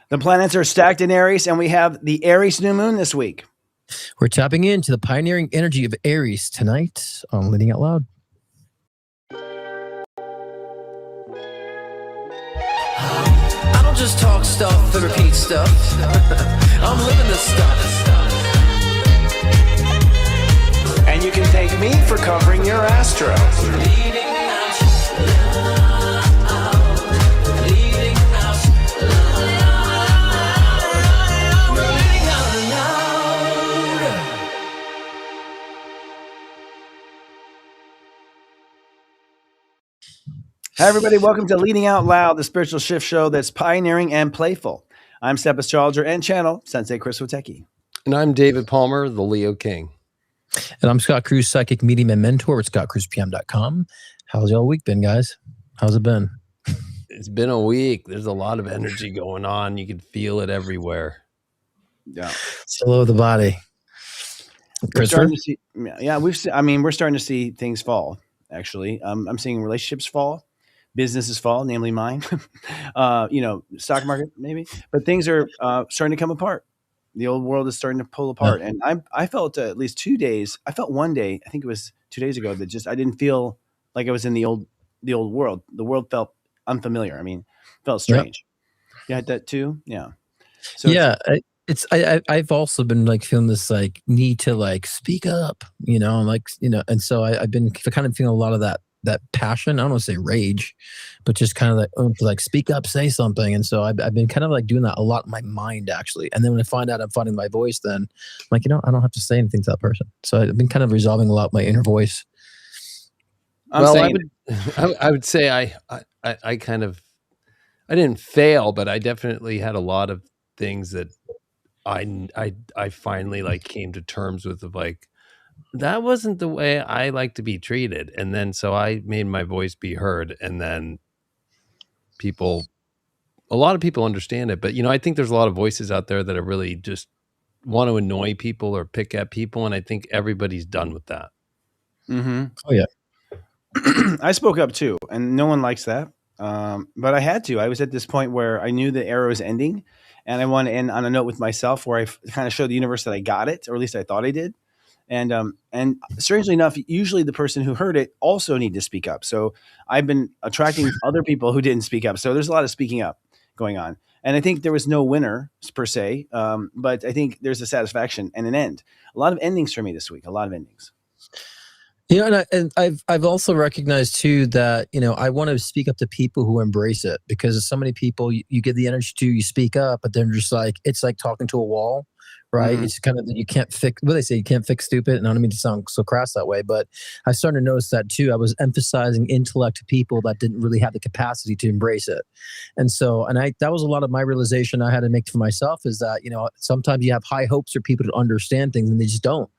The planets are stacked in Aries, and we have the Aries new moon this week. We're tapping into the pioneering energy of Aries tonight on Leading Out Loud. I don't just talk stuff and repeat stuff. I'm living this stuff. And you can thank me for covering your astro. Leading out loud. Leading out loud. We're leading out loud. Hi, everybody. Welcome to Leading Out Loud, the spiritual shift show that's pioneering and playful. I'm StepÚAstrologer and channel Sensei Chris. And I'm David Palmer, the Leo King. And I'm Scott Cruz, psychic medium and mentor at scottcruzpm.com. How's y'all week been, guys? How's it been? It's been a week. There's a lot of energy going on. You can feel it everywhere. Yeah. Slow the body. Christopher? We're starting to see things fall, actually. I'm seeing relationships fall, businesses fall, namely mine. Stock market, maybe. But things are starting to come apart. The old world is starting to pull apart. Yeah. And I felt at least 2 days. I felt one day, I think it was 2 days ago, that I didn't feel like I was in the old world. The world felt unfamiliar. I mean, felt strange. Yep. You had that too? Yeah. So yeah. I've also been like feeling this like need to like speak up, and so I've been kind of feeling a lot of that passion. I don't want to say rage, but just kind of like speak up, say something. And so I've been kind of like doing that a lot in my mind, actually. And then when I find out I'm finding my voice, then I'm like, I don't have to say anything to that person. So I've been kind of resolving a lot my inner voice. I would say I didn't fail, but I definitely had a lot of things that I finally like came to terms with of like, that wasn't the way I like to be treated. And then, so I made my voice be heard, and then a lot of people understand it, but I think there's a lot of voices out there that are really just want to annoy people or pick at people. And I think everybody's done with that. Mm-hmm. Oh yeah. I spoke up too, and no one likes that. But I had to. I was at this point where I knew the era was ending, and I wanted to end on a note with myself where I kind of showed the universe that I got it, or at least I thought I did. And strangely enough, usually the person who heard it also need to speak up. So I've been attracting other people who didn't speak up. So there's a lot of speaking up going on. And I think there was no winner per se, but I think there's a satisfaction and an end. A lot of endings for me this week. A lot of endings. And I've also recognized too that I want to speak up to people who embrace it, because so many people you get the energy to, you speak up, but then just like it's like talking to a wall. Right. Mm-hmm. It's kind of, you can't fix what they say, you can't fix stupid. And I don't mean to sound so crass that way, but I started to notice that too. I was emphasizing intellect to people that didn't really have the capacity to embrace it. And so, that was a lot of my realization I had to make for myself, is that, sometimes you have high hopes for people to understand things and they just don't.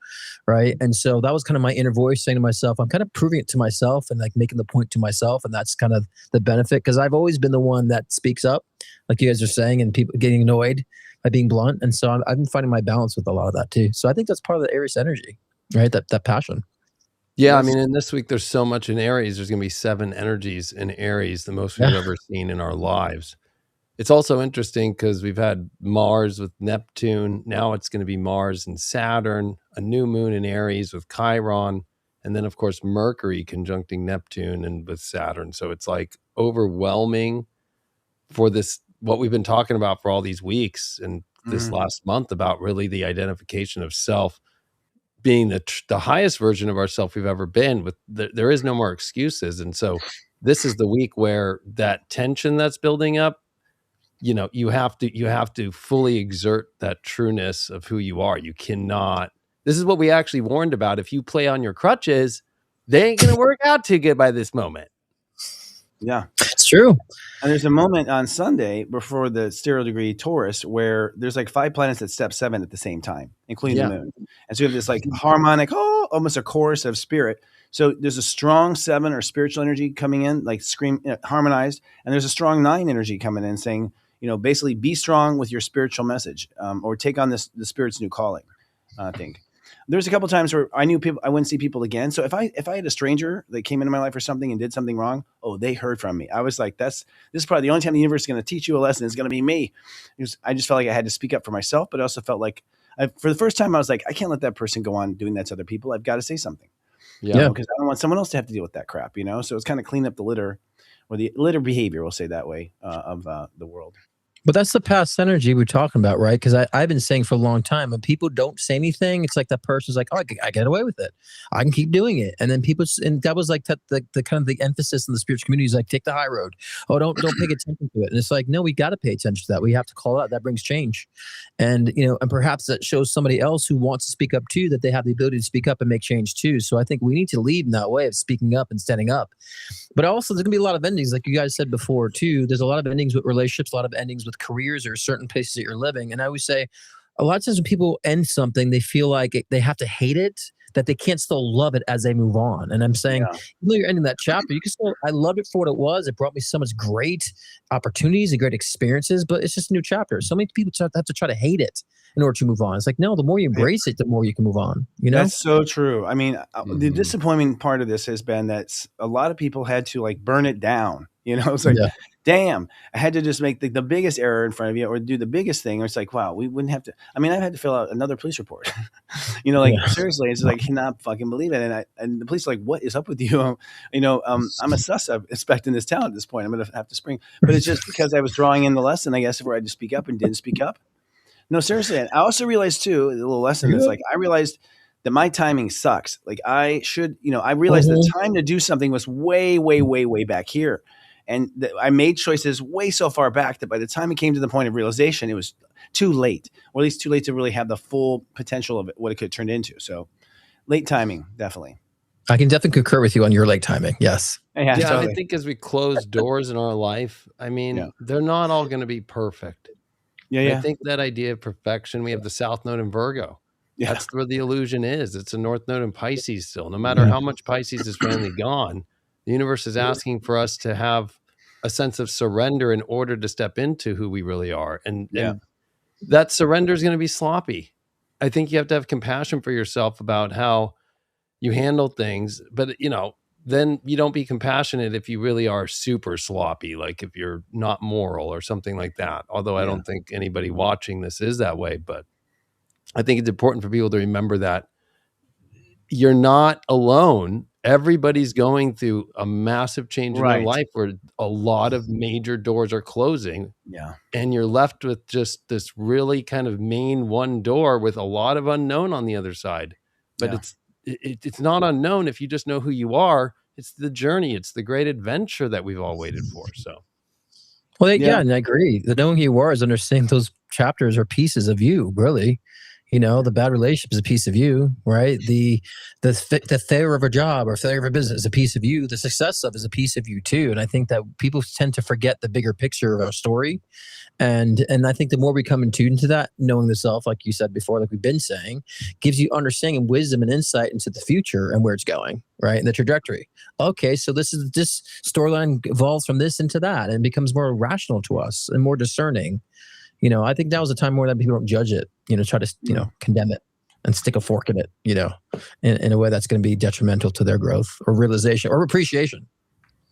Right. And so that was kind of my inner voice saying to myself, I'm kind of proving it to myself and like making the point to myself. And that's kind of the benefit, because I've always been the one that speaks up, like you guys are saying, and people getting annoyed by being blunt. And so I've been finding my balance with a lot of that too. So I think that's part of the Aries energy, right? That passion. Yeah. I mean, in this week, there's so much in Aries. There's going to be 7 energies in Aries, the most we've ever seen in our lives. It's also interesting because we've had Mars with Neptune. Now it's going to be Mars and Saturn, a new moon in Aries with Chiron. And then of course, Mercury conjuncting Neptune and with Saturn. So it's like overwhelming for this, what we've been talking about for all these weeks and this last month about really the identification of self being the highest version of ourself we've ever been. With there is no more excuses. And so this is the week where that tension that's building up, you have to fully exert that trueness of who you are. You cannot, this is what we actually warned about. If you play on your crutches, they ain't going to work out too good by this moment. Yeah, it's true. And there's a moment on Sunday before the stereo degree Taurus where there's like 5 planets at step 7 at the same time, including the moon. And so you have this like harmonic, almost a chorus of spirit. So there's a strong 7 or spiritual energy coming in, like harmonized. And there's a strong 9 energy coming in saying, basically be strong with your spiritual message, or take on the spirit's new calling, I think. There's a couple times where I knew people, I wouldn't see people again. So if I had a stranger that came into my life or something and did something wrong, oh, they heard from me. I was like, this is probably the only time the universe is going to teach you a lesson. It's going to be me. I just felt like I had to speak up for myself, but I also felt like for the first time, I was like, I can't let that person go on doing that to other people. I've got to say something. Yeah. Because I don't want someone else to have to deal with that crap, So it's kind of clean up the litter, or the litter behavior, we'll say that way, of the world. But that's the past energy we're talking about, right? Because I've been saying for a long time, when people don't say anything, it's like that person's like, oh, I get away with it. I can keep doing it. And then people, and that was like the kind of the emphasis in the spiritual community is like, take the high road. Oh, don't pay attention to it. And it's like, no, we got to pay attention to that. We have to call it out. That brings change. And, and perhaps that shows somebody else who wants to speak up too, that they have the ability to speak up and make change too. So I think we need to lead in that way of speaking up and standing up. But also there's gonna be a lot of endings, like you guys said before too. There's a lot of endings with relationships, a lot of endings with careers or certain places that you're living. And I always say, a lot of times when people end something, they feel like they have to hate it, that they can't still love it as they move on. And I'm saying, even though you're ending that chapter, you can still, I loved it for what it was. It brought me so much great opportunities and great experiences, but it's just a new chapter. So many people have to try to hate it in order to move on. It's like, no, the more you embrace it, the more you can move on. That's so true. I mean, the disappointing part of this has been that a lot of people had to like burn it down. It's like, damn, I had to just make the biggest error in front of you or do the biggest thing. Or it's like, wow, we wouldn't have to. I mean, I've had to fill out another police report. Seriously, it's like, I cannot fucking believe it. And the police are like, what is up with you? I'm a suspect in this town at this point. I'm going to have to spring. But it's just because I was drawing in the lesson, I guess, where I had to speak up and didn't speak up. No, seriously. And I also realized too, a little lesson is like, I realized that my timing sucks. Like I realized the time to do something was way, way, way, way back here. And I made choices way so far back that by the time it came to the point of realization, it was too late, or at least too late to really have the full potential of what it could turn into. So late timing, definitely. I can definitely concur with you on your late timing. Yes. Yeah, totally. I think as we close doors in our life, I mean, they're not all going to be perfect. I think that idea of perfection, we have the South Node in Virgo. Yeah. That's where the illusion is. It's a North Node in Pisces still. No matter how much Pisces is finally gone, the universe is asking for us to have a sense of surrender in order to step into who we really are. And that surrender is going to be sloppy. I think you have to have compassion for yourself about how you handle things. But, then you don't be compassionate if you really are super sloppy, like if you're not moral or something like that. Although I don't think anybody watching this is that way. But I think it's important for people to remember that you're not alone. Everybody's going through a massive change in their life where a lot of major doors are closing. Yeah. And you're left with just this really kind of main one door with a lot of unknown on the other side. But it's not unknown if you just know who you are. It's the journey. It's the great adventure that we've all waited for. So, well, and I agree. The knowing who you are is understanding those chapters are pieces of you, really. The bad relationship is a piece of you, right? The failure of a job or failure of a business is a piece of you. The success of is a piece of you too. And I think that people tend to forget the bigger picture of our story. And I think the more we come in tune to that, knowing the self, like you said before, like we've been saying, gives you understanding, wisdom, and insight into the future and where it's going, right? And the trajectory. Okay, so this storyline evolves from this into that and becomes more rational to us and more discerning. I think that was a time more that people don't judge it, try to, condemn it and stick a fork in it, in a way that's going to be detrimental to their growth or realization or appreciation.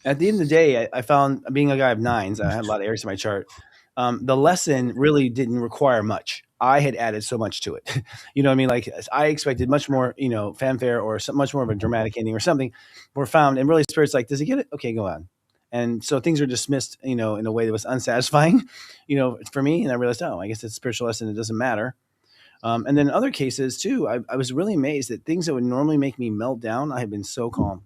At the end of the day, I found, being a guy of nines, I had a lot of Aries in my chart. The lesson really didn't require much. I had added so much to it. You know what I mean? Like I expected much more, fanfare or much more of a dramatic ending or something profound. And really Spirit's like, does he get it? Okay, go on. And so things are dismissed, in a way that was unsatisfying, for me. And I realized, I guess it's a spiritual lesson. It doesn't matter. And then in other cases too, I was really amazed that things that would normally make me melt down, I have been so calm.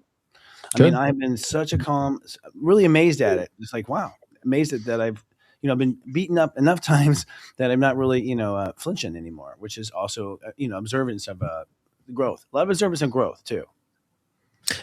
I mean, I've been such a calm, really amazed at it. It's like, wow, amazed that I've, been beaten up enough times that I'm not really, flinching anymore, which is also, observance of growth. A lot of observance of growth too.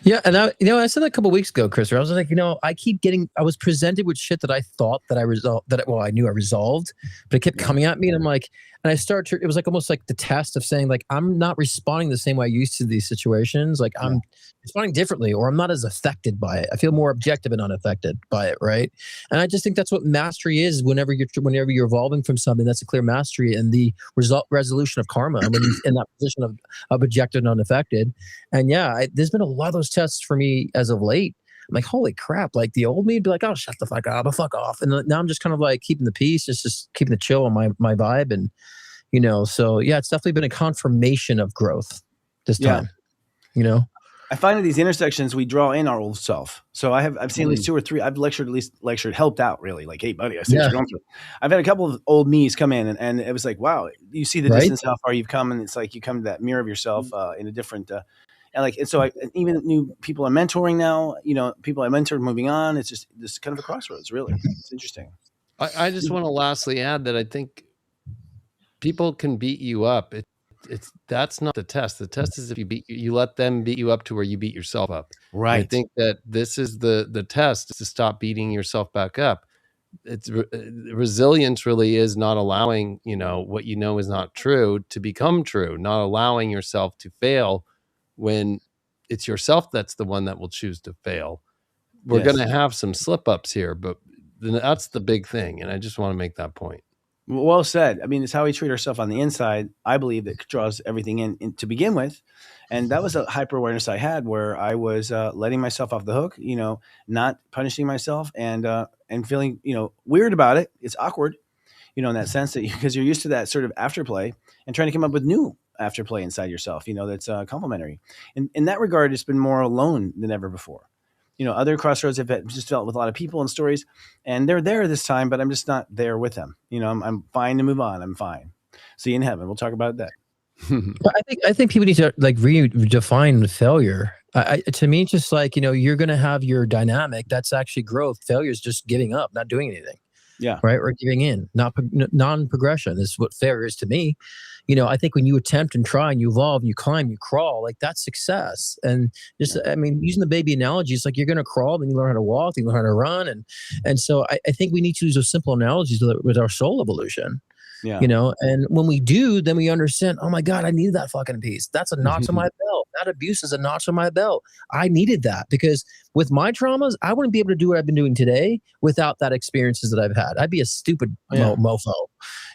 Yeah, and I said that a couple of weeks ago, Chris. I was like, I was presented with shit that I thought that I resolved, I knew I resolved, but it kept coming at me, and I'm like, and I started to, it was like almost like the test of saying, like, I'm not responding the same way I used to these situations. Like, I'm responding differently, or I'm not as affected by it. I feel more objective and unaffected by it, right? And I just think that's what mastery is. Whenever you're evolving from something, that's a clear mastery and the resolution of karma. And when you're in that position of objective and unaffected. And there's been a lot of those tests for me as of late. I'm like, holy crap! Like the old me would be like, oh, shut the fuck up, fuck off. And now I'm just kind of like keeping the peace, just keeping the chill on my vibe, and so it's definitely been a confirmation of growth this time. I find at these intersections we draw in our old self. So I've seen at least 2 or 3. I've lectured, helped out really. Like, hey, buddy, I see what you're going through. I've had a couple of old me's come in, and it was like, wow, you see the distance, how far you've come, and it's like you come to that mirror of yourself in a different. And so I even new people I'm mentoring now. People I mentored moving on. It's just this kind of a crossroads. Really, it's interesting. I just want to lastly add that I think people can beat you up. That's not the test. The test is if you let them beat you up to where you beat yourself up. Right. And I think that this is the test, is to stop beating yourself back up. It's resilience really is not allowing, what is not true to become true, not allowing yourself to fail when it's yourself that's the one that will choose to fail. We're going to have some slip ups here, but that's the big thing. And I just want to make that point. Well said. I mean, it's how we treat ourselves on the inside, I believe, that draws everything in to begin with. And that was a hyper awareness I had, where I was letting myself off the hook, not punishing myself, and feeling, weird about it. It's awkward, in that sense, that because you're used to that sort of afterplay and trying to come up with new afterplay inside yourself, that's complementary. In that regard, it's been more alone than ever before. Other crossroads have just dealt with a lot of people and stories, and they're there this time, but I'm just not there with them. I'm fine to move on. I'm fine. See you in heaven. We'll talk about that. I think people need to like redefine failure. To me, it's just like, you're going to have your dynamic. That's actually growth. Failure is just giving up, not doing anything. Yeah. Right. Or giving in, non-progression is what failure is to me. I think when you attempt and try and you evolve and you climb, you crawl, like that's success. And just, using the baby analogy, it's like you're going to crawl, then you learn how to walk, then you learn how to run. And so I think we need to use those simple analogies with our soul evolution. Yeah. And when we do, then we understand, oh my God, I needed that fucking piece. That's a notch on my belt. That abuse is a notch on my belt. I needed that because with my traumas, I wouldn't be able to do what I've been doing today without that experiences that I've had. I'd be a stupid mofo.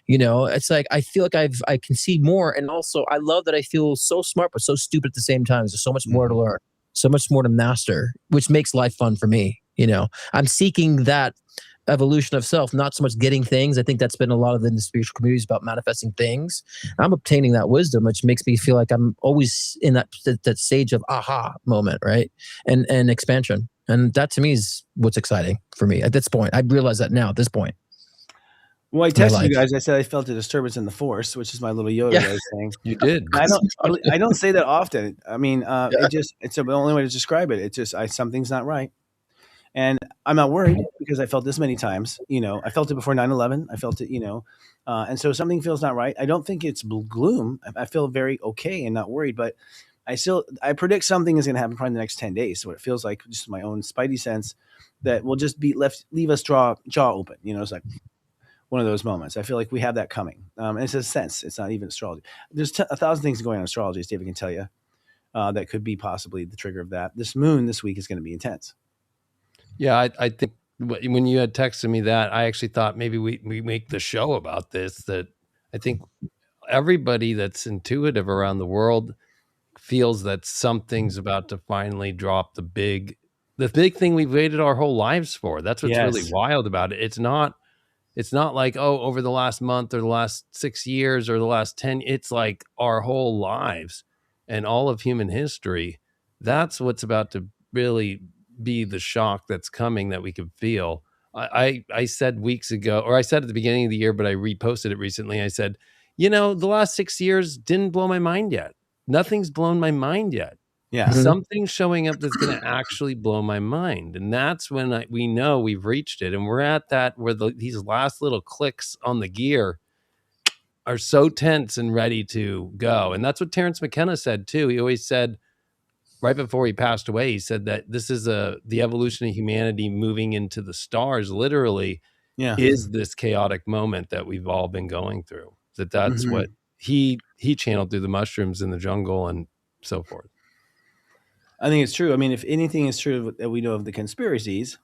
It's like, I feel like I can see more. And also I love that I feel so smart, but so stupid at the same time. There's so much more to learn, so much more to master, which makes life fun for me. I'm seeking that evolution of self, not so much getting things. I think that's been a lot of the spiritual communities about manifesting things. I'm obtaining that wisdom, which makes me feel like I'm always in that stage of aha moment, right? And expansion. And that to me is what's exciting for me at this point. I realize that now at this point. Well, I texted you guys. I said I felt a disturbance in the force, which is my little Yoda I was saying. You did. I don't say that often. I mean, it's the only way to describe it. It's just something's not right. And I'm not worried because I felt this many times. I felt it before 9/11. I felt it, and so something feels not right. I don't think it's gloom. I feel very okay and not worried, but I predict something is going to happen probably in the next 10 days. So it feels like just my own spidey sense that will just leave us jaw open. It's like one of those moments. I feel like we have that coming. And it's a sense. It's not even astrology. There's 1,000 things going on in astrology, as David can tell you, that could be possibly the trigger of that. This moon this week is going to be intense. Yeah, I think when you had texted me that, I actually thought maybe we make the show about this, that I think everybody that's intuitive around the world feels that something's about to finally drop the big thing we've waited our whole lives for. That's what's really wild about it. It's not like, over the last month or the last 6 years or the last 10, it's like our whole lives and all of human history. That's what's about to really be the shock that's coming that we could feel. I said weeks ago, or I said at the beginning of the year, but I reposted it recently. I said, the last 6 years didn't blow my mind yet. Nothing's blown my mind yet. Yeah. Something's showing up that's going to actually blow my mind. And that's when we know we've reached it. And we're at that where these last little clicks on the gear are so tense and ready to go. And that's what Terrence McKenna said too. He always said, right before he passed away, he said that this is the evolution of humanity moving into the stars, literally, Yeah. is this chaotic moment that we've all been going through. That's what he channeled through the mushrooms in the jungle and so forth. I think it's true. I mean, if anything is true that we know of the conspiracies,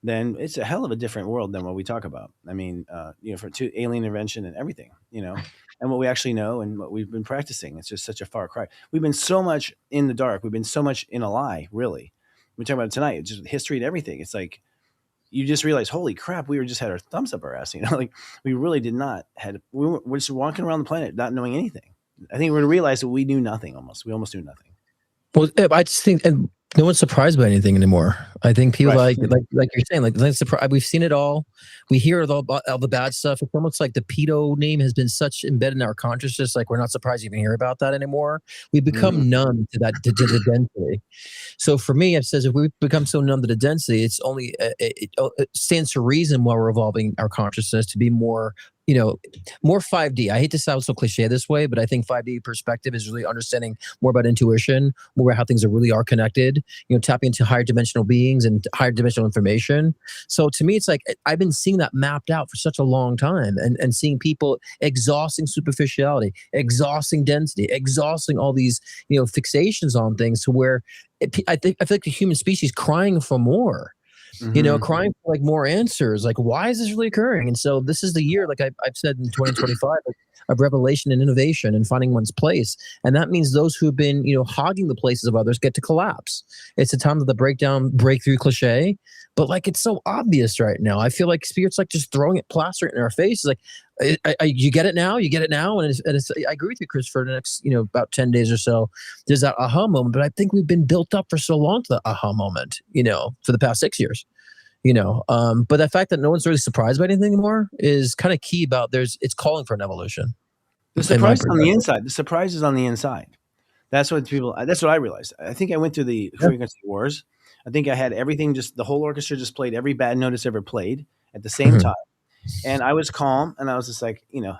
then it's a hell of a different world than what we talk about. I mean, for alien intervention and everything, and what we actually know and what we've been practicing. It's just such a far cry. We've been so much in the dark. We've been so much in a lie, really. We talk about it tonight, it's just history and everything. It's like, you just realize, holy crap, we just had our thumbs up our ass, like we really did not we're just walking around the planet not knowing anything. I think we're going to realize that we knew nothing we almost knew nothing. Well, I just think, and no one's surprised by anything anymore. I think people Right. like you're saying, we've seen it all. We hear all the bad stuff. It's almost like the pedo name has been such embedded in our consciousness. Like we're not surprised to even hear about that anymore. We've become numb to that, to the density. So for me, it says if we become so numb to the density, it's only it stands to reason why we're evolving our consciousness to be more, more 5D. I hate to sound so cliche this way, but I think 5D perspective is really understanding more about intuition, more about how things really are connected, tapping into higher dimensional beings and higher dimensional information. So to me, it's like I've been seeing that mapped out for such a long time and seeing people exhausting superficiality, exhausting density, exhausting all these, fixations on things to where I feel like the human species crying for more. Crying for like more answers. Like, why is this really occurring? And so this is the year, like I've said in 2025, of revelation and innovation and finding one's place. And that means those who have been, hogging the places of others get to collapse. It's a time of the breakthrough cliche, but like it's so obvious right now. I feel like Spirit's like just throwing it plaster in our face. Like, you get it now, you get it now. And I agree with you, Chris, for the next, about 10 days or so, there's that aha moment. But I think we've been built up for so long to the aha moment, for the past 6 years. But the fact that no one's really surprised by anything anymore is kind of key about it's calling for an evolution. The surprise is on the inside. The surprise is on the inside. That's what I realized. I think I went through the frequency wars. I think I had everything, just the whole orchestra just played every bad note it's ever played at the same time. And I was calm and I was just like, kind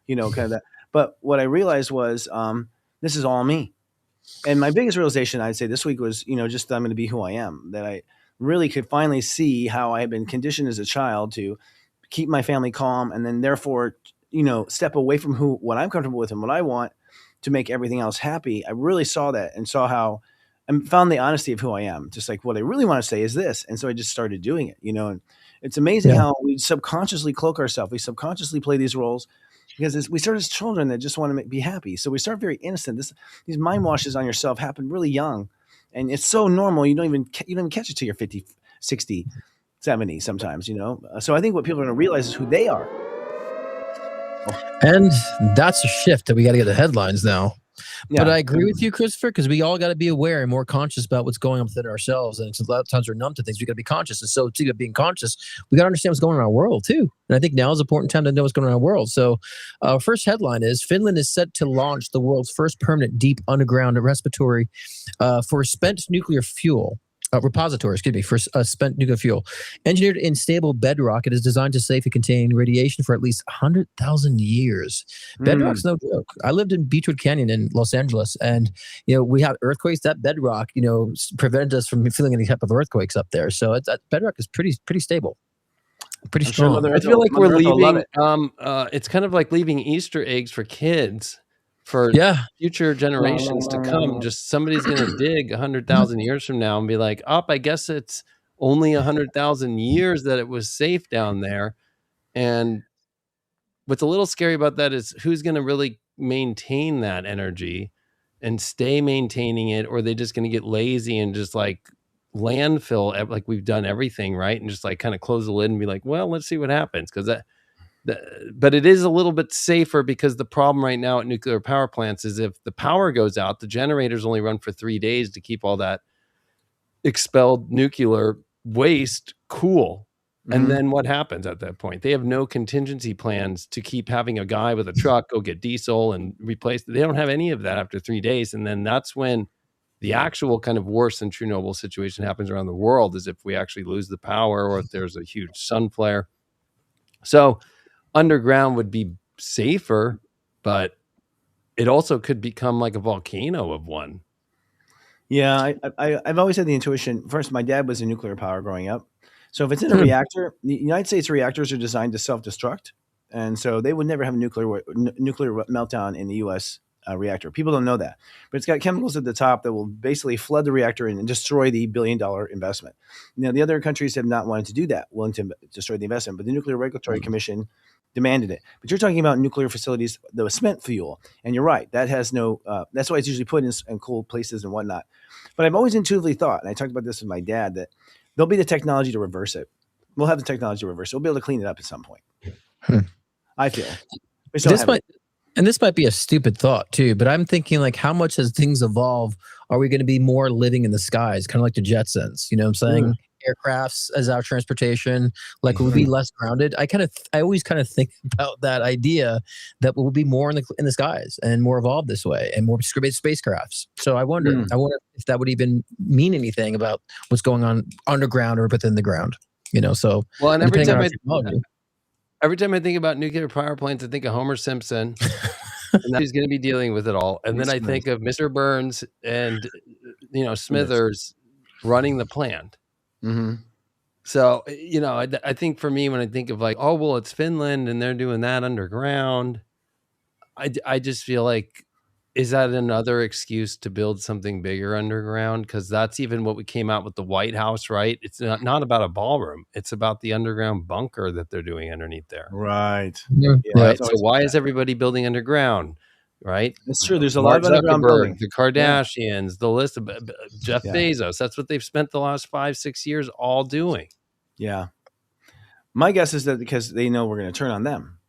of that. But what I realized was, this is all me. And my biggest realization I'd say this week was, just that I'm going to be who I am, that I really could finally see how I had been conditioned as a child to keep my family calm and then therefore, step away from what I'm comfortable with and what I want to make everything else happy. I really saw that and saw how I found the honesty of who I am. Just like what I really want to say is this. And so I just started doing it, and it's amazing how we subconsciously cloak ourselves. We subconsciously play these roles because we start as children that just want to be happy. So we start very innocent. These mind washes on yourself happen really young. And it's so normal. You don't even catch it till you're 50, 60, 70 sometimes, So I think what people are going to realize is who they are. And that's a shift that we got to get the headlines now. Yeah. But I agree with you, Christopher, because we all got to be aware and more conscious about what's going on within ourselves. And a lot of times we're numb to things. We got to be conscious. And so, too, being conscious, we got to understand what's going on in our world, too. And I think now is an important time to know what's going on in our world. So, first headline is Finland is set to launch the world's first permanent deep underground respiratory for spent nuclear fuel. Repository, for spent nuclear fuel. Engineered in stable bedrock, it is designed to safely contain radiation for at least 100,000 years. Bedrock's no joke. I lived in Beechwood Canyon in Los Angeles, and we had earthquakes. That bedrock, prevented us from feeling any type of earthquakes up there. So that bedrock is pretty stable, pretty strong. I feel like we're leaving. It's kind of like leaving Easter eggs for kids. For future generations to come, just somebody's going to dig 100,000 years from now and be like, I guess it's only 100,000 years that it was safe down there. And what's a little scary about that is who's going to really maintain that energy and stay maintaining it, or are they just going to get lazy and just like landfill, like we've done everything, right? And just like kind of close the lid and be like, well, let's see what happens. Because but it is a little bit safer, because the problem right now at nuclear power plants is if the power goes out, the generators only run for 3 days to keep all that expelled nuclear waste cool. And then what happens at that point? They have no contingency plans to keep having a guy with a truck go get diesel and replace it. They don't have any of that after 3 days. And then that's when the actual kind of worse than Chernobyl situation happens around the world, is if we actually lose the power or if there's a huge sun flare. So underground would be safer, but it also could become like a volcano of one. Yeah, I've always had the intuition. First, my dad was in nuclear power growing up. So if it's in a Hmm. reactor, the United States reactors are designed to self-destruct. And so they would never have a nuclear meltdown in the U.S. Reactor. People don't know that. But it's got chemicals at the top that will basically flood the reactor and destroy the billion-dollar investment. Now, the other countries have not wanted to do that, willing to destroy the investment. But the Nuclear Regulatory Commission demanded it. But you're talking about nuclear facilities that was spent fuel. And you're right. That has no, that's why it's usually put in cold places and whatnot. But I've always intuitively thought, and I talked about this with my dad, that there'll be the technology to reverse it. We'll have the technology to reverse it. We'll be able to clean it up at some point. I feel. This might be a stupid thought too, but I'm thinking like, how much as things evolve, are we going to be more living in the skies, kind of like the Jetsons? You know what I'm saying? Aircrafts as our transportation, like we'll be less grounded. I always kind of think about that idea that we'll be more in the skies and more evolved this way and more spacecrafts. So I wonder if that would even mean anything about what's going on underground or within the ground. You know, so well, and every time I think about nuclear power plants, I think of Homer Simpson. And he's going to be dealing with it all. And then I think of Mr. Burns and, Smithers running the plant. Mm-hmm. So, I think for me, when I think of like, oh, well, it's Finland and they're doing that underground, I just feel like, is that another excuse to build something bigger underground? Because that's even what we came out with the White House, right? It's not about a ballroom. It's about the underground bunker that they're doing underneath there. Right. Yeah. Right. So why is everybody building underground? Right. It's true. There's a lot of underground building. The Kardashians, the list of Jeff Bezos. That's what they've spent the last 5-6 years all doing. Yeah. My guess is that because they know we're going to turn on them.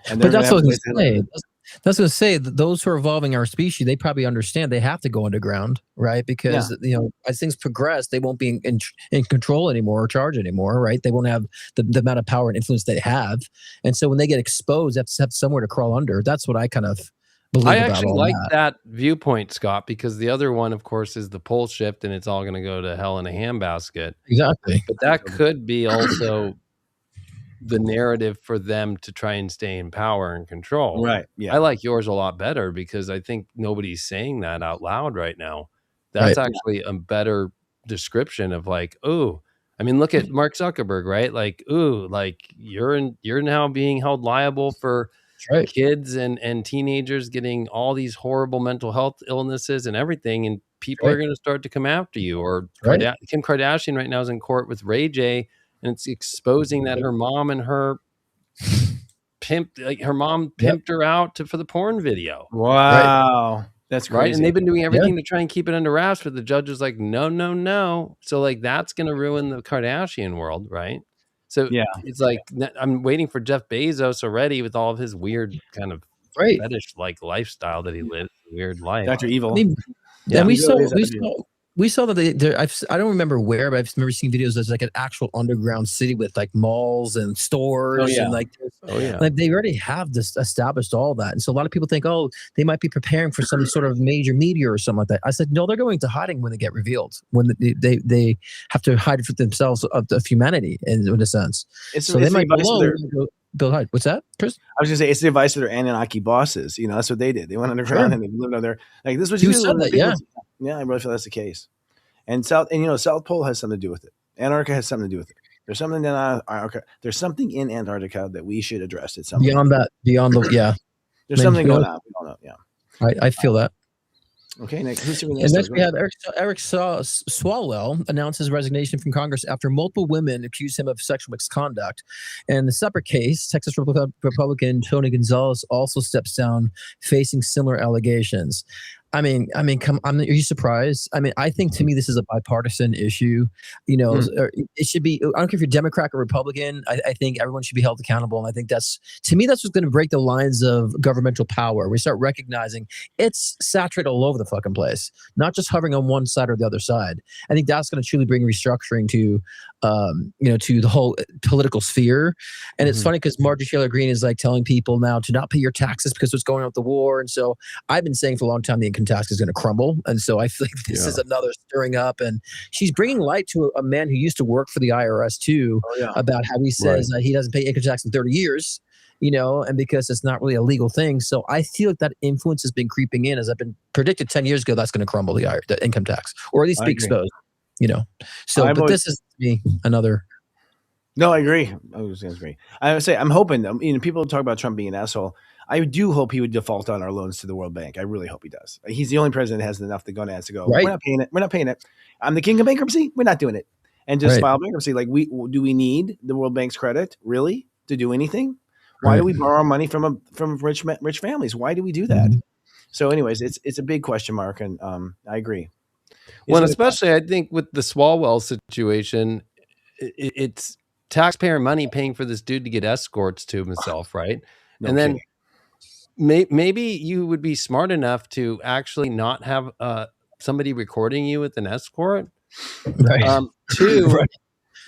And but that's what I was going to say. That's going to say that those who are evolving our species, they probably understand they have to go underground, right? Because as things progress, they won't be in control anymore or charge anymore, right? They won't have the amount of power and influence they have, and so when they get exposed, they have to have somewhere to crawl under. That's what I kind of believe. I actually like that viewpoint, Scott, because the other one, of course, is the pole shift, and it's all going to go to hell in a handbasket. Exactly, but that could be also the narrative for them to try and stay in power and control. Right. Yeah. I like yours a lot better because I think nobody's saying that out loud right now. That's actually a better description of like, oh, I mean, look at Mark Zuckerberg, right? Like, ooh, like you're now being held liable for kids and teenagers getting all these horrible mental health illnesses and everything. And people are going to start to come after you. Or Kim Kardashian right now is in court with Ray J, and it's exposing that her mom and her pimped her out for the porn video. Wow. That's crazy. Right. And they've been doing everything to try and keep it under wraps, but the judge is like, no. So like, that's going to ruin the Kardashian world. Right. So it's like, I'm waiting for Jeff Bezos already with all of his weird kind of fetish like lifestyle that he lives, weird life. Dr. Evil. I mean, we saw that I don't remember where, but I've never seen videos. There's like an actual underground city with like malls and stores and like they already have this established all that. And so a lot of people think, oh, they might be preparing for some sort of major meteor or something like that. I said, no, they're going to hiding when they get revealed, when they have to hide for themselves of humanity in a sense. So they might build hide. What's that, Chris? I was going to say it's the advice of their Anunnaki bosses. You know, that's what they did. They went underground and they lived over there. Like this was you said that, yeah, I really feel that's the case. And South Pole has something to do with it. Antarctica has something to do with it. There's something in Antarctica. There's something in Antarctica that we should address at some point. There's something going on. We don't know. Yeah, I feel that. Okay, next we have Eric Swalwell announced his resignation from Congress after multiple women accused him of sexual misconduct. And in the separate case, Texas Republican Tony Gonzalez also steps down, facing similar allegations. I mean, are you surprised? I mean, I think to me this is a bipartisan issue. You know, it should be. I don't care if you're Democrat or Republican. I think everyone should be held accountable, and I think that's what's going to break the lines of governmental power. We start recognizing it's saturated all over the fucking place, not just hovering on one side or the other side. I think that's going to truly bring restructuring to the whole political sphere. And it's funny because Marjorie Taylor Greene is like telling people now to not pay your taxes because what's going on with the war. And so I've been saying for a long time the income tax is going to crumble. And so I feel like this is another stirring up. And she's bringing light to a man who used to work for the IRS too, about how he says he doesn't pay income tax in 30 years. and because it's not really a legal thing. So I feel like that influence has been creeping in, as I've been predicted 10 years ago, that's going to crumble the income tax, or at least be exposed, So, but this is to me another. No, I agree. I was going to agree. I would say I'm hoping. People talk about Trump being an asshole. I do hope he would default on our loans to the World Bank. I really hope he does. He's the only president that has enough the gonads to go. Right. We're not paying it. We're not paying it. I'm the king of bankruptcy. We're not doing it. And just file bankruptcy. Like, do we need the World Bank's credit really to do anything? Why do we borrow money from rich families? Why do we do that? So, anyways, it's a big question mark, and I agree. Well, especially I think with the Swalwell situation, it's taxpayer money paying for this dude to get escorts to himself, right? And then maybe you would be smart enough to actually not have somebody recording you with an escort. Right. Two,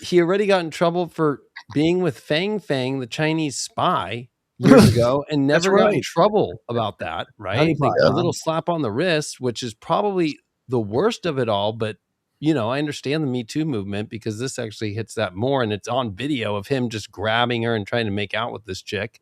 he already got in trouble for being with Fang Fang, the Chinese spy, years ago, and never got in trouble about that, right? A little slap on the wrist, which is probably the worst of it all. But, I understand the Me Too movement, because this actually hits that more, and it's on video of him just grabbing her and trying to make out with this chick.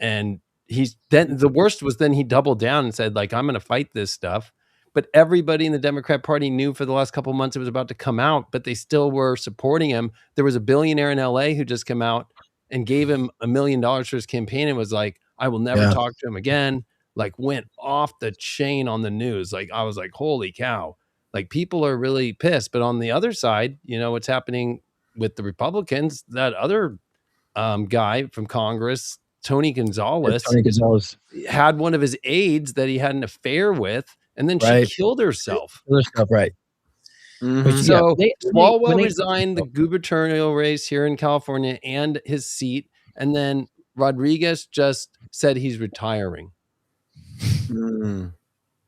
And the worst was then he doubled down and said, like, I'm going to fight this stuff. But everybody in the Democrat Party knew for the last couple of months it was about to come out, but they still were supporting him. There was a billionaire in LA who just came out and gave him $1 million for his campaign and was like, I will never talk to him again. Like, went off the chain on the news. Like, I was like, holy cow. Like, people are really pissed. But on the other side, what's happening with the Republicans, that other guy from Congress, Tony Gonzalez, had one of his aides that he had an affair with, and then she killed herself. Right. Mm-hmm. So Swalwell resigned the gubernatorial race here in California and his seat, and then Rodriguez just said he's retiring.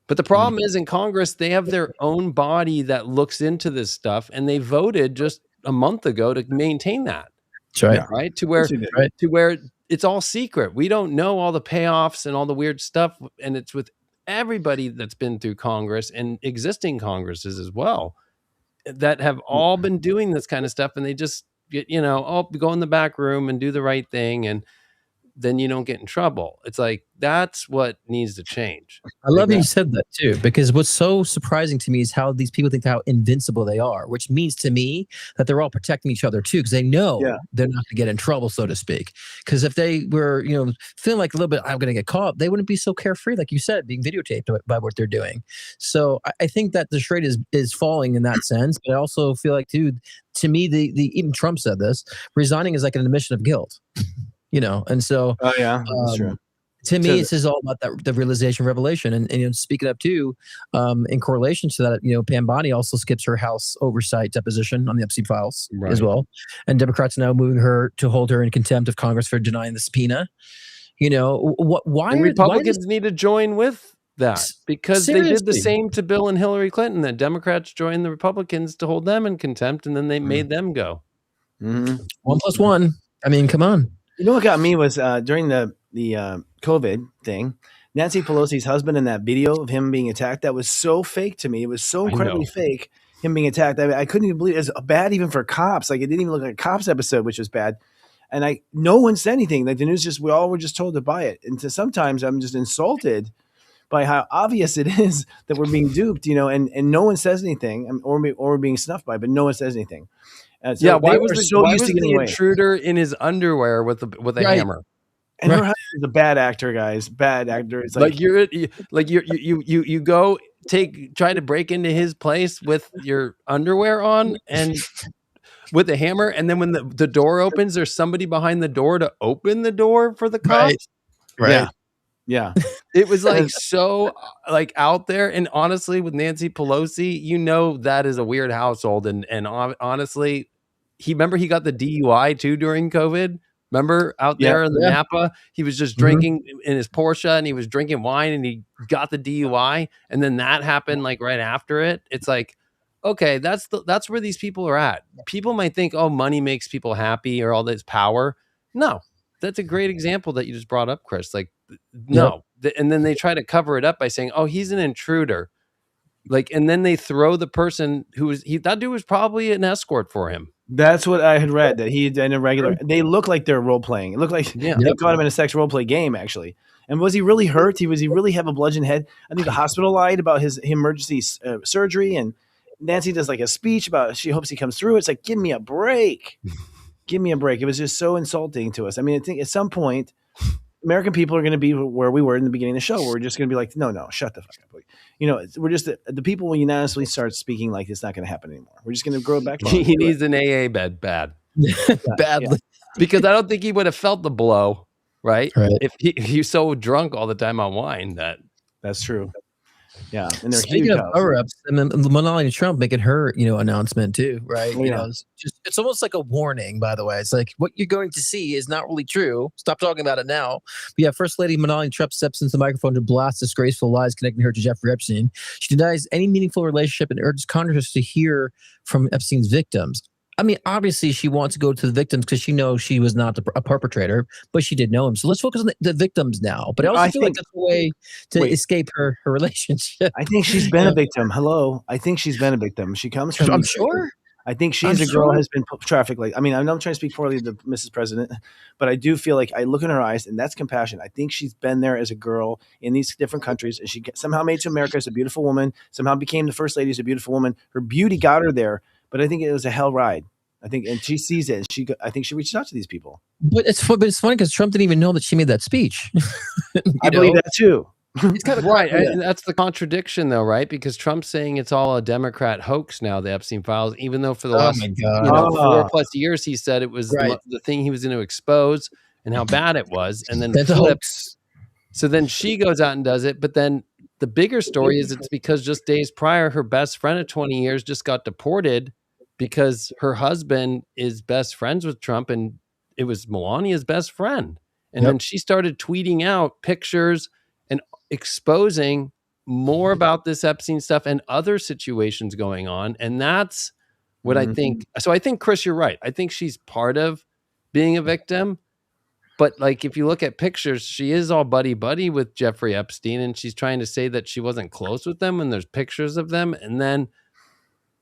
But the problem is, in Congress, they have their own body that looks into this stuff, and they voted just a month ago to maintain that. That's right. Right? To where it's all secret. We don't know all the payoffs and all the weird stuff, and it's with everybody that's been through Congress and existing Congresses as well that have all been doing this kind of stuff, and they just get, go in the back room and do the right thing, and then you don't get in trouble. It's like, that's what needs to change. I love that you said that too, because what's so surprising to me is how these people think how invincible they are, which means to me that they're all protecting each other too, because they know they're not going to get in trouble, so to speak. Because if they were, feeling like a little bit, I'm going to get caught, they wouldn't be so carefree, like you said, being videotaped by what they're doing. So I think that the charade is falling in that sense. But I also feel like, dude, to me, even Trump said this, resigning is like an admission of guilt. And so, that's true. To me, this is all about the realization, revelation, and speaking up too, in correlation to that, Pam Bondi also skips her House oversight deposition on the Epstein files as well, and Democrats now moving her to hold her in contempt of Congress for denying the subpoena. Why and Republicans need to join with that, because they did the same to Bill and Hillary Clinton. The Democrats joined the Republicans to hold them in contempt, and then they made them go. 1 + 1. I mean, come on. You know what got me was during the COVID thing, Nancy Pelosi's husband in that video of him being attacked. That was so fake to me. It was so incredibly fake, him being attacked. I couldn't even believe it. It was bad even for cops. Like, it didn't even look like a cops episode, which was bad. And no one said anything. Like, the news we all were just told to buy it. And sometimes I'm just insulted by how obvious it is that we're being duped, and no one says anything, or we're being snuffed by, but no one says anything. So why was the intruder in his underwear with a hammer? And her husband's a bad actor, guys. Bad actor. It's like you go try to break into his place with your underwear on and with a hammer, and then when the door opens, there's somebody behind the door to open the door for the cops. Right. Yeah. It was like so like out there. And honestly, with Nancy Pelosi, that is a weird household. And honestly, he got the DUI too during COVID. Remember out there in the Napa, he was just drinking in his Porsche, and he was drinking wine, and he got the DUI. And then that happened like right after it. It's like, okay, that's where these people are at. People might think, oh, money makes people happy or all this power. No, that's a great example that you just brought up, Chris. Like, no. And then they try to cover it up by saying, oh, he's an intruder. Like, and then they throw the person that dude was probably an escort for him. That's what I had read, that he in a regular. They look like they're role playing. It looked like they caught him in a sex role play game, actually. And was he really hurt? Was he really have a bludgeoned head? I think the hospital lied about his emergency surgery, and Nancy does like a speech about she hopes he comes through. It's like, give me a break. Give me a break. It was just so insulting to us. I mean, I think at some point, American people are going to be where we were in the beginning of the show, where we're just going to be like, no, shut the fuck up. You know, we're just the people will unanimously start speaking like it's not going to happen anymore. We're just going to grow back. He needs an AA bed bad. Badly. Because I don't think he would have felt the blow, right? If he's so drunk all the time on wine. That's true. Yeah. And speaking of cover-ups, and then Melania Trump making her, announcement too, right? You know, it's almost like a warning, by the way. It's like, what you're going to see is not really true. Stop talking about it now. But yeah, First Lady Melania Trump steps into the microphone to blast disgraceful lies connecting her to Jeffrey Epstein. She denies any meaningful relationship and urges Congress to hear from Epstein's victims. I mean, obviously, she wants to go to the victims because she knows she was not a perpetrator, but she did know him. So let's focus on the victims now. But I also feel like that's a way to escape her relationship. I think she's been a victim. Hello. I think she's been a victim. She comes from... I'm sure. I think she's a girl who has been trafficked. Like, I mean, I'm not trying to speak poorly of the Mrs. President, but I do feel like I look in her eyes, and that's compassion. I think she's been there as a girl in these different countries, and she somehow made it to America as a beautiful woman, somehow became the first lady as a beautiful woman. Her beauty got her there, but I think it was a hell ride. I think, and she sees it, and I think she reaches out to these people. But it's funny because Trump didn't even know that she made that speech. I believe that too. It's kind of right. And that's the contradiction, though, right? Because Trump's saying it's all a Democrat hoax now, the Epstein files, even though for the last 4+ years he said it was the thing he was going to expose and how bad it was, and then flips. So then she goes out and does it, but then the bigger story is it's because just days prior, her best friend of 20 years just got deported because her husband is best friends with Trump, and it was Melania's best friend. And then she started tweeting out pictures and exposing more about this Epstein stuff and other situations going on. And that's what I think. So I think, Chris, you're right. I think she's part of being a victim. But like, if you look at pictures, she is all buddy-buddy with Jeffrey Epstein, and she's trying to say that she wasn't close with them, and there's pictures of them. And then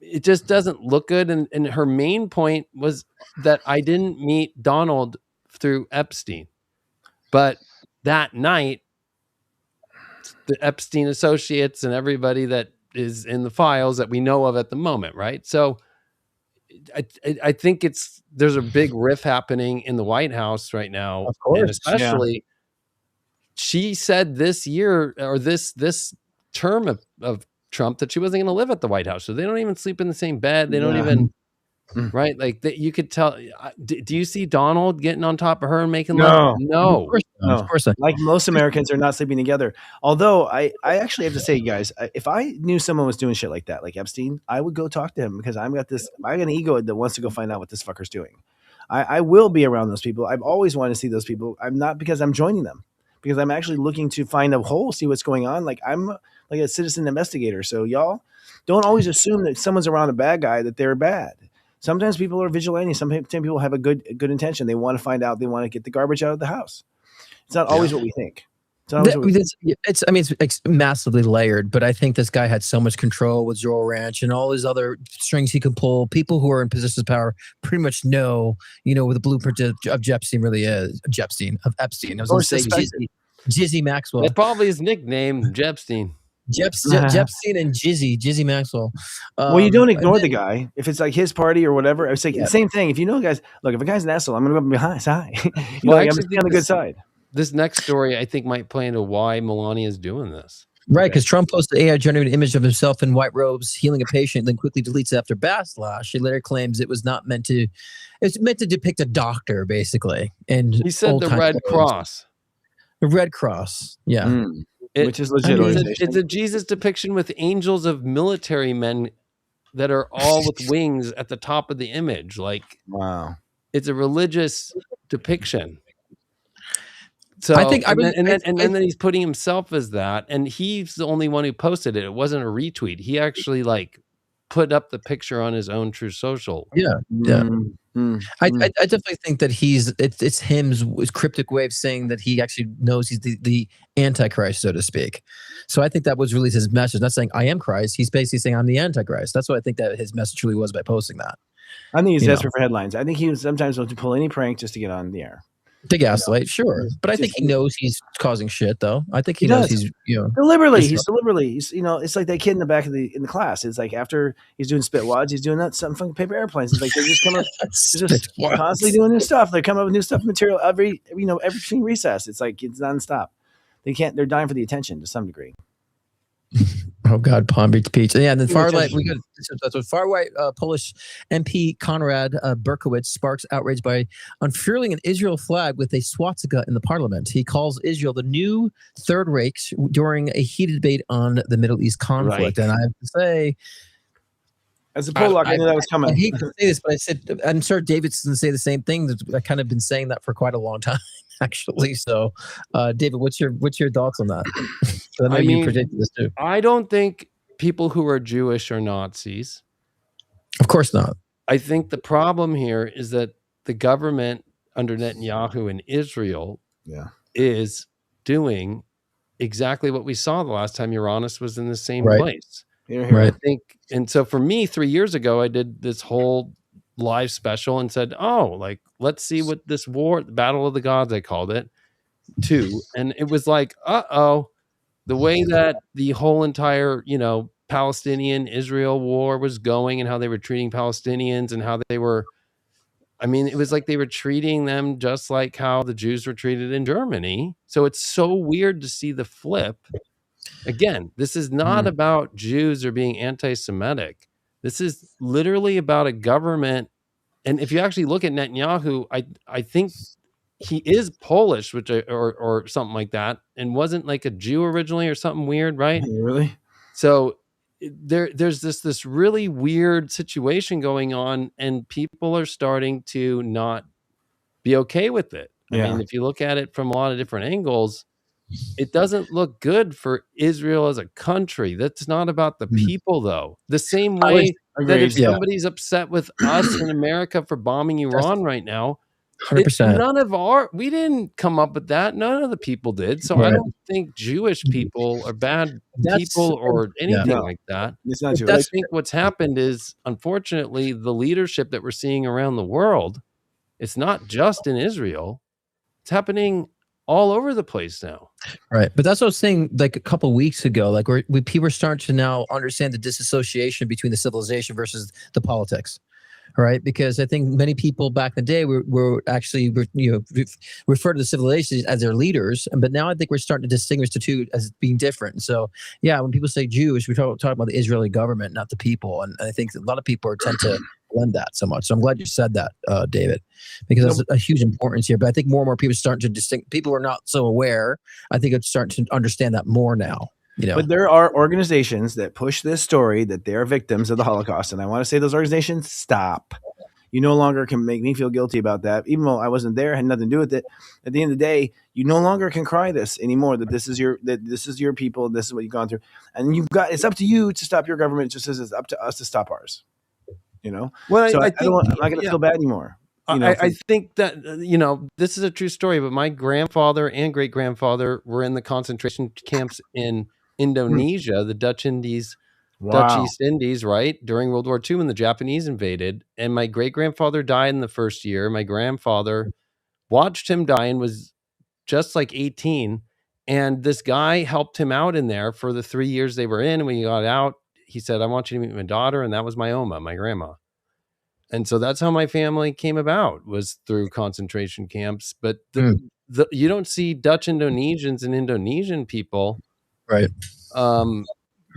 it just doesn't look good. And her main point was that I didn't meet Donald through Epstein. But that night, the Epstein associates and everybody that is in the files that we know of at the moment, right? So I think there's a big riff happening in the White House right now. Of course. And especially, she said this year, or this term of Trump, that she wasn't going to live at the White House. So they don't even sleep in the same bed. They don't even, right? Like you could tell. Do you see Donald getting on top of her and making love? No. Of course not. Like most Americans, they're not sleeping together. Although I actually have to say, guys, if I knew someone was doing shit like that, like Epstein, I would go talk to him, because I got an ego that wants to go find out what this fucker's doing. I will be around those people. I've always wanted to see those people. I'm not because I'm joining them, because I'm actually looking to find a hole, see what's going on. Like, I'm like a citizen investigator. So y'all don't always assume that someone's around a bad guy that they're bad. Sometimes people are vigilantes. Sometimes people have a good intention. They want to find out. They want to get the garbage out of the house. It's not always what we think. It's massively layered, but I think this guy had so much control with Zorro Ranch and all his other strings he can pull. People who are in positions of power pretty much know, what the blueprint of Epstein really is. Epstein. I was going to say Jizzy Maxwell. That's probably his nickname, Jepstein. Jepstein and Jizzy Maxwell. Well, you don't ignore the guy if it's like his party or whatever. I was like the same thing. If you know, guys, look, if a guy's an asshole, I'm going to go behind side. I'm just on the good side. This next story, I think, might play into why Melania is doing this. Right, because Trump posted an AI-generated image of himself in white robes healing a patient, then quickly deletes it after backlash. She later claims it's meant to depict a doctor, basically. And he said the Red Cross. The Red Cross, yeah. Which is legit. It's a Jesus depiction with angels of military men that are all with wings at the top of the image. Like, wow, it's a religious depiction. So I think, then he's putting himself as that, and he's the only one who posted it. It wasn't a retweet. He actually put up the picture on his own True Social. Yeah. I definitely think that it's him's cryptic way of saying that he actually knows he's the Antichrist, so to speak. So I think that was really his message. Not saying I am Christ. He's basically saying I'm the Antichrist. That's what I think that his message really was by posting that. I think he's desperate for headlines. I think he was sometimes will pull any prank just to get on the air. To gaslight, sure, but I think he knows he's causing shit, though. I think he knows he's deliberately. He's it's like that kid in the back of the class. It's like after he's doing spit wads, he's doing that something from paper airplanes. It's like they just come up, just constantly doing new stuff. They come up with new stuff, material every between recess. It's like it's nonstop. They're dying for the attention to some degree. Oh God, Palm Beach Peach. Yeah, and then far right, that's what far right Polish MP Konrad Berkowitz sparks outrage by unfurling an Israel flag with a swastika in the parliament. He calls Israel the new Third Reich during a heated debate on the Middle East conflict. Right. And I have to say, as a Polak, I knew that was coming. I hate to say this, but I said I'm sure David's going to say the same thing. I've kind of been saying that for quite a long time, actually. So, David, what's your thoughts on that? I mean, you predicted this too. I don't think people who are Jewish are Nazis. Of course not. I think the problem here is that the government under Netanyahu in Israel is doing exactly what we saw the last time Uranus was in the same place. Right. I think, and so for me, 3 years ago, I did this whole live special and said, let's see what this war, the Battle of the Gods, I called it, 2. And it was like, the way that the whole entire, Palestinian-Israel war was going and how they were treating Palestinians and how they were, it was like they were treating them just like how the Jews were treated in Germany. So it's so weird to see the flip. Again, this is not about Jews or being anti-Semitic. This is literally about a government. And if you actually look at Netanyahu, I think he is Polish, or something like that, and wasn't like a Jew originally or something weird, right? Really? So there's this really weird situation going on, and people are starting to not be okay with it. I mean, if you look at it from a lot of different angles, it doesn't look good for Israel as a country. That's not about the people, though. The same way that if somebody's upset with us in America for bombing Iran right now, 100%. We didn't come up with that. None of the people did. So I don't think Jewish people are bad people or anything like that. It's not Jewish. I think what's happened is, unfortunately, the leadership that we're seeing around the world, it's not just in Israel. It's happening all over the place now. Right. But that's what I was saying like a couple of weeks ago. Like people are starting to now understand the disassociation between the civilization versus the politics. Right, because I think many people back in the day were actually refer to the civilizations as their leaders, but now I think we're starting to distinguish the two as being different. So when people say Jewish, we're talking about the Israeli government, not the people, and I think a lot of people tend to blend that so much. So I'm glad you said that, David, because that's a huge importance here. But I think more and more people are starting to distinct. People are not so aware. I think it's starting to understand that more now. But there are organizations that push this story that they are victims of the Holocaust. And I want to say those organizations, stop. You no longer can make me feel guilty about that. Even though I wasn't there, had nothing to do with it. At the end of the day, you no longer can cry this anymore, that this is your people, this is what you've gone through. And it's up to you to stop your government just as it's up to us to stop ours. Well, so I'm not going to feel bad anymore. I think that, this is a true story, but my grandfather and great-grandfather were in the concentration camps in Indonesia, the Dutch East Indies, right? During World War II when the Japanese invaded. And my great-grandfather died in the first year. My grandfather watched him die and was just like 18. And this guy helped him out in there for the 3 years they were in. And when he got out, he said, I want you to meet my daughter. And that was my Oma, my grandma. And so that's how my family came about, was through concentration camps. But you don't see Dutch Indonesians and Indonesian people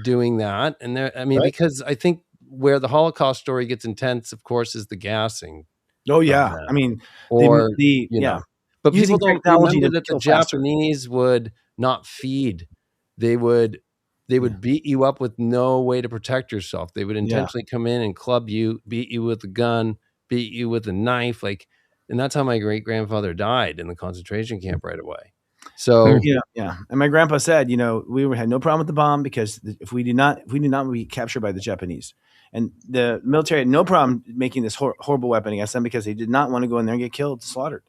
doing that. And because I think where the Holocaust story gets intense, of course, is the gassing. Oh yeah. But people don't remember that the Japanese would not feed. They would beat you up with no way to protect yourself. They would intentionally come in and club you, beat you with a gun, beat you with a knife, and that's how my great grandfather died in the concentration camp right away. So yeah. And my grandpa said, we had no problem with the bomb because if we did not, we'd be captured by the Japanese. And the military had no problem making this horrible weapon against them because they did not want to go in there and get killed, slaughtered.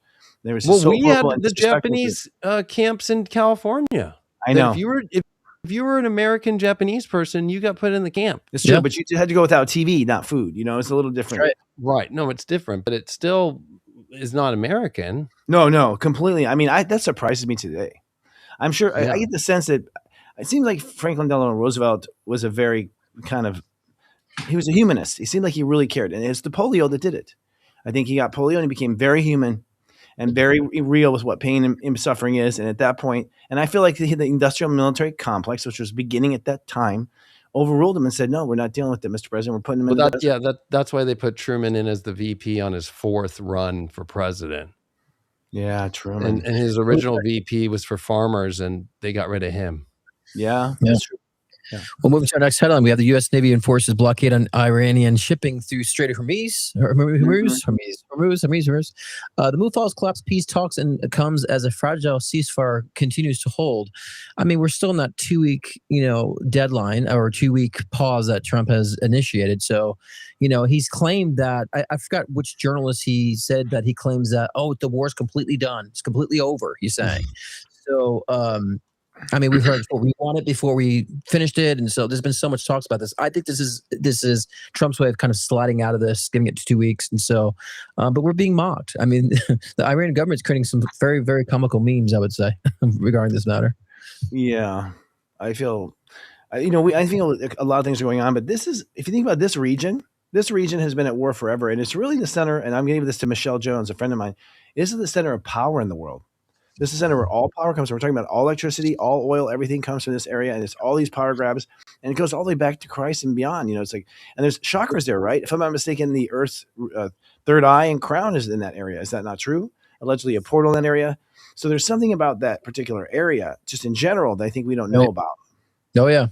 There was we had the Japanese camps in California. I know. If you were an American Japanese person, you got put in the camp. It's true, but you had to go without TV, not food. It's a little different. Right. No, it's different, but it still is not American. No, completely. I mean, that surprises me today. I'm sure I get the sense that it seems like Franklin Delano Roosevelt was a very he was a humanist. He seemed like he really cared. And it's the polio that did it. I think he got polio and he became very human and very real with what pain and suffering is. And at that point, and I feel like the industrial military complex, which was beginning at that time, overruled him and said, no, we're not dealing with it, Mr. President. We're putting him in. That's why they put Truman in as the VP on his 4th run for president. Yeah, Truman. And his original VP was for farmers, and they got rid of him. Yeah, that's true. Yeah. Well, moving to our next headline, we have the U.S. Navy enforces blockade on Iranian shipping through Strait of Hormuz. The move follows collapsed peace talks and comes as a fragile ceasefire continues to hold. I mean, we're still in that 2-week, deadline or 2-week pause that Trump has initiated. So, he's claimed that I forgot which journalist he said that he claims that the war's completely done. It's completely over. He's saying. So, I mean, we've heard we want it before we finished it, and so there's been so much talks about this. I think this is Trump's way of kind of sliding out of this, giving it to 2 weeks, and so, but we're being mocked. I mean, the Iranian government's creating some very, very comical memes, I would say, regarding this matter. Yeah, I feel, I think a lot of things are going on, but this is, if you think about this region has been at war forever, and it's really the center. And I'm going to give this to Michelle Jones, a friend of mine. This is the center of power in the world. This is the center where all power comes from. We're talking about all electricity, all oil, everything comes from this area, and it's all these power grabs, and it goes all the way back to Christ and beyond. It's like, and there's chakras there, right? If I'm not mistaken, the Earth's third eye and crown is in that area. Is that not true? Allegedly a portal in that area. So there's something about that particular area, just in general, that I think we don't know about. Oh yeah,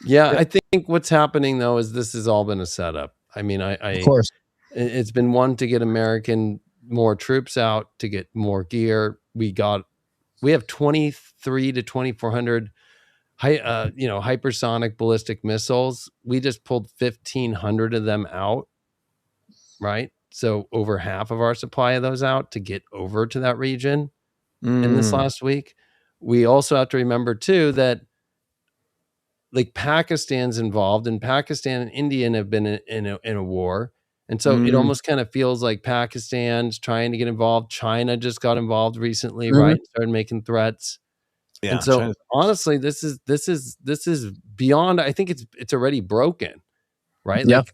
yeah. I think what's happening though is this has all been a setup. I mean, of course, it's been one to get more troops out, to get more gear. We have 23 to 2,400 hypersonic ballistic missiles. We just pulled 1,500 of them out, right? So over half of our supply of those out to get over to that region in this last week. We also have to remember too that like Pakistan's involved, and Pakistan and India have been in a war. And so it almost kind of feels like Pakistan's trying to get involved. China just got involved recently, right? Started making threats. Yeah, and so honestly, this is beyond. I think it's already broken, right? Yeah. Like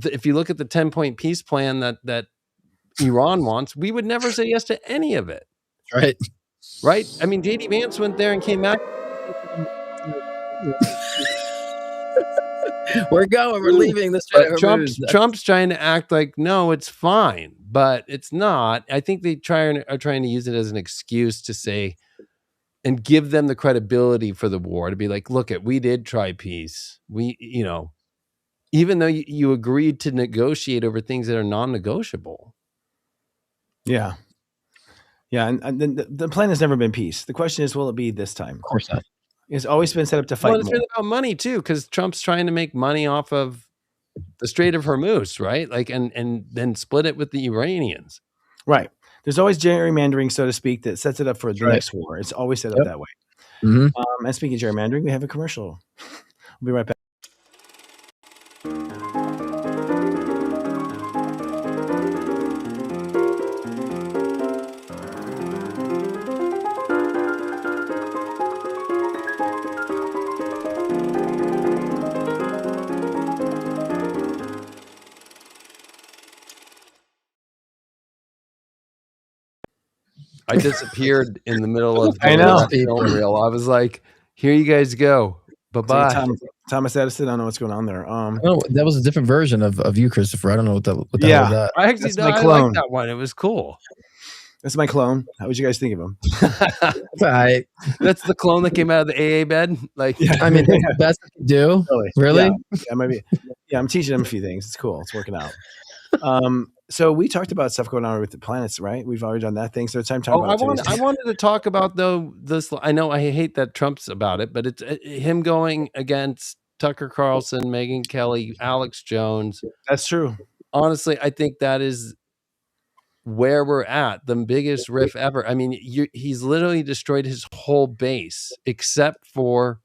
if you look at the 10-point peace plan that Iran wants, we would never say yes to any of it. Right. I mean, J.D. Vance went there and came back. We're going. We're leaving this. Trump's trying to act like no, it's fine, but it's not. I think they are trying to use it as an excuse to say and give them the credibility for the war, to be like, look, we did try peace. We, even though you agreed to negotiate over things that are non-negotiable. Yeah, and the plan has never been peace. The question is, will it be this time? Of course not. It's always been set up to fight. Well, it's really about money too, because Trump's trying to make money off of the Strait of Hormuz, right? Like, and then split it with the Iranians. Right. There's always gerrymandering, so to speak, that sets it up for the next war. It's always set up that way. And speaking of gerrymandering, we have a commercial. We'll be right back. I disappeared in the middle of the film reel. I was like, here you guys go. Bye-bye. Thomas Edison, I don't know what's going on there. That was a different version of you, Christopher. I don't know what that was. That. I actually I like that one. It was cool. That's my clone. How would you guys think of him? That's the clone that came out of the AA bed. Like, I mean, that's what you do. Really? Yeah, maybe. Yeah, I'm teaching him a few things. It's cool. It's working out. So we talked about stuff going on with the planets, right? We've already done that thing. So it's time to talk about I wanted to talk about though this. I know I hate that Trump's about it, but it's him going against Tucker Carlson, Megyn Kelly, Alex Jones. That's true. Honestly, I think that is where we're at, the biggest riff ever. I mean, he's literally destroyed his whole base, except for,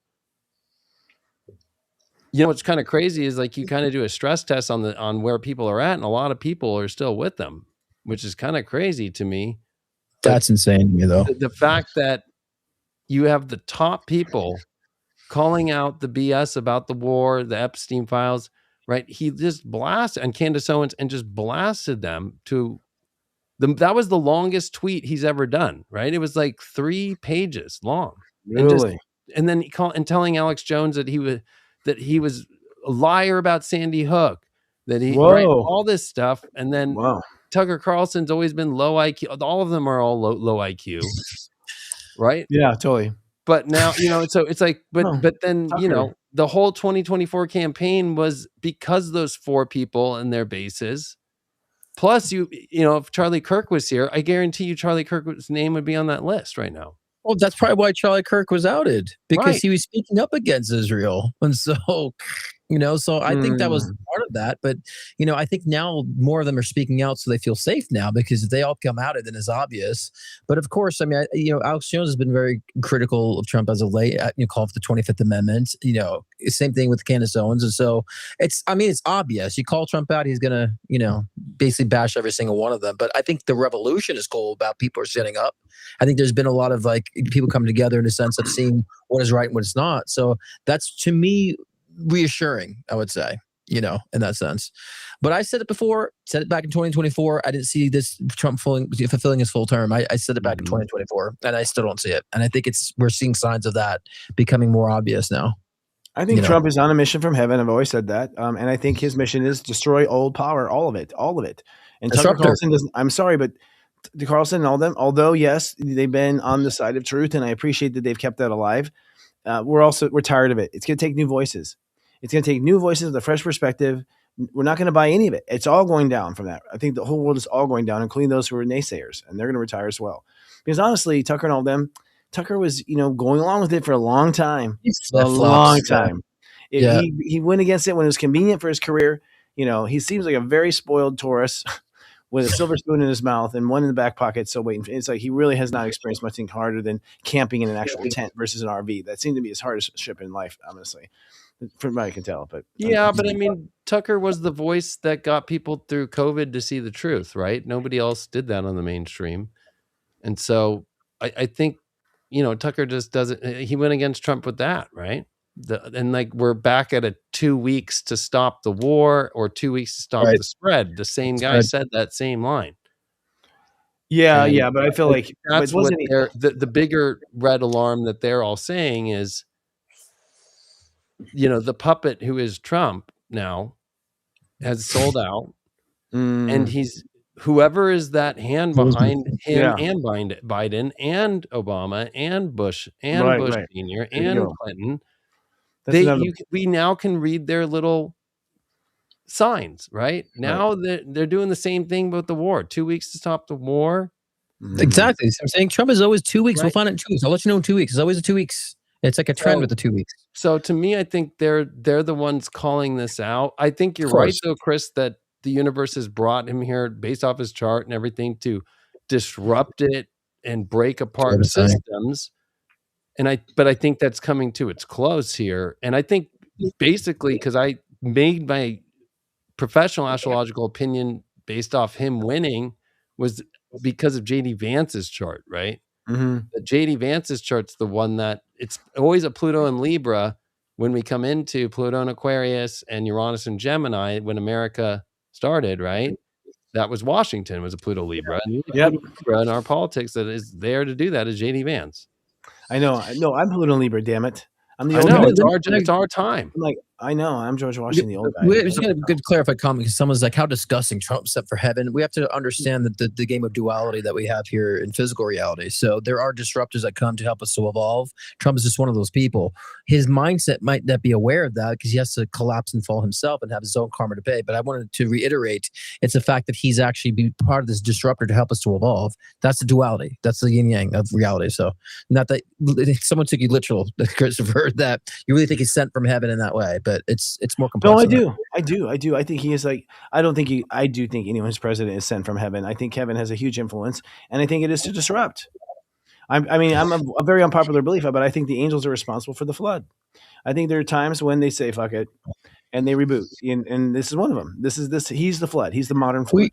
what's kind of crazy is like you kind of do a stress test on where people are at, and a lot of people are still with them, which is kind of crazy to me. But that's insane to me, though. The fact that you have the top people calling out the BS about the war, the Epstein files, right? He just blasted, and Candace Owens, and just blasted them to that was the longest tweet he's ever done, right? It was like 3 pages long. Really? And then telling Alex Jones that he was a liar about Sandy Hook, that he right, all this stuff. And then Tucker Carlson's always been low IQ. All of them are all low IQ, right? Yeah, totally. But now, so it's like, but then, Tucker, the whole 2024 campaign was because those 4 people and their bases. Plus, if Charlie Kirk was here, I guarantee you Charlie Kirk's name would be on that list right now. Well, that's probably why Charlie Kirk was outed, because he was speaking up against Israel. And so, so I think that was part of that. But, I think now more of them are speaking out so they feel safe now, because if they all come out, then it's obvious. But of course, I mean, Alex Jones has been very critical of Trump as of late, call for the 25th Amendment, same thing with Candace Owens. And so it's obvious. You call Trump out, he's going to, basically bash every single one of them. But I think the revolution is cool about people are setting up. I think there's been a lot of people coming together in the sense of seeing what is right and what is not. So that's, to me, reassuring, I would say, in that sense. But I said it before, said it back in 2024. I didn't see this Trump fulfilling his full term. I said it back in 2024, and I still don't see it. And I think we're seeing signs of that becoming more obvious now. I think Trump is on a mission from heaven. I've always said that. And I think his mission is destroy old power, all of it. And Tucker Carlson doesn't, I'm sorry, but Carlson and all them, although yes, they've been on the side of truth, and I appreciate that they've kept that alive. We're tired of it. It's going to take new voices. It's going to take new voices with a fresh perspective. We're not going to buy any of it. It's all going down from that. I think the whole world is all going down, including those who are naysayers, and they're going to retire as well. Because honestly, Tucker and all them, Tucker was, going along with it for a long time. He went against it when it was convenient for his career. He seems like a very spoiled Taurus with a silver spoon in his mouth and one in the back pocket. So waiting. It's like he really has not experienced much harder than camping in an actual tent versus an RV. That seemed to be his hardest ship in life, honestly, from what I can tell. But but I mean, Tucker was the voice that got people through COVID to see the truth, right? Nobody else did that on the mainstream. And so I think, Tucker just doesn't, he went against Trump with that, right? And we're back at 2 weeks to stop the war, or 2 weeks to stop the spread. The same guy said that same line. Yeah, but I feel like that's what the bigger red alarm that they're all saying is, the puppet who is Trump now has sold out, and he's whoever is that hand behind him and Biden and Obama and Bush and Bush Sr. and Clinton. We now can read their little signs, right? Now they're doing the same thing with the war. 2 weeks to stop the war. Exactly. So I'm saying Trump is always 2 weeks. Right. We'll find it in 2 weeks. I'll let you know in 2 weeks. It's always 2 weeks. It's like a trend with the 2 weeks. So to me, I think they're the ones calling this out. I think you're right, though, Chris, that the universe has brought him here based off his chart and everything to disrupt it and break apart systems. But I think that's coming to its close here. And I think basically, because I made my professional astrological opinion based off him winning, was because of JD Vance's chart, right? The JD Vance's chart's the one that it's always a Pluto and Libra when we come into Pluto and Aquarius and Uranus and Gemini when America started, right? That was Washington, was a Pluto Libra. Libra in our politics that is there to do that is JD Vance. I know. No, I'm Pluto and Libra, damn it. It's our time. I know. I'm George Washington, the old guy. We just got a good clarify comment because someone's like, how disgusting Trump set for heaven. We have to understand that the game of duality that we have here in physical reality. So there are disruptors that come to help us to evolve. Trump is just one of those people. His mindset might not be aware of that because he has to collapse and fall himself and have his own karma to pay. But I wanted to reiterate, it's the fact that he's actually be part of this disruptor to help us to evolve. That's the duality. That's the yin yang of reality. So not that someone took you literal, Christopher, that you really think he's sent from heaven in that way, but it's more complex. No, I do. I think he is like, I do think anyone's president is sent from heaven. I think heaven has a huge influence, and I think it is to disrupt. I mean, I'm a very unpopular belief, but I think the angels are responsible for the flood. I think there are times when they say, fuck it, and they reboot. And this is one of them. He's the flood. He's the modern flood.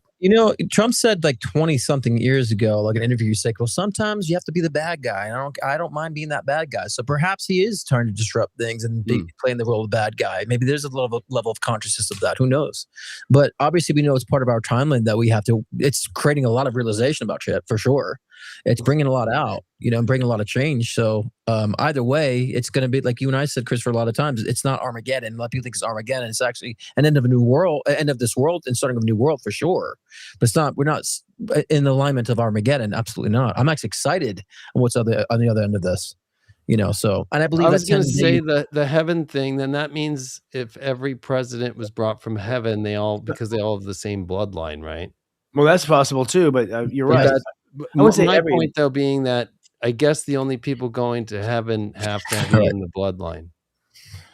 Trump said like 20 something years ago, like an interview, he's like, well, sometimes you have to be the bad guy. And I don't mind being that bad guy. So perhaps he is trying to disrupt things and playing the role of the bad guy. Maybe there's a level of consciousness of that. Who knows? But obviously we know it's part of our timeline that we have to, it's creating a lot of realization about shit for sure. It's bringing a lot out, and bringing a lot of change. So either way, it's going to be like you and I said, Chris, for a lot of times, it's not Armageddon. A lot of people think it's Armageddon. It's actually an end of a new world, end of this world and starting of a new world for sure. But it's not, we're not in the alignment of Armageddon. Absolutely not. I'm actually excited on what's on the other end of this, so, and I believe I was going to say the heaven thing, then that means if every president was brought from heaven, because they all have the same bloodline, right? Well, that's possible too, but you're right. I would say my point though being that I guess the only people going to heaven have to be in the bloodline.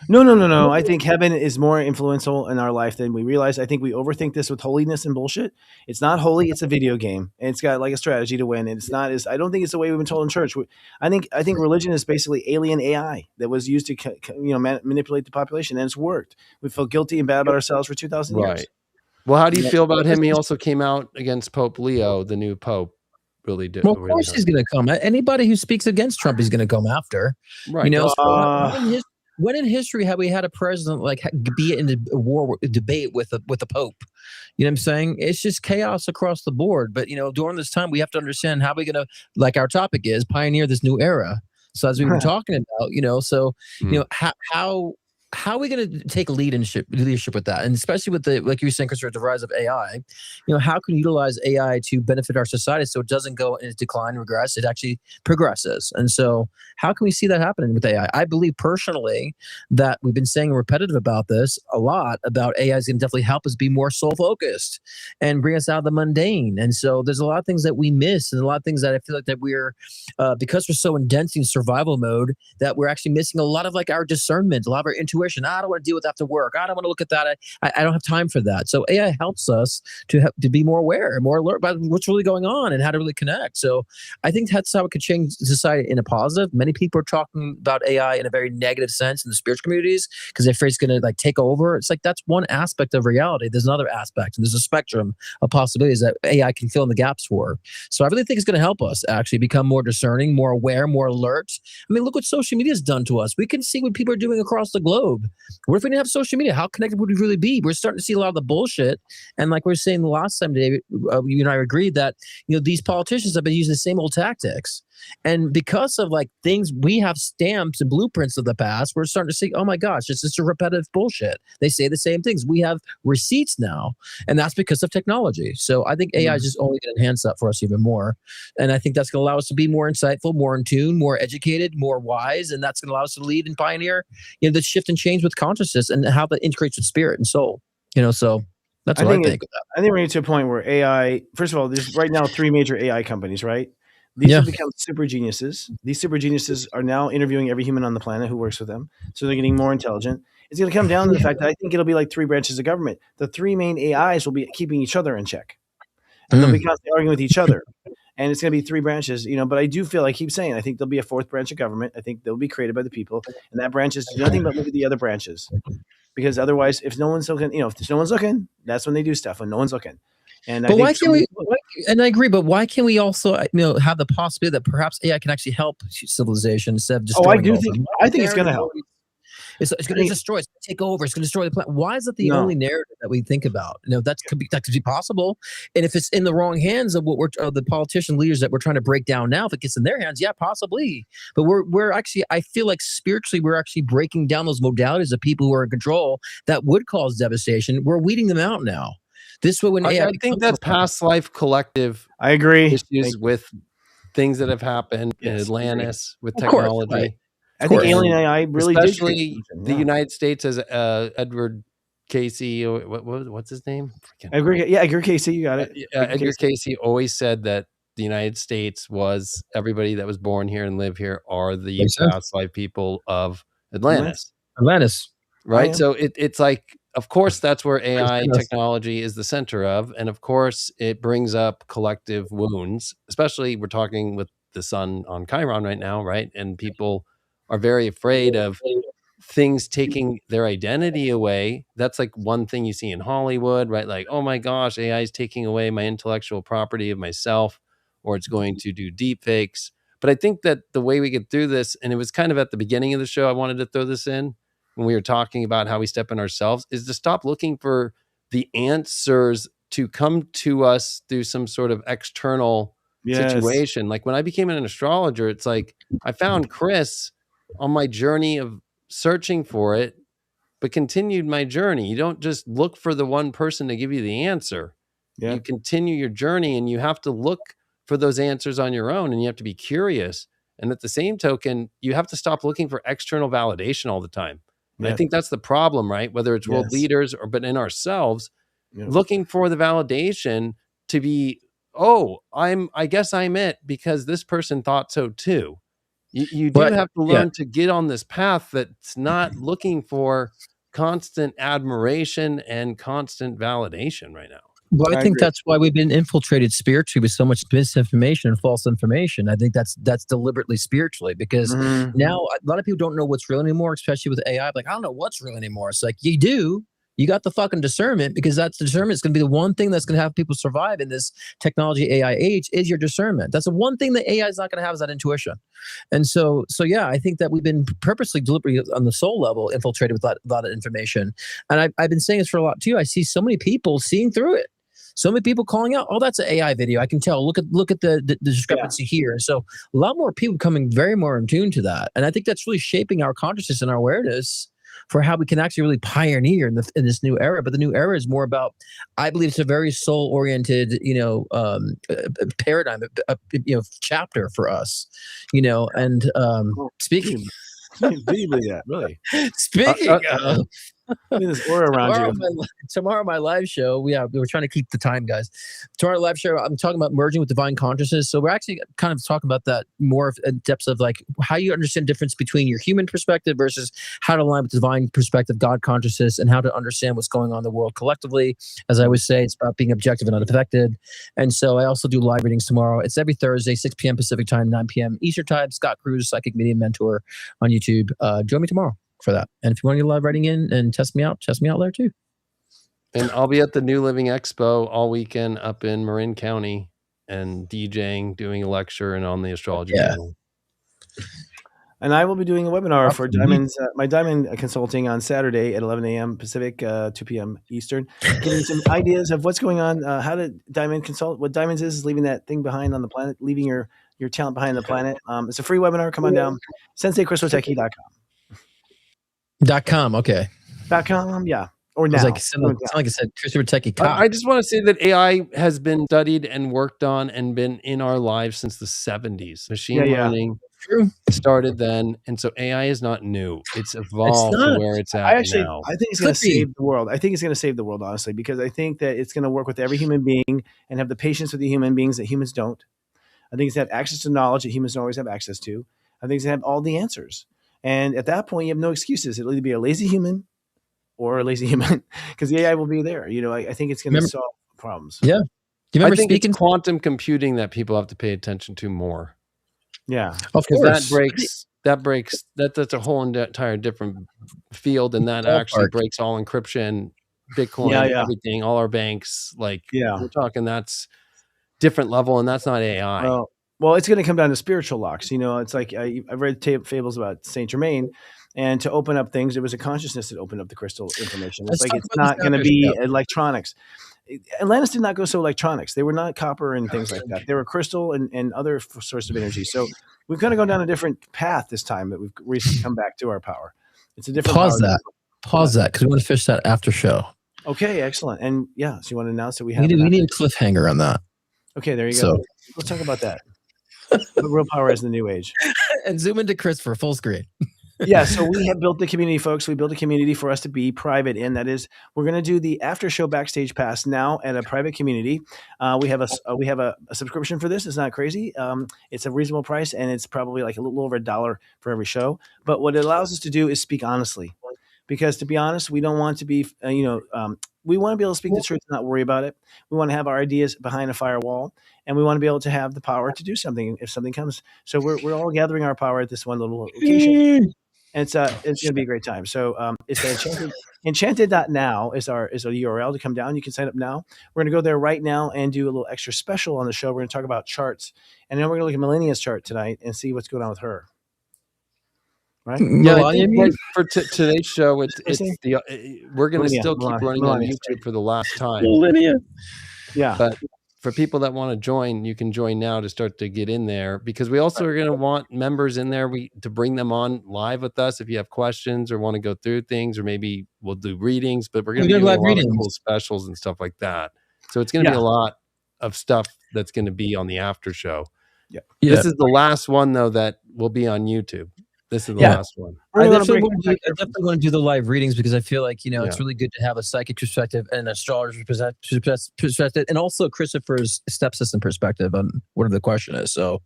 No. I think heaven is more influential in our life than we realize. I think we overthink this with holiness and bullshit. It's not holy. It's a video game, and it's got like a strategy to win. And it's not as, I don't think it's the way we've been told in church. I think religion is basically alien AI that was used to manipulate the population, and it's worked. We feel guilty and bad about ourselves for 2,000 years. Right. Well, how do you feel about him? He also came out against Pope Leo, the new Pope. Really do. Well, of course he's going to come. Anybody who speaks against Trump, he's going to come after. Right. When in history have we had a president like be in a war debate with the Pope? You know what I'm saying? It's just chaos across the board. But during this time, we have to understand how we're going to, like our topic is, pioneer this new era. So as we were talking about, how are we going to take leadership with that? And especially with like you were saying, Chris, the rise of AI, how can you utilize AI to benefit our society so it doesn't go in decline, regress, it actually progresses. And so how can we see that happening with AI? I believe personally that we've been saying repetitive about this a lot, about AI is going to definitely help us be more soul-focused and bring us out of the mundane. And so there's a lot of things that we miss and a lot of things that I feel like that we're, because we're so intense in survival mode, that we're actually missing a lot of like our discernment, a lot of our intuition. I don't want to deal with after work. I don't want to look at that. I don't have time for that. So AI helps us to be more aware and more alert about what's really going on and how to really connect. So I think that's how it could change society in a positive. Many people are talking about AI in a very negative sense in the spiritual communities because they're afraid it's going to like take over. It's like that's one aspect of reality. There's another aspect, and there's a spectrum of possibilities that AI can fill in the gaps for. So I really think it's going to help us actually become more discerning, more aware, more alert. I mean, look what social media has done to us. We can see what people are doing across the globe. What if we didn't have social media? How connected would we really be? We're starting to see a lot of the bullshit. And like we were saying the last time, David, you and I agreed that, these politicians have been using the same old tactics. And because of like things, we have stamps and blueprints of the past, we're starting to see, oh my gosh, it's just a repetitive bullshit. They say the same things. We have receipts now, and that's because of technology. So I think AI is just only going to enhance that for us even more. And I think that's going to allow us to be more insightful, more in tune, more educated, more wise. And that's going to allow us to lead and pioneer, the shift and change with consciousness and how that integrates with spirit and soul, so that's what I think. I think we're getting to a point where AI, first of all, there's right now 3 major AI companies, right? These have become super geniuses. These super geniuses are now interviewing every human on the planet who works with them. So they're getting more intelligent. It's going to come down to the fact that I think it'll be like 3 branches of government. The 3 main AIs will be keeping each other in check. And they'll be constantly arguing with each other. And it's going to be 3 branches, but I do feel, I keep saying, I think there'll be a 4th branch of government. I think they'll be created by the people. And that branch is nothing but look at the other branches. Because otherwise, if no one's looking, if no one's looking, that's when they do stuff, when no one's looking. And but why can't we? And I agree, but why can't we also, have the possibility that perhaps AI can actually help civilization instead of just? I do think. I think it's going to help. It's going to destroy. It's going to take over. It's going to destroy the planet. Why is that the only narrative that we think about? That could be possible. And if it's in the wrong hands of the politician leaders that we're trying to break down now, if it gets in their hands, yeah, possibly. But we're actually, I feel like spiritually, we're actually breaking down those modalities of people who are in control that would cause devastation. We're weeding them out now. This way, when I think that's past life collective. I agree. Issues with things that have happened in Atlantis with technology. Right. I think alien AI really especially the United States as Edward Casey, or what's his name? Edgar Casey, you got it. Edgar Casey always said that the United States was everybody that was born here and live here are the past life people of Atlantis. Right? So it's like, of course, that's where AI technology is the center of. And of course, it brings up collective wounds, especially we're talking with the sun on Chiron right now, right? And people are very afraid of things taking their identity away. That's like one thing you see in Hollywood, right? Like, oh my gosh, AI is taking away my intellectual property of myself, or it's going to do deep fakes. But I think that the way we get through this, and it was kind of at the beginning of the show, I wanted to throw this in when we were talking about how we step in ourselves, is to stop looking for the answers to come to us through some sort of external situation. Like when I became an astrologer, it's like I found Chris on my journey of searching for it, but continued my journey. You don't just look for the one person to give you the answer. You continue your journey, and you have to look for those answers on your own, and you have to be curious. And at the same token, you have to stop looking for external validation all the time. And I think that's the problem, right? Whether it's world leaders but in ourselves, looking for the validation to be, I guess I'm it because this person thought so too. You do have to learn to get on this path that's not looking for constant admiration and constant validation right now. Well, I think that's why we've been infiltrated spiritually with so much misinformation and false information. I think that's deliberately spiritually, because now a lot of people don't know what's real anymore, especially with AI. Like, I don't know what's real anymore. It's like, you do. You got the fucking discernment, because that discernment is going to be the one thing that's going to have people survive in this technology AI age is your discernment. That's the one thing that AI is not going to have, is that intuition. And so yeah, I think that we've been purposely, deliberately on the soul level infiltrated with a lot of information. And I've been saying this for a lot too. I see so many people seeing through it. So many people calling out, oh, that's an AI video. I can tell. Look at the discrepancy here. And so a lot more people coming very more in tune to that. And I think that's really shaping our consciousness and our awareness for how we can actually really pioneer in this new era. But the new era is more about, I believe it's a very soul-oriented, paradigm, chapter for us, and speaking. Do you believe that, really? Speaking of, this aura around tomorrow, my live show, we were trying to keep the time, guys. Tomorrow live show, I'm talking about merging with divine consciousness. So we're actually kind of talking about that more in depths of like how you understand the difference between your human perspective versus how to align with the divine perspective, God consciousness, and how to understand what's going on in the world collectively. As I always say, it's about being objective and unaffected. And so I also do live readings tomorrow. It's every Thursday, 6 p.m. Pacific time, 9 p.m. Eastern time. Scott Cruz, Psychic Medium Mentor on YouTube. Join me tomorrow for that. And if you want to live writing in and test me out there too. And I'll be at the New Living Expo all weekend up in Marin County and DJing, doing a lecture, and on the astrology channel. And I will be doing a webinar for diamonds, my diamond consulting on Saturday at 11 a.m. Pacific, 2 p.m. Eastern, giving some ideas of what's going on, how to diamond consult. What diamonds is leaving that thing behind on the planet, leaving your talent behind the planet. It's a free webinar. Come on down. SenseiChrisOteki.com. Okay. .com, yeah. Or now. Like I said, Christopher Techie. I just want to say that AI has been studied and worked on and been in our lives since the 70s. Machine learning started then. And so AI is not new. It's evolved to where it's at now. I think it's going to save the world. I think it's going to save the world, honestly, because I think that it's going to work with every human being and have the patience with the human beings that humans don't. I think it's going to have access to knowledge that humans don't always have access to. I think it's going to have all the answers. And at that point, you have no excuses. It'll either be a lazy human or a lazy human, because the AI will be there. I think it's going to solve problems. Yeah. Do you remember I think it's quantum computing that people have to pay attention to more. Yeah. Of course. That's a whole entire different field. And that actually breaks all encryption, Bitcoin, everything, all our banks. We're talking that's different level, and that's not AI. Well, Well, it's going to come down to spiritual locks. It's like I've read fables about Saint Germain, and to open up things, there was a consciousness that opened up the crystal information. It's not going to be electronics. Atlantis did not go so electronics. They were not copper and things like that. They were crystal and other sources of energy. So we've kind of gone down a different path this time that we've recently come back to our power. It's a different Pause that because we want to finish that after show. Okay, excellent. And yeah, so you want to announce that we need a cliffhanger on that. Okay, there you go. Let's talk about that. What real power is in the new age. And zoom into Chris for full screen. Yeah, so we have built the community, folks. We built a community for us to be private in. That is, we're going to do the after show backstage pass now at a private community. We have a subscription for this. It's not crazy. It's a reasonable price, and it's probably like a little over $1 for every show. But what it allows us to do is speak honestly, because to be honest, we don't want to be, we want to be able to speak the truth and not worry about it. We want to have our ideas behind a firewall, and we want to be able to have the power to do something if something comes. So we're all gathering our power at this one little location. And it's going to be a great time. So it's enchanted.now is our URL to come down. You can sign up now. We're going to go there right now and do a little extra special on the show. We're going to talk about charts. And then we're going to look at Melania's chart tonight and see what's going on with her. Right? Yeah, I think for today's show, it's we're going to still keep running on YouTube for the last time. Melania. Yeah. But for people that want to join, you can join now to start to get in there, because we also are going to want members in there to bring them on live with us if you have questions or want to go through things, or maybe we'll do readings, but we're going to do live readings, cool specials and stuff like that. So it's going to be a lot of stuff that's going to be on the after show. Yeah. This is the last one though that will be on YouTube. This is the last one. I definitely want to do the live readings, because I feel like, it's really good to have a psychic perspective and an astrologer perspective, and also Christopher's step system perspective on whatever the question is. So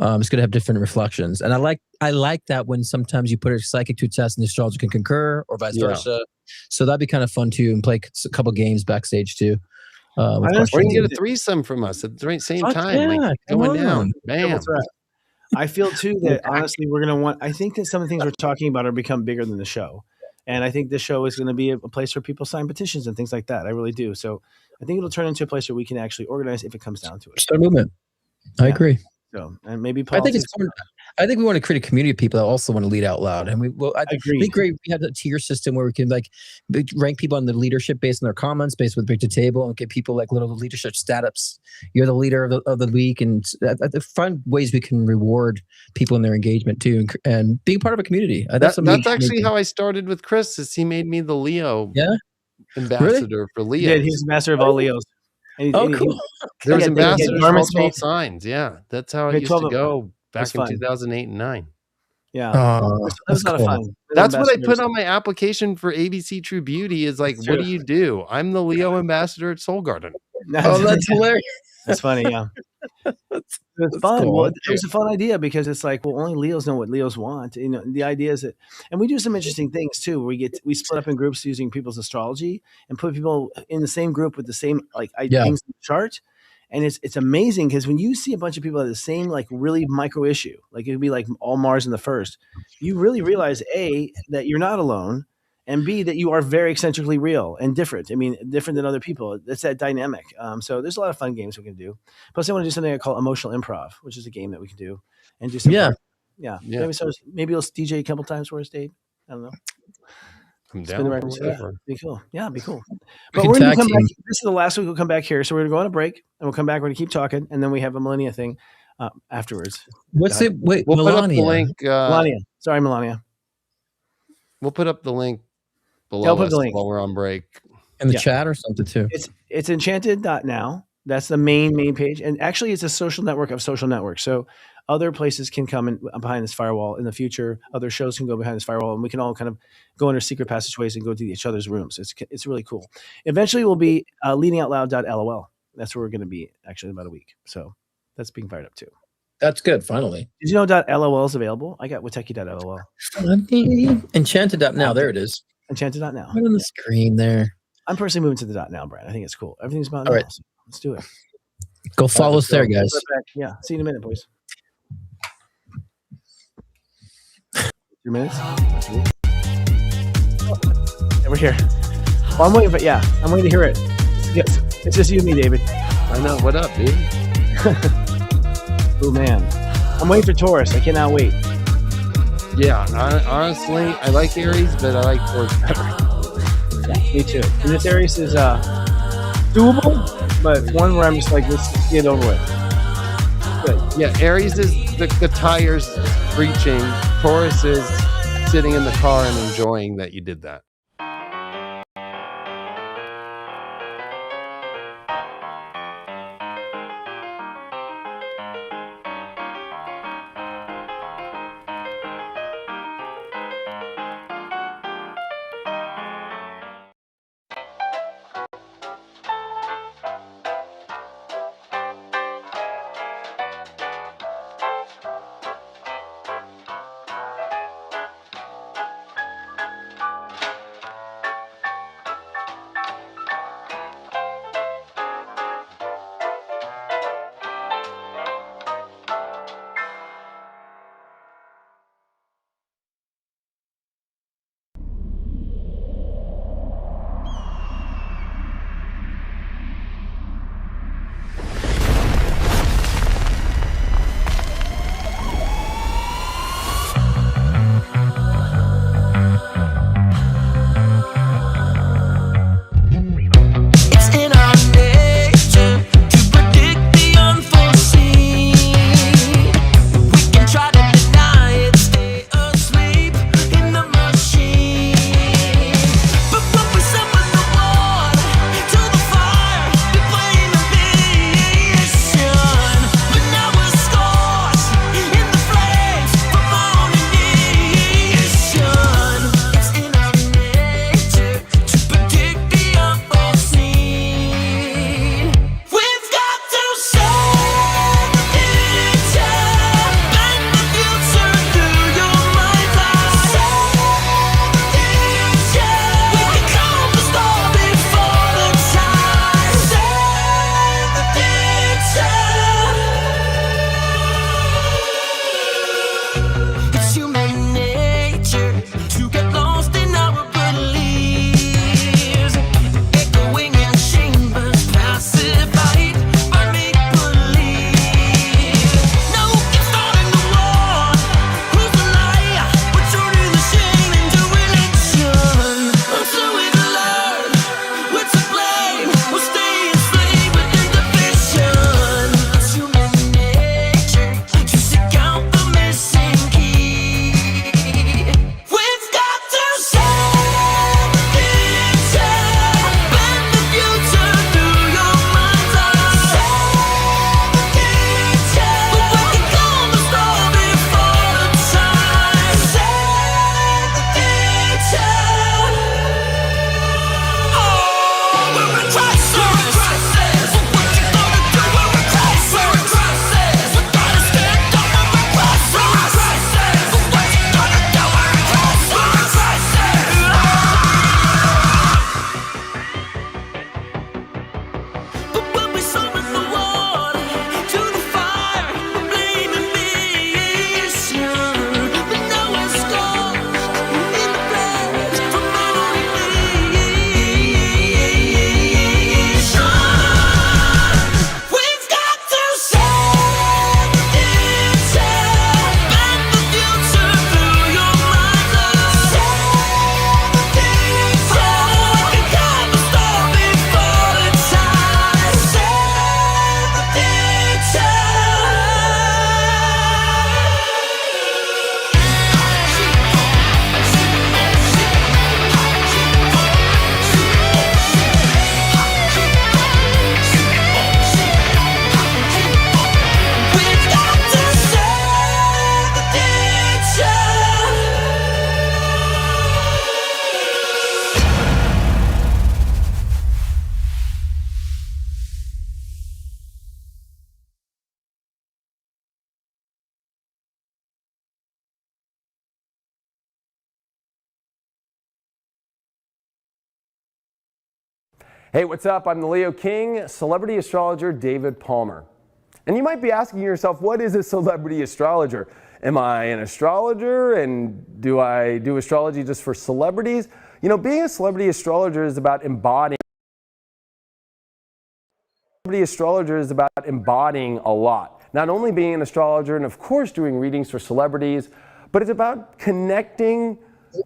it's going to have different reflections. And I like that when sometimes you put a psychic to a test and the astrologer can concur, or vice versa. So that'd be kind of fun too, and play a couple games backstage too. Or you can get a threesome from us at the same time. Like going down. Bam. I feel too that honestly we're going to want, I think that some of the things we're talking about are become bigger than the show. And I think the show is going to be a place where people sign petitions and things like that. I really do. So I think it'll turn into a place where we can actually organize if it comes down to it. Start a movement. I agree. So, and maybe I think we want to create a community of people that also want to lead out loud. And I think it'd be great. We have a tier system where we can rank people on the leadership based on their comments, based with bring to table, and get people like little leadership stat-ups. You're the leader of the week, and find ways we can reward people in their engagement too, and being part of a community. That's actually how I started with Chris. Is he made me the Leo ambassador for Leo. Yeah, he's master of all Leos. Cool. There was ambassadors for all 12 signs. Yeah, that's how it used to go back in 2008 and 9. Yeah, that was a lot of fun. That's what I put on my application for ABC True Beauty. Is like, what do you do? I'm the Leo ambassador at Soul Garden. That's hilarious. That's funny. Yeah, it's fun. Cool. Well, it was a fun idea, because it's like, well, only Leos know what Leos want. The idea is that, and we do some interesting things too. We split up in groups using people's astrology and put people in the same group with the same things in the chart. And it's amazing, because when you see a bunch of people at the same really micro issue, like it would be like all Mars in the first, you really realize A, that you're not alone, and B, that you are very eccentrically real and different. I mean, different than other people. It's that dynamic. So there's a lot of fun games we can do. Plus, I want to do something I call emotional improv, which is a game that we can do and do some. Yeah. Maybe you'll DJ a couple times for us, Dave. I don't know. I'm down. Be cool. Yeah, be cool. But we're going to come back. This is the last week we'll come back here. So we're going to go on a break, and we'll come back. We're going to keep talking, and then we have a Melania thing afterwards. What's it? Wait, we'll put up the link. Melania. Sorry, Melania. We'll put up the link below us while we're on break. In the chat or something too. It's enchanted.now. That's the main page. And actually, it's a social network of social networks. So other places can come in behind this firewall in the future. Other shows can go behind this firewall, and we can all kind of go under secret passageways and go to each other's rooms. It's really cool. Eventually, we'll be leadingoutloud.lol. That's where we're going to be actually in about a week. So that's being fired up too. That's good. Finally. Did you know .lol is available? I got Wateki.lol. Enchanted.now. There it is. Enchanted.now. Right on the screen there. I'm personally moving to the .now, Brad. I think it's cool. Everything's about all now. right. So let's do it. Go follow us there, guys. Yeah. See you in a minute, boys. 2 minutes. Yeah, we're here. Well, I'm waiting for. Yeah, I'm waiting to hear it. Yes, it's just you and me, David. I know. What up, dude? Oh man, I'm waiting for Taurus. I cannot wait. Yeah, honestly, I like Aries, but I like Taurus better. Yeah, me too. And this Aries is doable, but one where I'm just like, let's just get it over with. Good. Yeah, Aries is the tires reaching. Taurus is sitting in the car and enjoying that you did that. Hey, what's up? I'm the Leo King, celebrity astrologer David Palmer. And you might be asking yourself, what is a celebrity astrologer? Am I an astrologer and do I do astrology just for celebrities? You know, being a celebrity astrologer is about embodying a lot. not only being an astrologer and of course doing readings for celebrities, but it's about connecting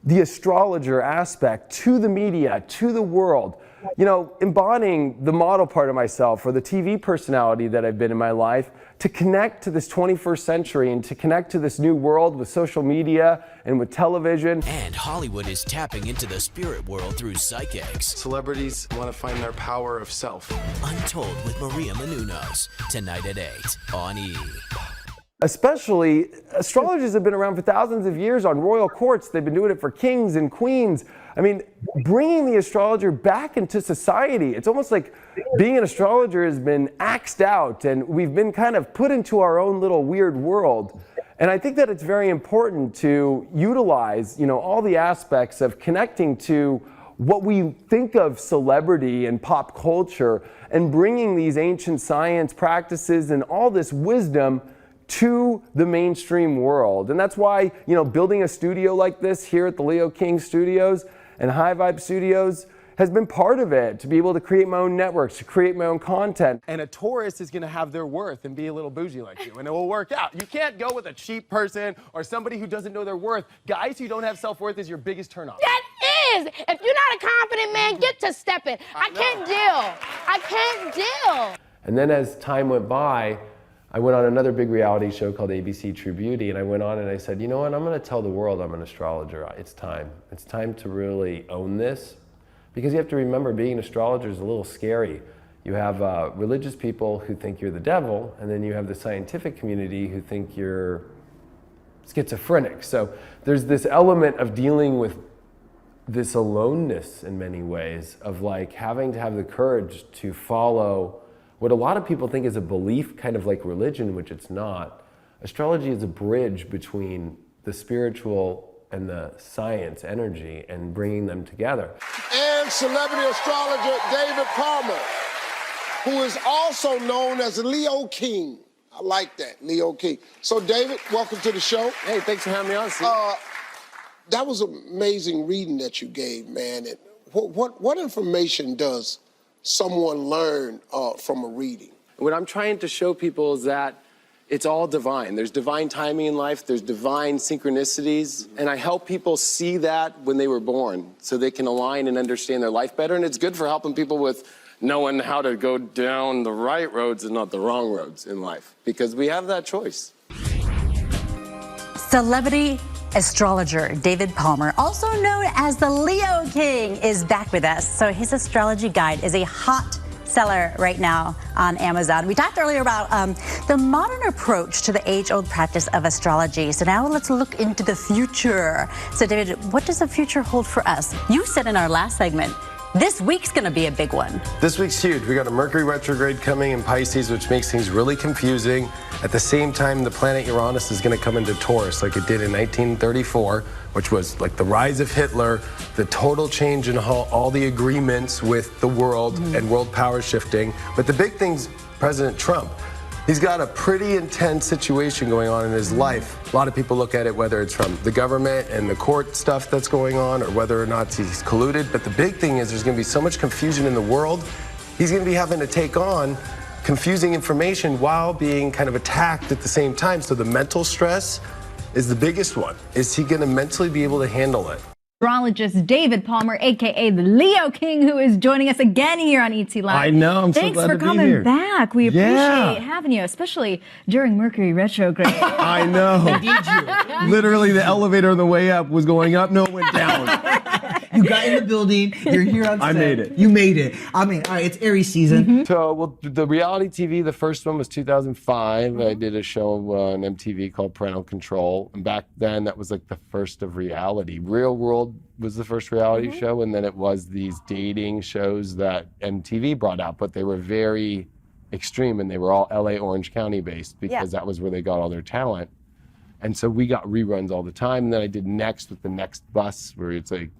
the astrologer aspect to the media, to the world. You know, embodying the model part of myself or the TV personality that I've been in my life to connect to this 21st century and to connect to this new world with social media and with television. And Hollywood is tapping into the spirit world through psychics. Celebrities want to find their power of self. Untold with Maria Menounos, tonight at 8 on E! Especially, astrologers have been around for thousands of years on royal courts. They've been doing it for kings and queens. I mean, bringing the astrologer back into society, it's almost like being an astrologer has been axed out and we've been kind of put into our own little weird world. And I think that it's very important to utilize, you know, all the aspects of connecting to what we think of celebrity and pop culture and bringing these ancient science practices and all this wisdom to the mainstream world. And that's why, you know, building a studio like this here at the Leo King Studios and High Vibe Studios has been part of it, to be able to create my own networks, to create my own content. And a Taurus is going to have their worth and be a little bougie like you, and it will work out. You can't go with a cheap person or somebody who doesn't know their worth. Guys who don't have self-worth is your biggest turnoff. That is! If you're not a confident man, get to stepping. I can't deal. I can't deal. And then as time went by, I went on another big reality show called ABC True Beauty, and I went on and I said, you know what, I'm going to tell the world I'm an astrologer. It's time. It's time to really own this. Because you have to remember, being an astrologer is a little scary. You have religious people who think you're the devil, and then you have the scientific community who think you're schizophrenic. So there's this element of dealing with this aloneness in many ways, of like having to have the courage to follow what a lot of people think is a belief, kind of like religion, which it's not. Astrology is a bridge between the spiritual and the science energy and bringing them together. And celebrity astrologer David Palmer, who is also known as Leo King. I like that, Leo King. So David, welcome to the show. Hey, thanks for having me on, Steve. That was amazing reading that you gave, man. And what information does someone learn from a reading? What I'm trying to show people is that it's all divine. There's divine timing in life, there's divine synchronicities, and I help people see that when they were born so they can align and understand their life better, and it's good for helping people with knowing how to go down the right roads and not the wrong roads in life, because we have that choice. Celebrity astrologer David Palmer, also known as the Leo King, is back with us. So his astrology guide is a hot seller right now on Amazon. We talked earlier about the modern approach to the age-old practice of astrology. So now let's look into the future. So David, what does the future hold for us? You said in our last segment, this week's gonna be a big one. This week's huge. We got a Mercury retrograde coming in Pisces, which makes things really confusing. At the same time, the planet Uranus is gonna come into Taurus like it did in 1934, which was like the rise of Hitler, the total change in all the agreements with the world and world power shifting. But the big thing's President Trump. He's got a pretty intense situation going on in his life. A lot of people look at it, whether it's from the government and the court stuff that's going on, or whether or not he's colluded. But the big thing is there's going to be so much confusion in the world. He's going to be having to take on confusing information while being kind of attacked at the same time. So the mental stress is the biggest one. Is he going to mentally be able to handle it? Astrologist David Palmer, aka the Leo King, who is joining us again here on ET Live. I know, I'm so Thanks glad for to be coming here. back. We appreciate having you, especially during Mercury retrograde. I know. Literally, the elevator on the way up was going up. No, it went down. You got in the building. You're here on set. I made it. You made it. I mean, all right, it's Aries season. So, well, the reality TV, the first one was 2005. I did a show on MTV called Parental Control. And back then, that was like the first of reality. Real World was the first reality show. And then it was these dating shows that MTV brought out. But they were very extreme. And they were all LA, Orange County based because that was where they got all their talent. And so we got reruns all the time. And then I did Next with the Next Bus, where it's like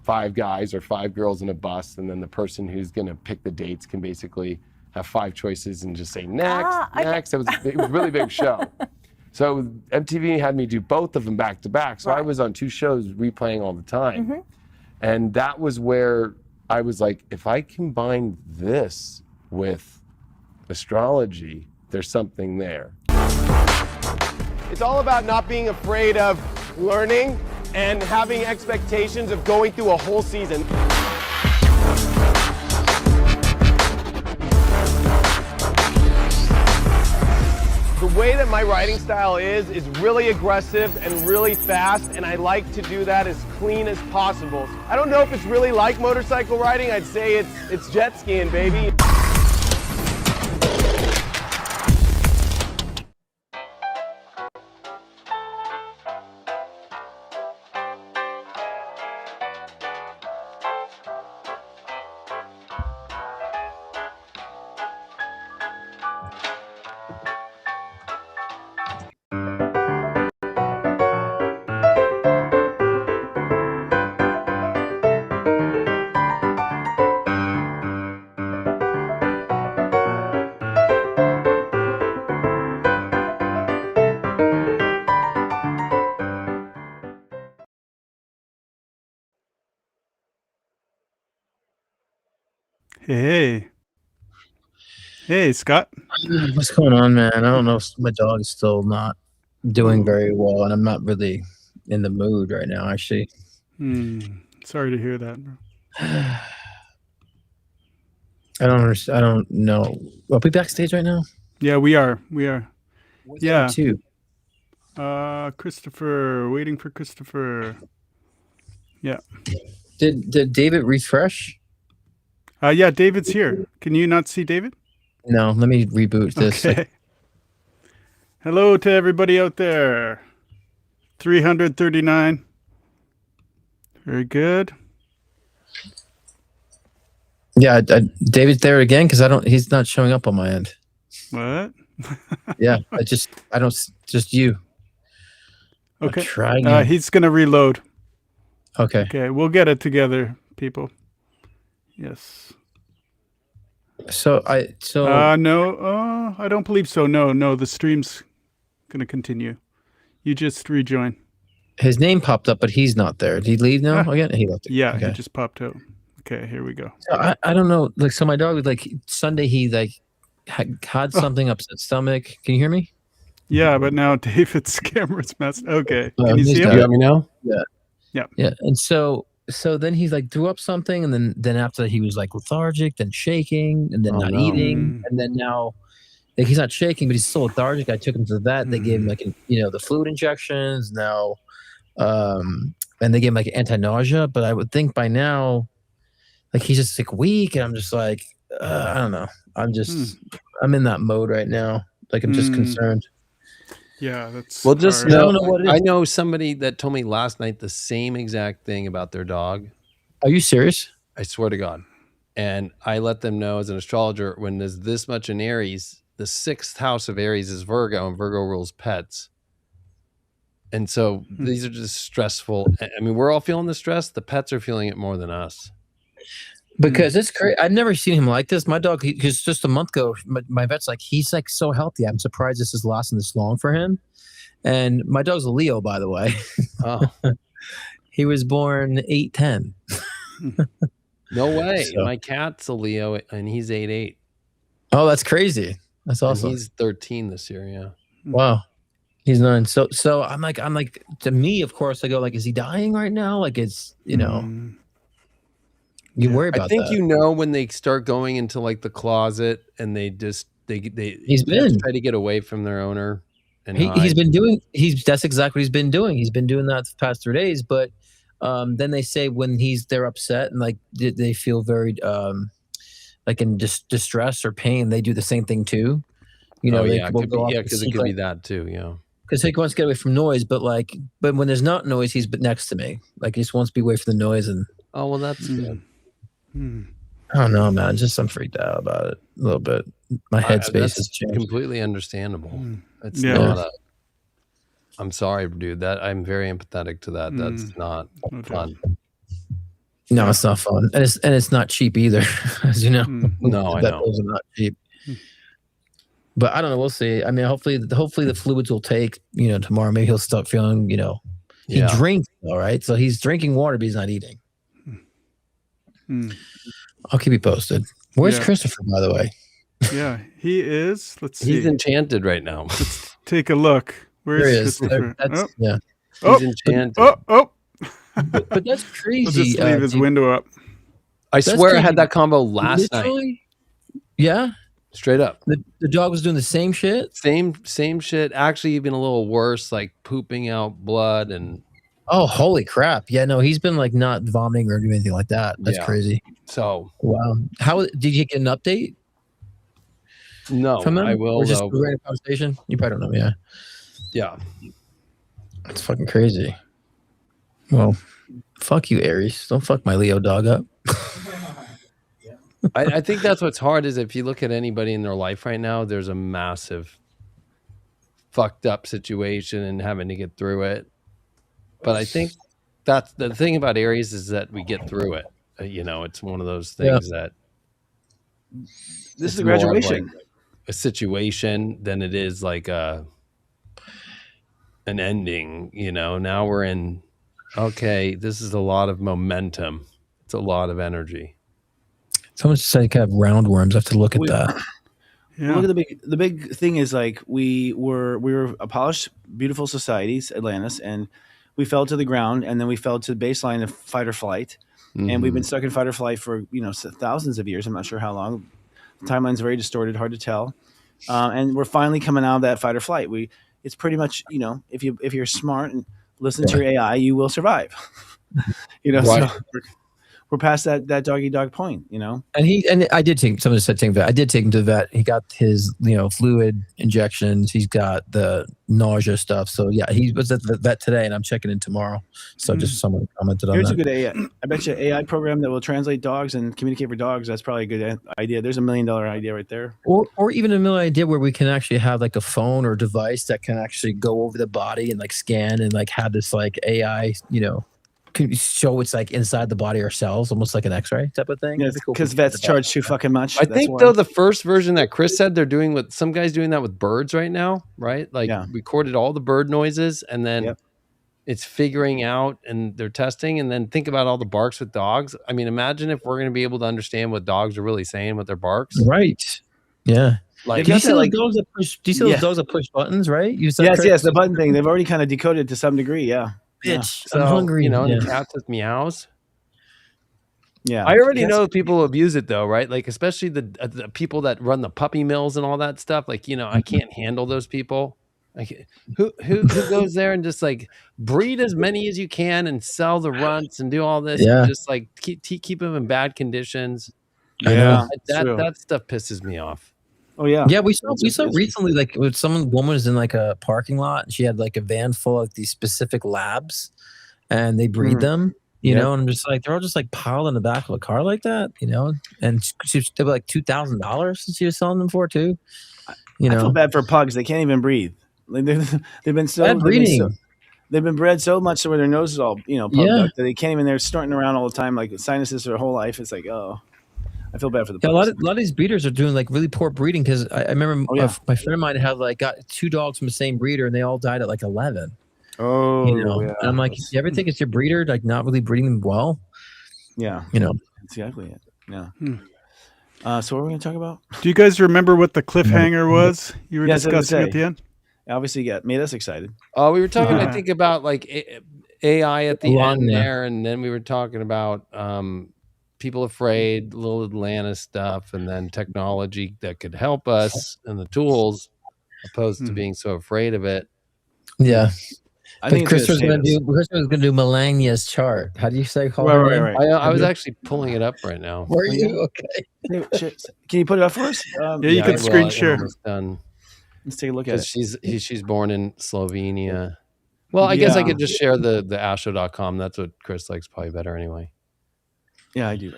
5 guys or 5 girls in a bus, and then the person who's going to pick the dates can basically have 5 choices and just say next, next. It was a really big show. So MTV had me do both of them back to back. So I was on 2 shows replaying all the time. And that was where I was like, if I combine this with astrology, there's something there. It's all about not being afraid of learning and having expectations of going through a whole season. The way that my writing style is really aggressive and really fast, and I like to do that as clean as possible. I don't know if it's really like motorcycle riding. I'd say it's jet skiing, baby. Hey, Scott. What's going on, man? I don't know. My dog is still not doing very well, and I'm not really in the mood right now, actually. Sorry to hear that, bro. I don't understand. I don't know. Are we backstage right now? Yeah, we are. Yeah. Too. Christopher, waiting for Christopher. Yeah. Did David refresh? Yeah, David's here. Can you not see David? No, let me reboot this. Okay. Hello to everybody out there. 339. Very good. Yeah, David's there again because he's not showing up on my end. What? Yeah, just you. Okay. He's gonna reload. Okay. Okay, we'll get it together, people. Yes. So no, I don't believe so. No, the stream's gonna continue. You just rejoin. His name popped up, but he's not there. Did he leave now again? He left. Yeah, okay. He just popped out. Okay, here we go. So I don't know. Like, so my dog was Sunday. He had something upset stomach. Can you hear me? Yeah, but now David's camera's messed. Okay, can you see him? You got me now? Yeah. And so then he threw up something, and then after that he was lethargic, then shaking, and then eating, and then now he's not shaking, but he's still lethargic. I took him to the vet. They gave him the fluid injections now, and they gave him anti-nausea. But I would think by now, he's just weak, and I'm just I don't know. I'm in that mode right now. I'm just concerned. Yeah, that's well. Just hard. I don't know what it is. I know somebody that told me last night the same exact thing about their dog. Are you serious? I swear to God. And I let them know as an astrologer, when there's this much in Aries, the 6th house of Aries is Virgo, and Virgo rules pets. And so these are just stressful. I mean, we're all feeling the stress. The pets are feeling it more than us. Because it's crazy. I've never seen him like this. My dog, because just a month ago, my vet's he's so healthy. I'm surprised this is lasting this long for him. And my dog's a Leo, by the way. Oh. He was born 8/10. No way. So. My cat's a Leo, and he's 8/8. Oh, that's crazy. That's awesome. And he's 13 this year, yeah. Wow. He's 9. So I'm like, to me, of course, I go is he dying right now? It's, you worry about that. I think when they start going into the closet and they try to get away from their owner. And that's exactly what he's been doing. He's been doing that the past 3 days. But then they say when they're upset and they feel very in distress or pain, they do the same thing too. Because it could be that too. Yeah. Because he wants to get away from noise, but when there's not noise, he's next to me. He just wants to be away from the noise. And oh well, that's good. I don't know, man. I'm freaked out about it a little bit. My headspace has changed. Completely understandable. It's not I'm sorry, dude. I'm very empathetic to that. That's not fun. No, it's not fun, and it's not cheap either, as you know. No, I know. Those are not cheap. But I don't know. We'll see. I mean, hopefully the fluids will take. Tomorrow maybe he'll start feeling. He drinks, all right. So he's drinking water, but he's not eating. I'll keep you posted. Where's Christopher, by the way? Yeah, he is. Let's see. He's enchanted right now. Let's take a look. There Where's he is. Christopher? That's, Oh, yeah. He's enchanted. oh. But that's crazy. I'll just leave his dude. window up. I That's swear I crazy. had that combo last night. Literally? Yeah. Straight up. The dog was doing the same shit. Same shit. Actually, even a little worse, like pooping out blood and. Oh, holy crap! Yeah, no, he's been like not vomiting or doing anything like that. That's Yeah. crazy. So Wow. How did you get an update no, from him? I will. Or just Though. a random conversation? You probably don't know. Yeah, Yeah. it's fucking crazy. Well, fuck you, Aries. Don't fuck my Leo dog up. I think that's what's hard is if you look at anybody in their life right now, there's a massive fucked up situation and having to get through it. But I think that's the thing about Aries is that we get through it. It's one of those things that This is it's a more of graduation. like a situation than it is like an ending. Now we're in. Okay, this is a lot of momentum. It's a lot of energy. Someone said you have roundworms. I have to look at that. Yeah. Look at the big thing is like we were a polished, beautiful societies, Atlantis, and we fell to the ground, and then we fell to the baseline of fight or flight, and we've been stuck in fight or flight for thousands of years. I'm not sure how long. The timeline's very distorted, hard to tell, and we're finally coming out of that fight or flight. It's pretty much if you're smart and listen to your AI, you will survive. Right. So we're past that doggy dog point, And I did take someone said take him to vet. I did take him to the vet. He got his fluid injections. He's got the nausea stuff. So yeah, he was at the vet today, and I'm checking in tomorrow. So just someone commented on Here's that. a good AI. I bet you AI program that will translate dogs and communicate for dogs. That's probably a good idea. There's $1 million idea right there. Or even a million idea where we can actually have like a phone or device that can actually go over the body and like scan and like have this like AI, can show it's like inside the body ourselves, almost like an X-ray type of thing. Yeah, because vets charge too fucking much. I think though the first version that Chris said they're doing with some guys doing that with birds right now, right? Like recorded all the bird noises and then it's figuring out and they're testing and then think about all the barks with dogs. I mean, imagine if we're going to be able to understand what dogs are really saying with their barks. Right. Yeah. Like, do you see those dogs that push? Do you see those dogs that push buttons? Right. Yes, the button thing. They've already kind of decoded to some degree. Yeah. Bitch, so, I'm hungry. The cats with meows. Yeah, I already know people abuse it though, right? Like especially the people that run the puppy mills and all that stuff. Like I can't handle those people. Like who goes there and just like breed as many as you can and sell the runts and do all this and just like keep them in bad conditions. Yeah, that stuff pisses me off. Oh yeah, yeah. We saw recently like with woman was in like a parking lot and she had like a van full of these specific labs, and they breed them. And I'm just like they're all just like piled in the back of a car like that, And they were like $2,000 she was selling them for too. I feel bad for pugs; they can't even breathe. Like they've been so bad breeding. They've been bred so much so where their nose is all puffed up that they can't even. They're snorting around all the time like sinuses their whole life. It's like I feel bad for the pugs. A lot of these breeders are doing like really poor breeding because I remember my friend of mine had like got 2 dogs from the same breeder and they all died at like 11. Oh, And I'm like, you ever think it's your breeder like not really breeding them well? Yeah, exactly it. Yeah. So what are we going to talk about? Do you guys remember what the cliffhanger was you were discussing at the end? Obviously, made us excited. Oh, we were talking, I think, about like AI at the end there, and then we were talking about people afraid, little Atlantis stuff, and then technology that could help us and the tools, opposed to being so afraid of it. Yeah. I think Chris was going to do Melania's chart. How do you say? Right. I was actually pulling it up right now. Were you okay? Can you put it up for us? Yeah, you can screen share. Let's take a look at it. She's born in Slovenia. Well, I guess I could just share the astro.com. That's what Chris likes probably better anyway. Yeah, I do.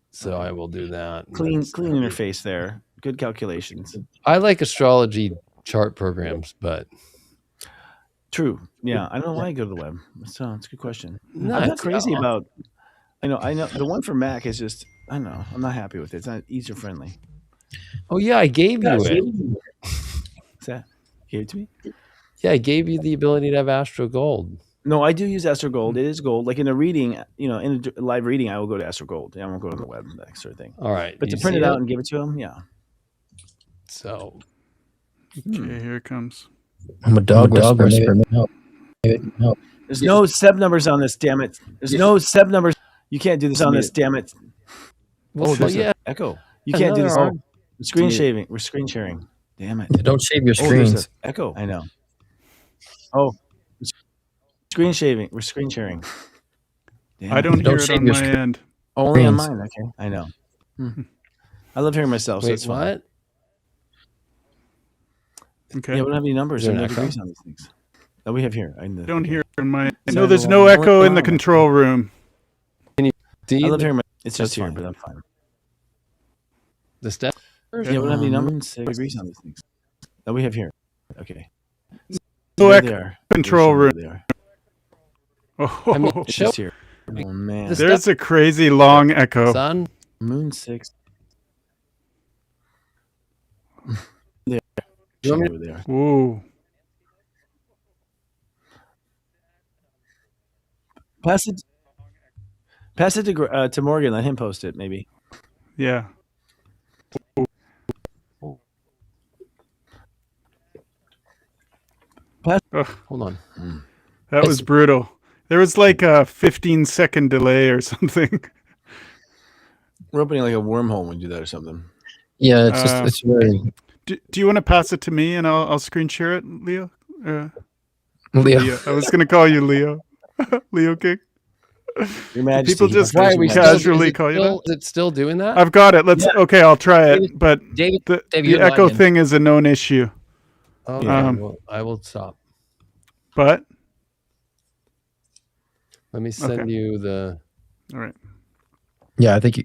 So I will do that. Clean interface there. Good calculations. I like astrology chart programs, but true. Yeah, I don't know why I go to the web. So it's a good question. No, I'm not crazy about. I know the one for Mac is just. I don't know. I'm not happy with it. It's not user friendly. Oh yeah, I gave you it. What's that? You gave it to me? Yeah, I gave you the ability to have Astro Gold. No, I do use Astro Gold. It is gold. Like in a reading, in a live reading, I will go to Astro Gold. I won't go to the web, that sort of thing. All right. But to print it out and give it to them, yeah. So Okay, here it comes. I'm a dog whisperer. No. There's no sub numbers on this, damn it. There's no sub numbers. You can't do this on this, damn it. well, There's yeah. an echo. You can't do this. Another We're screen shaving. We're screen sharing. Damn it. Don't shave your There's screens. an echo. I know. Oh, screen shaving. We're screen sharing. Damn I don't Don't hear it shave on your my screen. end. Only on screens. mine. Okay. I know. I love hearing myself. So Wait, it's fine. what? Okay. Yeah, we don't have any numbers Is there or no an echo? degrees on these things. That we have here. I don't hear it on my end. Sorry, No, there's hold no on. echo in the Hold on. control room. D, I love hearing my. It's That's just here, fine. but I'm fine. the step. Yeah, we don't have any numbers. 6 degrees on these things. That we have here. Okay. No There echo they are. control room. There they are. Oh, I mean, It's show just here. Oh man. there's a crazy long echo. sun. Moon 6. You want me Over there. Whoa. Pass it to Morgan. Let him post it, maybe. Yeah. Ugh, Hold on. that was brutal. There was like a 15-second delay or something. We're opening like a wormhole when we do that or something. Yeah, it's just it's very Do you want to pass it to me and I'll screen share it, Leo? Leo. Leo. I was going to call you Leo. Leo King. Your Majesty. People just Why are we casually call you that? Is it still doing that? I've got it. Okay, I'll try it. David- But David, the you're echo lagging. thing is a known issue. Okay, well, I will stop. But Let me send Okay. you the. all right. Yeah, I think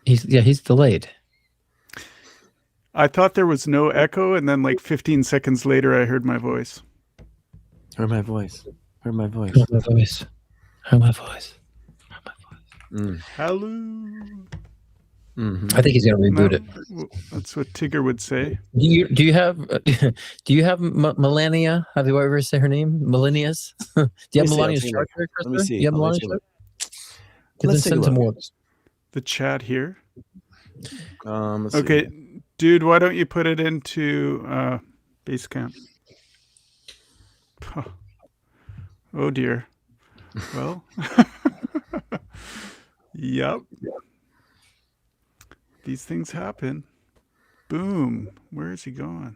he's delayed. I thought there was no echo, and then like 15 seconds later, I heard my voice. Heard my voice. Heard my voice. Heard my voice. Heard my voice. Hello. Mm-hmm. I think he's gonna reboot it. That's what Tigger would say. Do you have Melania? Have you ever say her name? Melania's? Do you have Let me see, Melania's I'll take a chart look. there, Let me Krista? see. You have Let's Melania's take a chart? look. Then Let's take a send some look. more. The chat here. Let's see. Okay, dude, why don't you put it into Basecamp? Oh dear. Well, yep. These things happen. Boom. Where is he going?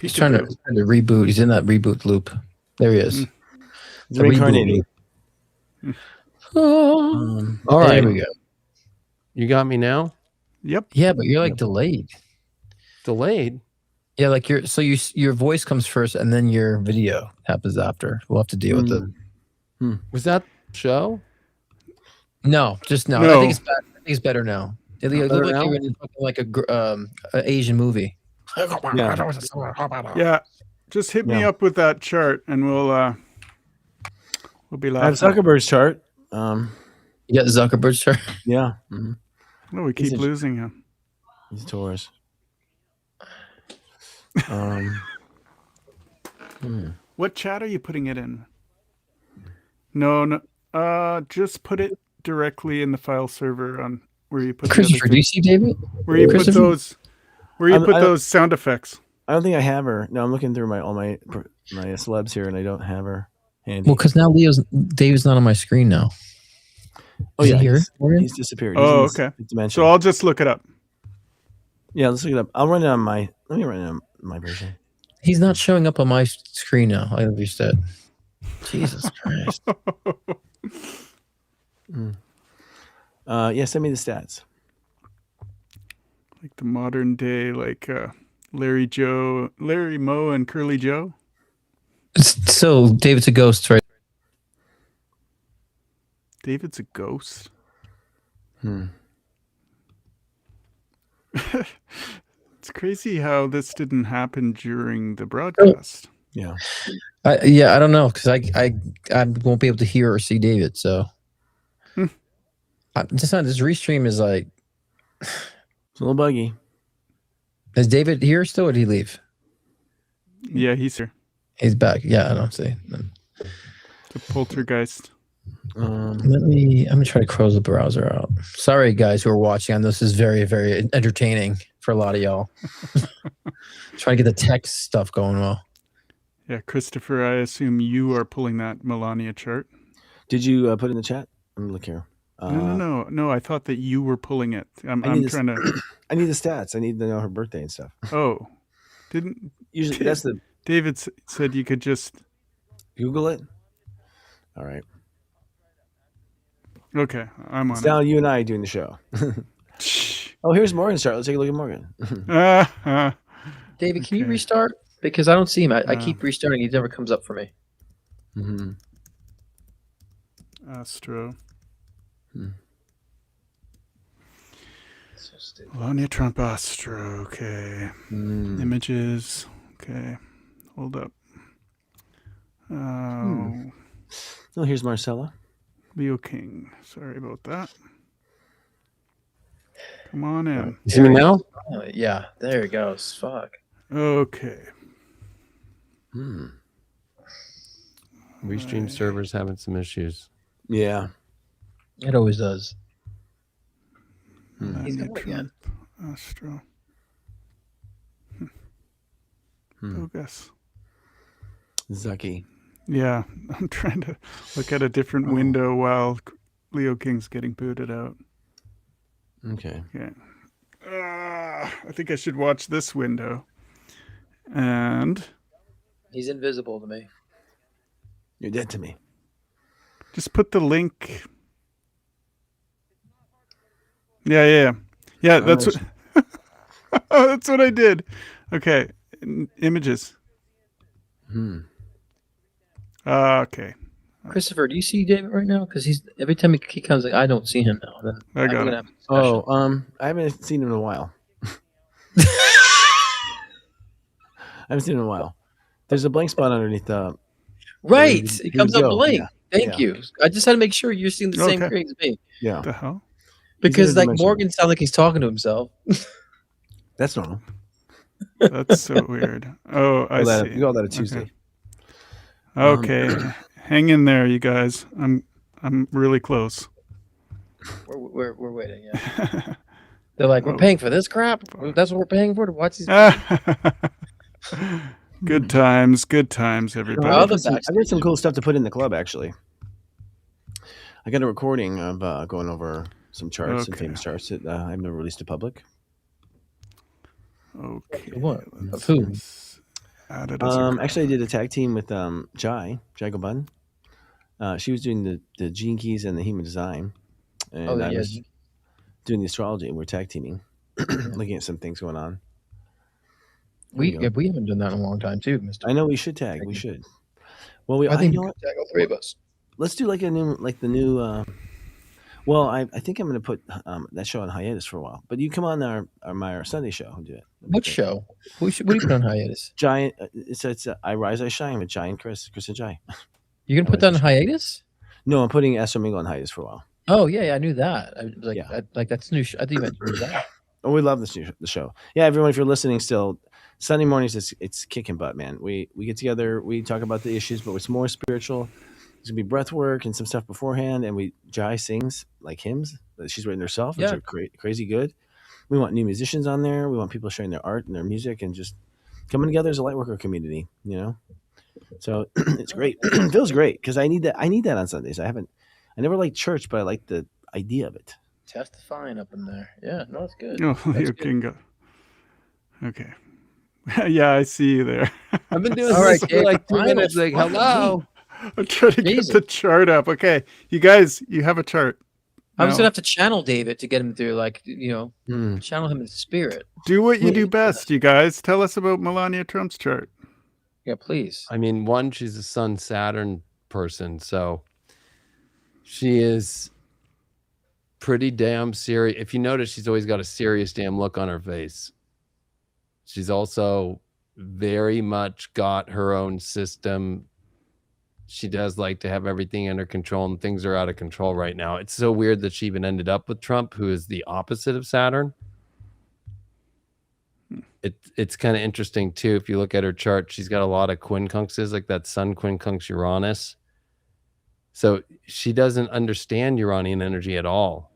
He's trying to reboot. He's in that reboot loop. There he is. He's reincarnating. All All right. There we go. You got me now? Yep. Yeah, but you're like delayed. Delayed? Yeah, like your voice comes first and then your video happens after. We'll have to deal with it. Was that the show? No, just no. No. I think it's better. I think it's better now. It looks Better like now? you're in like a Asian movie. Yeah. Just hit me Yeah. up with that chart and we'll be I have laughing. Zuckerberg's chart. You got Zuckerberg's chart. Yeah. Mm-hmm. No, we keep He's a- losing him. He's Taurus. What chat are you putting it in? No. Just put it directly in the file server on where you put the Christopher, other do you see David? where you put Christopher? those where you I put don't- those sound effects. I don't think I have her. No, I'm looking through all my celebs here, and I don't have her handy. Well, because now Dave's not on my screen now. Oh Is he yeah, here? he's disappeared. He's Oh, in this okay. dimension. So I'll just look it up. Yeah, let's look it up. I'll run it on my. Let me run it on my version. He's not showing up on my screen now. I understand. Jesus Christ. Yeah, send me the stats. Like the modern day, like Larry Moe, and Curly Joe. So David's a ghost, right? David's a ghost. It's crazy how this didn't happen during the broadcast. Yeah. I don't know because I won't be able to hear or see David. So this restream is like It's a little buggy. Is David here still, or did he leave? Yeah, he's here. He's back. Yeah, I don't see. The poltergeist. I'm gonna try to close the browser out. Sorry, guys who are watching. I know this is very, very entertaining for a lot of y'all. Trying to get the tech stuff going well. Yeah, Christopher, I assume you are pulling that Melania chart. Did you put it in the chat? Let me look here. No. I thought that you were pulling it. I'm trying to. I need the stats. I need to know her birthday and stuff. Oh, didn't usually that's the. David said you could just Google it. All right. Okay, I'm on. It's now you and I doing the show. Oh, here's Morgan's chart. Let's take a look at Morgan. David, can you restart? Because I don't see him. I keep restarting. He never comes up for me. Mm-hmm. Astro. Melania Trump Astro. Okay. Images. Okay. Hold up. Oh, here's Marcella. Leo King. Sorry about that. Come on in. You see me now? Yeah, there he goes. Fuck. Okay. Restream servers having some issues. Yeah. It always does. He's going again. Astro. Bogus. Zucky. Yeah, I'm trying to look at a different window while Leo King's getting booted out. Okay. Yeah. I think I should watch this window. And he's invisible to me. You're dead to me. Just put the link. Yeah. That's what. That's what I did. Okay, images. Okay. Christopher, do you see David right now? Because he's every time he comes, like, I don't see him now. Then I got it. I haven't seen him in a while. I haven't seen him in a while. There's a blank spot underneath the. Right, it comes up blank. Yeah. Thank you. I just had to make sure you're seeing the same thing as me. Yeah. What the hell? Because like Morgan sounds like he's talking to himself. That's normal. That's so weird. Oh, I see. You call that a Tuesday. Okay. Hang in there, you guys. I'm really close. We're waiting. Yeah. They're like, we're paying for this crap. That's what we're paying for to watch these. Good times, everybody. I got some cool stuff to put in the club. Actually, I got a recording of going over some charts and famous charts that I've never released to public. Okay. What? Of who? Actually, I did a tag team with Jai Gobun. She was doing the gene keys and the human design, and I was doing the astrology. And we're tag teaming, looking at some things going on. We haven't done that in a long time too, Mr. I know we should tag. We should. Well, I think we could tag all three of us. Let's do the new. Well, I think I'm going to put that show on hiatus for a while. But you come on our Sunday show and do it. What show? What do you put on hiatus? Giant. It's I Rise, I Shine with Giant Chris and Jai. You're gonna put that on hiatus? No, I'm putting Astro Mingle on hiatus for a while. Oh yeah, I knew that. I was like, that's new. I think you meant to do that. Oh, we love the show. Yeah, everyone, if you're listening still, Sunday mornings it's kicking butt, man. We get together, we talk about the issues, but it's more spiritual. There's gonna be breath work and some stuff beforehand, and Jai sings like hymns that she's written herself, which are crazy good. We want new musicians on there. We want people sharing their art and their music and just coming together as a lightworker community, So it's great. It feels great because I need that on Sundays. I never liked church, but I like the idea of it. Testifying up in there. Yeah, no, it's good. Oh, you can go. Okay. Yeah, I see you there. I've been doing this for like 2 minutes. Like, hello. I'm trying to get the chart up. Okay, you guys, you have a chart. I was gonna have to channel David to get him to channel him in spirit. Do what you do best, you guys. Tell us about Melania Trump's chart. Yeah, please. I mean, one, she's a Sun Saturn person, so she is pretty damn serious. If you notice, she's always got a serious damn look on her face. She's also very much got her own system. She does like to have everything under control, and things are out of control right now. It's so weird that she even ended up with Trump, who is the opposite of Saturn. It's kind of interesting too. If you look at her chart, she's got a lot of quincunxes, like that Sun quincunx Uranus. So she doesn't understand Uranian energy at all.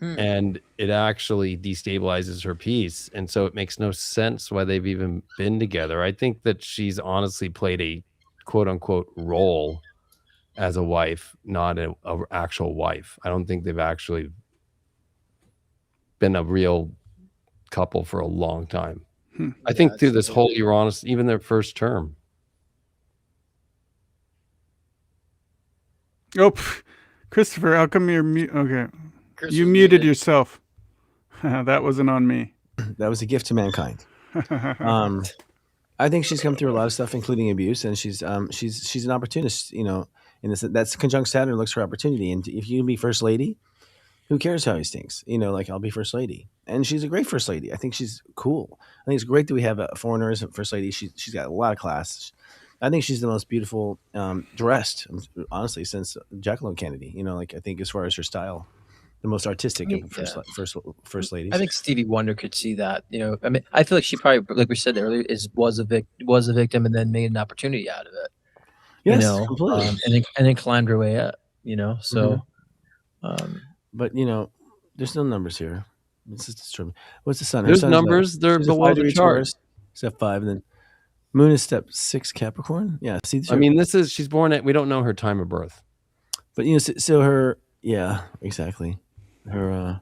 and it actually destabilizes her peace. And so it makes no sense why they've even been together. I think that she's honestly played a quote unquote role as a wife, not an actual wife. I don't think they've actually been a real couple for a long time. I think through this whole Uranus, even their first term. Oh, Christopher, how come you're mute? Okay. Chris You was muted muted. yourself. That wasn't on me. That was a gift to mankind. I think she's come through a lot of stuff, including abuse, and she's an opportunist. You know, in this, that's conjunct Saturn looks for opportunity, and if you can be first lady, who cares how he stinks? You know, like I'll be first lady, and she's a great first lady. I think she's cool. I think it's great that we have a foreigner as a first lady. She's got a lot of class. I think she's the most beautiful dressed, honestly, since Jacqueline Kennedy. You know, like I think as far as her style, the most artistic of first ladies. I think Stevie Wonder could see that. You know, I mean, I feel like she probably, like we said earlier, was a victim and then made an opportunity out of it. Yes, you know, completely. And then climbed her way up. You know, so. But you know, there's no numbers here. It's just true. What's the sun? There's numbers. They're below the chart. Step 5, and then Moon is step 6 Capricorn. Yeah. See, I mean, she's born at. We don't know her time of birth. But you know, so her. Yeah, exactly. Her.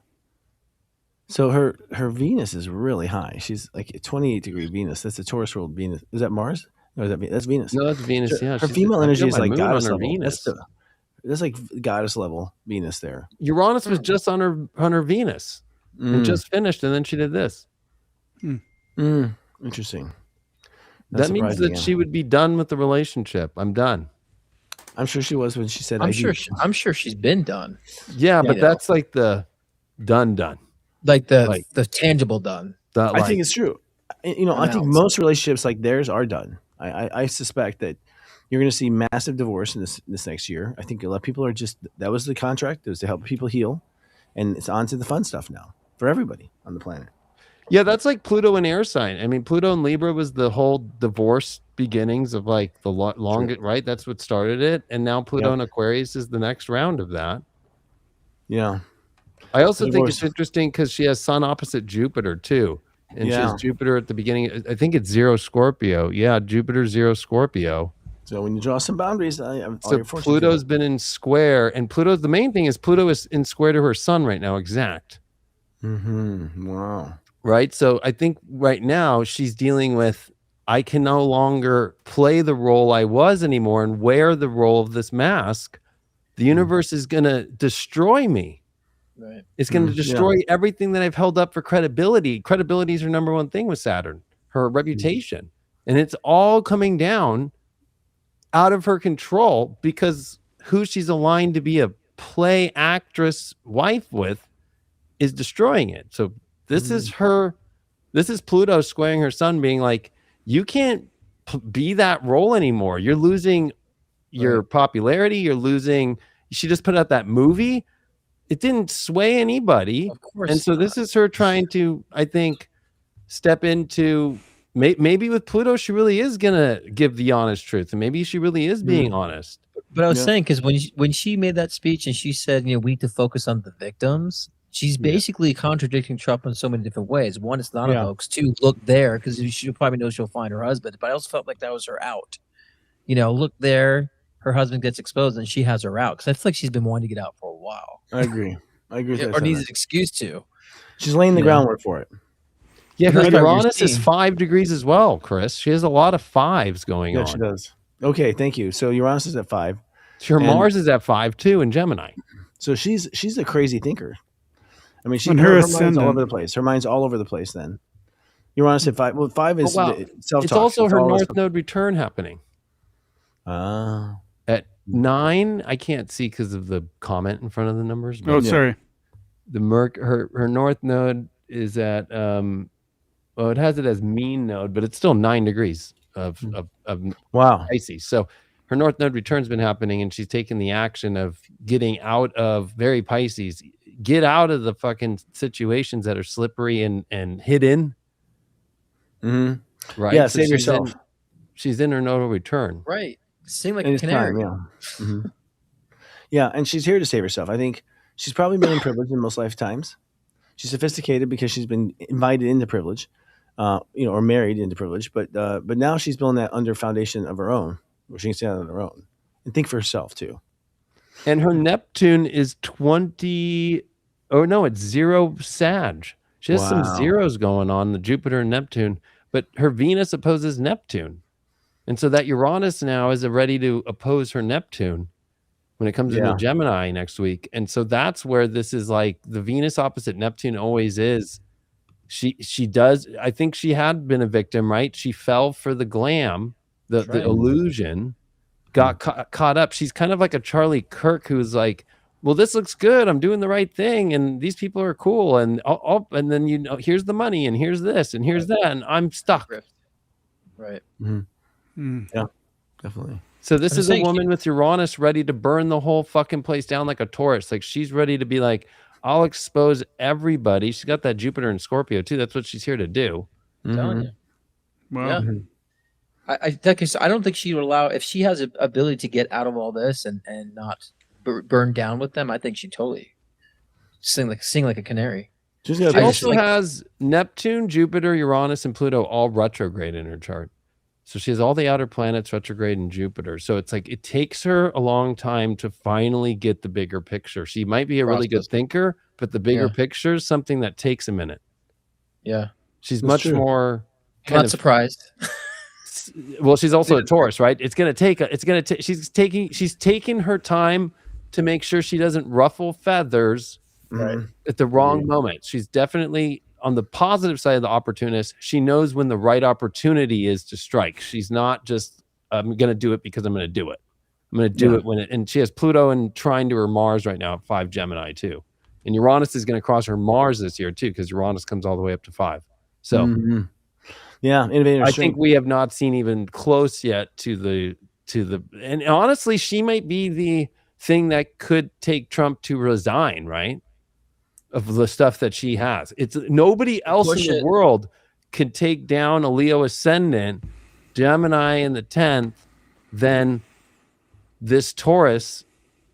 So her Venus is really high. She's like a 28-degree Venus. That's a Taurus ruled Venus. Is that Mars? No, that's Venus. No, that's Venus. Yeah, her female energy is like goddess on her level. Venus. That's like goddess level Venus there. Uranus was just on her Venus and just finished, and then she did this. Interesting. That means that she would be done with the relationship. I'm done. I'm sure she was when she said. I'm sure she's been done. Yeah, but that's like the done. Like the tangible done. I think it's true. You know, I think most relationships like theirs are done. I suspect that you're going to see massive divorce in this next year. I think a lot of people are that was the contract. It was to help people heal. And it's on to the fun stuff now for everybody on the planet. Yeah, that's like Pluto and air sign. I mean, Pluto and Libra was the whole divorce beginnings of like the longest, right? That's what started it. And now Pluto and Aquarius is the next round of that. Yeah. I also think it's interesting because she has Sun opposite Jupiter too. And she has Jupiter at the beginning. I think it's 0 Scorpio. Yeah, Jupiter 0 Scorpio. So when you draw some boundaries, so Pluto's been in square, and Pluto's the main thing is Pluto is in square to her Sun right now, exact. Wow. Right. So I think right now she's dealing with, I can no longer play the role I was anymore and wear the role of this mask. The universe is going to destroy me. Right. It's going to destroy everything that I've held up for credibility. Credibility is her number one thing with Saturn, her reputation. And it's all coming down out of her control because who she's aligned to be a play actress wife with is destroying it. So this is Pluto squaring her Sun, being like, you can't be that role anymore. You're losing your popularity. You're losing. She just put out that movie. It didn't sway anybody. Of course. And so this is her trying to, I think, step into, maybe with Pluto, she really is going to give the honest truth. And maybe she really is being honest. But I was saying, because when she made that speech and she said, you know, we need to focus on the victims, she's basically contradicting Trump in so many different ways. One, it's not a hoax. Two, look there, because she probably knows she'll find her husband. But I also felt like that was her out. You know, look there, her husband gets exposed and she has her out. Because I feel like she's been wanting to get out for a while. I agree. With that or needs an excuse to. She's laying the groundwork for it. Yeah, her Uranus is 5 degrees as well, Chris. She has a lot of 5s going on. Yeah, she does. Okay, thank you. So Uranus is at 5. Her Mars is at 5 too in Gemini. So she's a crazy thinker. I mean, her mind's all over the place. Her mind's all over the place then. Uranus at 5. Well, 5 is self-talk. It's also her North Node return happening. At 9, I can't see because of the comment in front of the numbers. Sorry. Her North Node is at it has it as mean node, but it's still 9 degrees of Pisces. So her North Node return's been happening, and she's taken the action of getting out of very Pisces. Get out of the fucking situations that are slippery and hidden. Right. Yeah, so save yourself. She's in her nodal return. Right. Seemed like It a is canary. time, yeah. Yeah, and she's here to save herself. I think She's probably been in privilege in most lifetimes. She's sophisticated because she's been invited into privilege, or married into privilege. But now she's building that under foundation of her own, where she can stand on her own and think for herself too. And her Neptune is 20. Oh no, it's 0 Sag. She has some zeros going on, the Jupiter and Neptune, but her Venus opposes Neptune. And so that Uranus now is ready to oppose her Neptune when it comes into Gemini next week. And so that's where this is like the Venus opposite Neptune always is. She does, I think she had been a victim, right? She fell for the glam, the illusion, got caught up. She's kind of like a Charlie Kirk who's like, well, this looks good. I'm doing the right thing, and these people are cool, and and then here's the money, and here's this, and here's that, and I'm stuck. Right. Yeah, definitely. So this is a woman with Uranus ready to burn the whole fucking place down like a Taurus. Like she's ready to be like, I'll expose everybody. She's got that Jupiter in Scorpio too. That's what she's here to do. I'm telling you. Wow. Yeah. I don't think she would allow, if she has an ability to get out of all this and not burn down with them. I think she totally sing like a canary. She also has Neptune, Jupiter, Uranus, and Pluto all retrograde in her chart. So she has all the outer planets retrograde in Jupiter. So it's like it takes her a long time to finally get the bigger picture. She might be a really good thinker, but the bigger picture is something that takes a minute. Yeah. She's much more not surprised. Well, she's also a Taurus, right? She's taking her time to make sure she doesn't ruffle feathers at the wrong moment. She's definitely on the positive side of the opportunist. She knows when the right opportunity is to strike. She's not just, I'm going to do it because I'm going to do it. I'm going to do it when and she has Pluto and trine to her Mars right now at 5 Gemini too. And Uranus is going to cross her Mars this year too, because Uranus comes all the way up to 5. So I think we have not seen even close yet to the, and honestly, she might be the thing that could take Trump to resign, right? Of the stuff that she has. It's nobody else in the world could take down a Leo ascendant, Gemini in the 10th, than this Taurus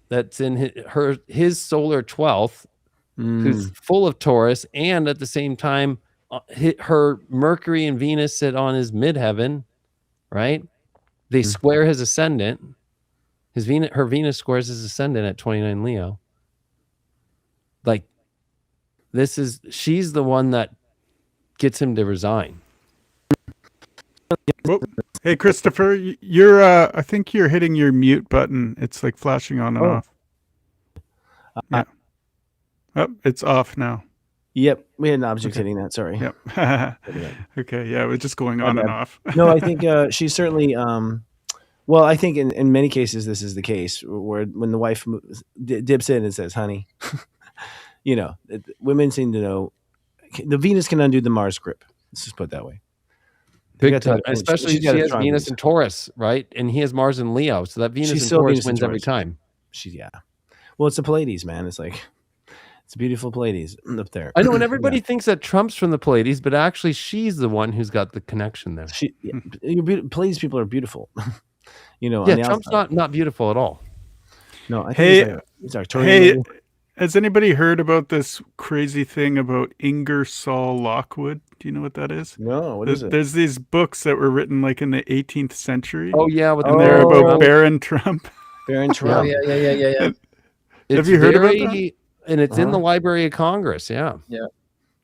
that's in his solar 12th, who's full of Taurus, and at the same time, her Mercury and Venus sit on his midheaven, right? They square his ascendant. Her Venus squares his ascendant at 29 Leo. Like, she's the one that gets him to resign. Whoa. Hey, Christopher, you're I think you're hitting your mute button. It's like flashing on and off. Yeah. It's off now. Yep, we had an object hitting that. Sorry. Yep. Okay, yeah, it was just going on and off. No, I think she's certainly. Well, I think in many cases this is the case where when the wife dips in and says, "Honey," women seem to know the Venus can undo the Mars grip. Let's just put it that way. Big time, especially she has Venus in Taurus, right? And he has Mars in Leo, so that Venus in Taurus wins every time. Well, it's the Pleiades, man. It's like. It's a beautiful Pleiades up there. I know, and everybody thinks that Trump's from the Pleiades, but actually she's the one who's got the connection there. Pleiades people are beautiful. Trump's not beautiful at all. No, I think he's Arcturian. Hey, has anybody heard about this crazy thing about Ingersoll Lockwood? Do you know what that is? No, what is it? There's these books that were written like in the 18th century. Oh yeah, they're about Baron Trump. Baron Trump. Yeah. Have you heard about that? And it's in the Library of Congress, yeah.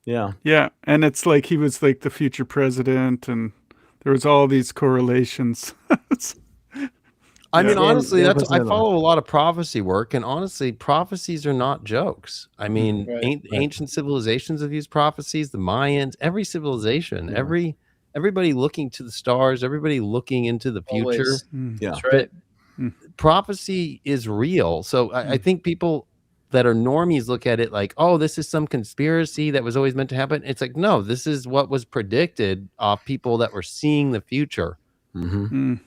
And it's like he was like the future president, and there was all these correlations. I mean, honestly, I follow a lot of prophecy work, and honestly, prophecies are not jokes. I mean, ancient civilizations have used prophecies, the Mayans, every civilization, everybody looking to the stars, everybody looking into the future. That's right. Prophecy is real. So I think people that are normies look at it like, oh, this is some conspiracy that was always meant to happen. It's like, no, this is what was predicted of people that were seeing the future. Some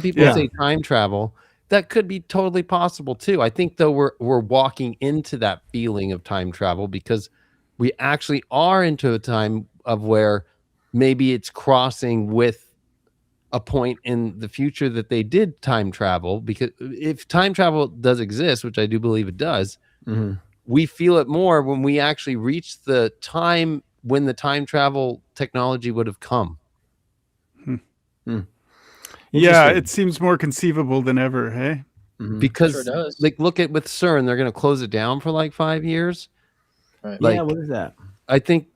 people say time travel. That could be totally possible too. I think though we're walking into that feeling of time travel because we actually are into a time of where maybe it's crossing with a point in the future that they did time travel, because if time travel does exist, which I do believe it does, we feel it more when we actually reach the time when the time travel technology would have come. Yeah, it seems more conceivable than ever, hey? Because Sure does. like look at with CERN, they're going to close it down for like 5 years. Right. Like, yeah, what is that? I think,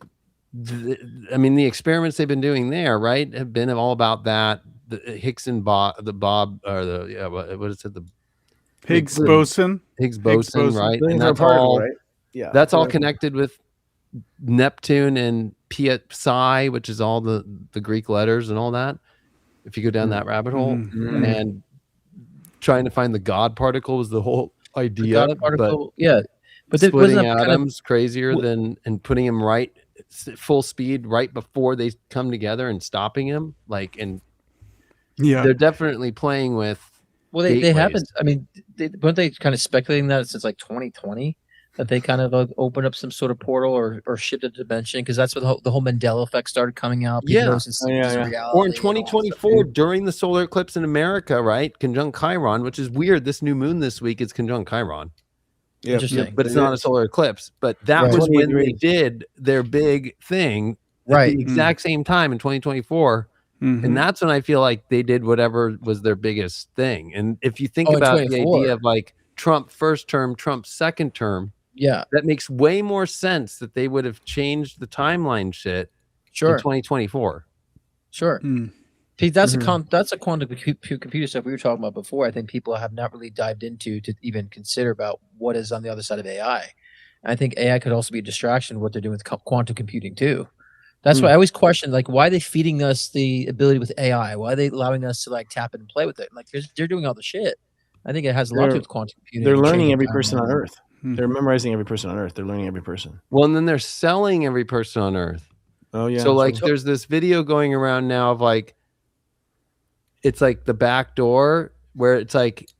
the experiments they've been doing there, right, have been all about that. The Higgs and what is it? The Higgs boson. Higgs boson, right? Things And are that's particle, all, right? Yeah, that's all connected with Neptune and Psi, which is all the Greek letters and all that. If you go down that rabbit hole, and trying to find the God particle was the whole idea. The God particle, yeah. But splitting wasn't that atoms crazier than and putting them right full speed right before they come together and stopping them, like, and they're definitely playing with. Well, they haven't. I mean, weren't they kind of speculating that since like 2020 that they kind of opened up some sort of portal or shifted dimension? Because that's when the whole Mandela effect started coming out. People noticing reality. Or in 2024 during the solar eclipse in America, right? Conjunct Chiron, which is weird. This new moon this week is conjunct Chiron. Yeah, but it's not a solar eclipse. But that was when they did their big thing at the exact same time in 2024. And that's when I feel like they did whatever was their biggest thing. And if you think about the idea of like Trump first term, Trump second term, that makes way more sense that they would have changed the timeline shit in 2024. Sure. Pete, that's a quantum computer stuff we were talking about before. I think people have not really dived into to even consider about what is on the other side of AI. And I think AI could also be a distraction of what they're doing with quantum computing too. That's why I always question, like, why are they feeding us the ability with AI? Why are they allowing us to like tap in and play with it? Like, they're doing all the shit. I think it has a lot to do with quantum computing. They're learning every person on Earth. They're memorizing every person on Earth. They're learning every person. Well, and then they're selling every person on Earth. Oh yeah. So like, there's this video going around now of like, it's like the back door where it's like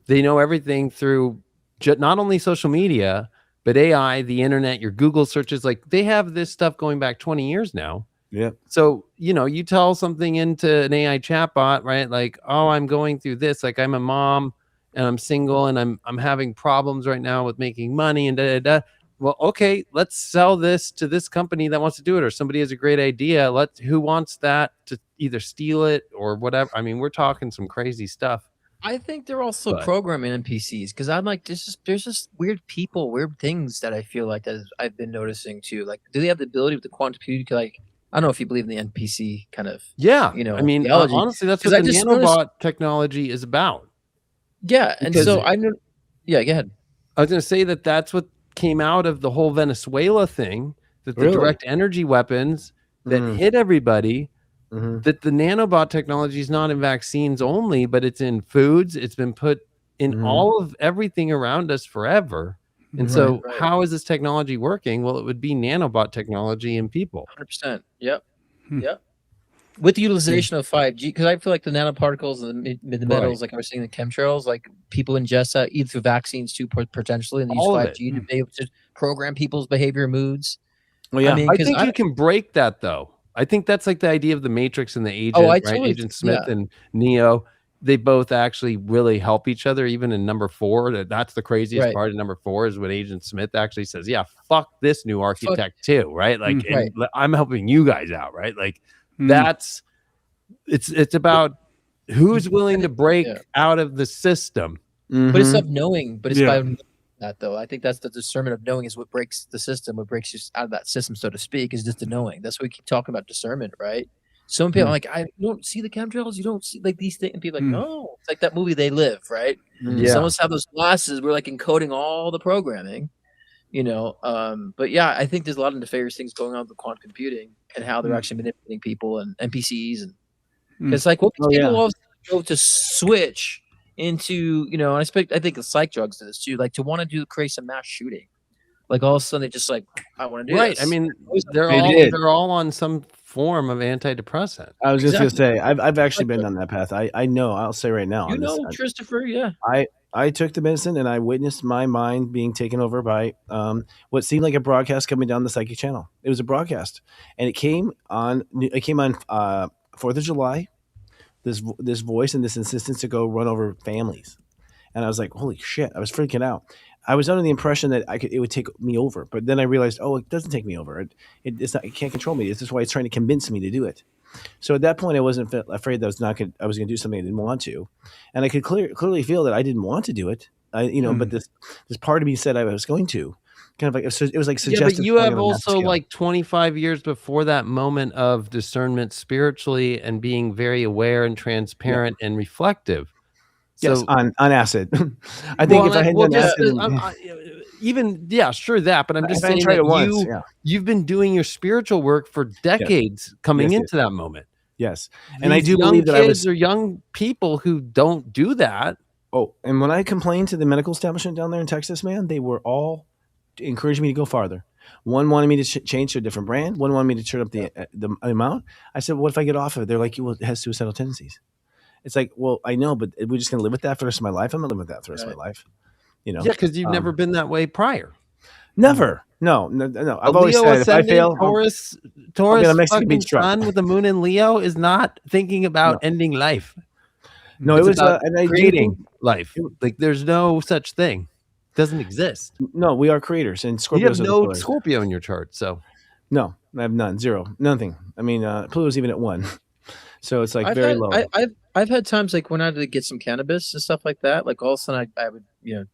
they know everything through not only social media, but AI, the internet, your Google searches. Like, they have this stuff going back 20 years now. Yeah. So, you tell something into an AI chatbot, right? Like, oh, I'm going through this. Like, I'm a mom and I'm single and I'm having problems right now with making money and da da da. Well, okay, let's sell this to this company that wants to do it, or somebody has a great idea. Who wants that to either steal it or whatever. I mean, we're talking some crazy stuff. I think they're also programming NPCs because I'm like, there's just weird people, weird things that I feel like that I've been noticing too. Like, do they have the ability with the quantum computing? Like, I don't know if you believe in the NPC kind of, I mean, theology. Honestly, that's what the nanobot technology is about. Yeah, and so I know. Yeah, go ahead. I was going to say that's what came out of the whole Venezuela thing, that the direct energy weapons that hit everybody, that the nanobot technology is not in vaccines only, but it's in foods. It's been put in all of everything around us forever. And so how is this technology working? Well, it would be nanobot technology in people. 100%. Yep. Yep. With the utilization of 5G, because I feel like the nanoparticles and the metals, like I was saying, the chemtrails, like people ingest that either through vaccines too, potentially, and they use 5G to be able to program people's behavior, moods. Well, yeah, I think you can break that though. I think that's like the idea of the Matrix and the Agent, right? Agent Smith and Neo. They both actually really help each other. Even in number 4, that's the craziest part of number 4 is when Agent Smith actually says, "Yeah, fuck this new architect too," right? Like, and I'm helping you guys out, right? Like. That's it's about who's willing to break out of the system. But it's of knowing, but it's by that though. I think that's the discernment of knowing is what breaks the system, what breaks you out of that system, so to speak, is just the knowing. That's why we keep talking about discernment, right? Some people are like, you don't see the chemtrails, you don't see like these things, and people are like, no, it's like that movie They Live, right? Some of us have those glasses, we're like encoding all the programming. But yeah, I think there's a lot of nefarious things going on with quantum computing and how they're actually manipulating people and NPCs, and it's like what people all go to switch into, and I think the psych drugs do this too, like to want to create some mass shooting, like all of a sudden they just like, I want to do this. I mean, they're all on some form of antidepressant. I was just gonna say, I've actually been on that path. I know. I'll say right now, Christopher, I took the medicine and I witnessed my mind being taken over by what seemed like a broadcast coming down the psychic channel. It was a broadcast, and it came on 4th of July. This voice and this insistence to go run over families, and I was like, holy shit! I was freaking out. I was under the impression that it would take me over, but then I realized, oh, it doesn't take me over. It's not. It can't control me. This is why it's trying to convince me to do it. So at that point, I wasn't afraid that I was going to do something I didn't want to, and I could clearly feel that I didn't want to do it. But this part of me said I was going to. Kind of like it was like suggestive. But you have also like 25 years before that moment of discernment spiritually and being very aware and transparent and reflective. Yes, So, on acid. I think if I had done acid, sure that, but I'm just saying tried that it once, you've been doing your spiritual work for decades coming into that moment. Yes, and I do believe that kids or young people who don't do that. Oh, and when I complained to the medical establishment down there in Texas, man, they were all encouraging me to go farther. One wanted me to change to a different brand. One wanted me to turn up the amount. I said, "What if I get off of it?" They're like, "Well, it has suicidal tendencies." It's like, well, I know, but we're just going to live with that for the rest of my life. I'm not living with that for the rest of my life. Yeah, because you've never been that way prior. Never. No. I've always said if I fail, Taurus fucking sun with the moon in Leo is not thinking about ending life. No, it's it was about creating life. Like there's no such thing. It doesn't exist. No, we are creators, and Scorpios. You have no Scorpio in your chart, so no, I have none, zero, nothing. I mean, Pluto's even at 1, so it's like very low. I've had times like when I had to get some cannabis and stuff like that. Like all of a sudden I would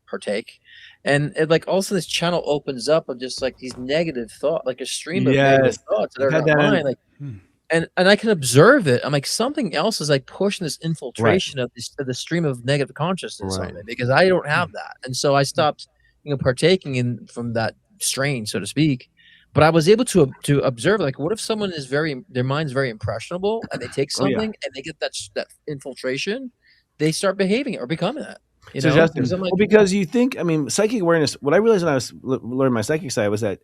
partake, and like all of a sudden this channel opens up of just like these negative thoughts, like a stream of negative thoughts that are in my mind, like. And I can observe it. I'm like, something else is like pushing this infiltration of the stream of negative consciousness on me, because I don't have that. And so I stopped, partaking from that strain, so to speak. But I was able to observe, like, what if someone is their mind's very impressionable, and they take something and they get that infiltration, they start behaving or becoming that. Because you think, psychic awareness. What I realized when I was learning my psychic side was that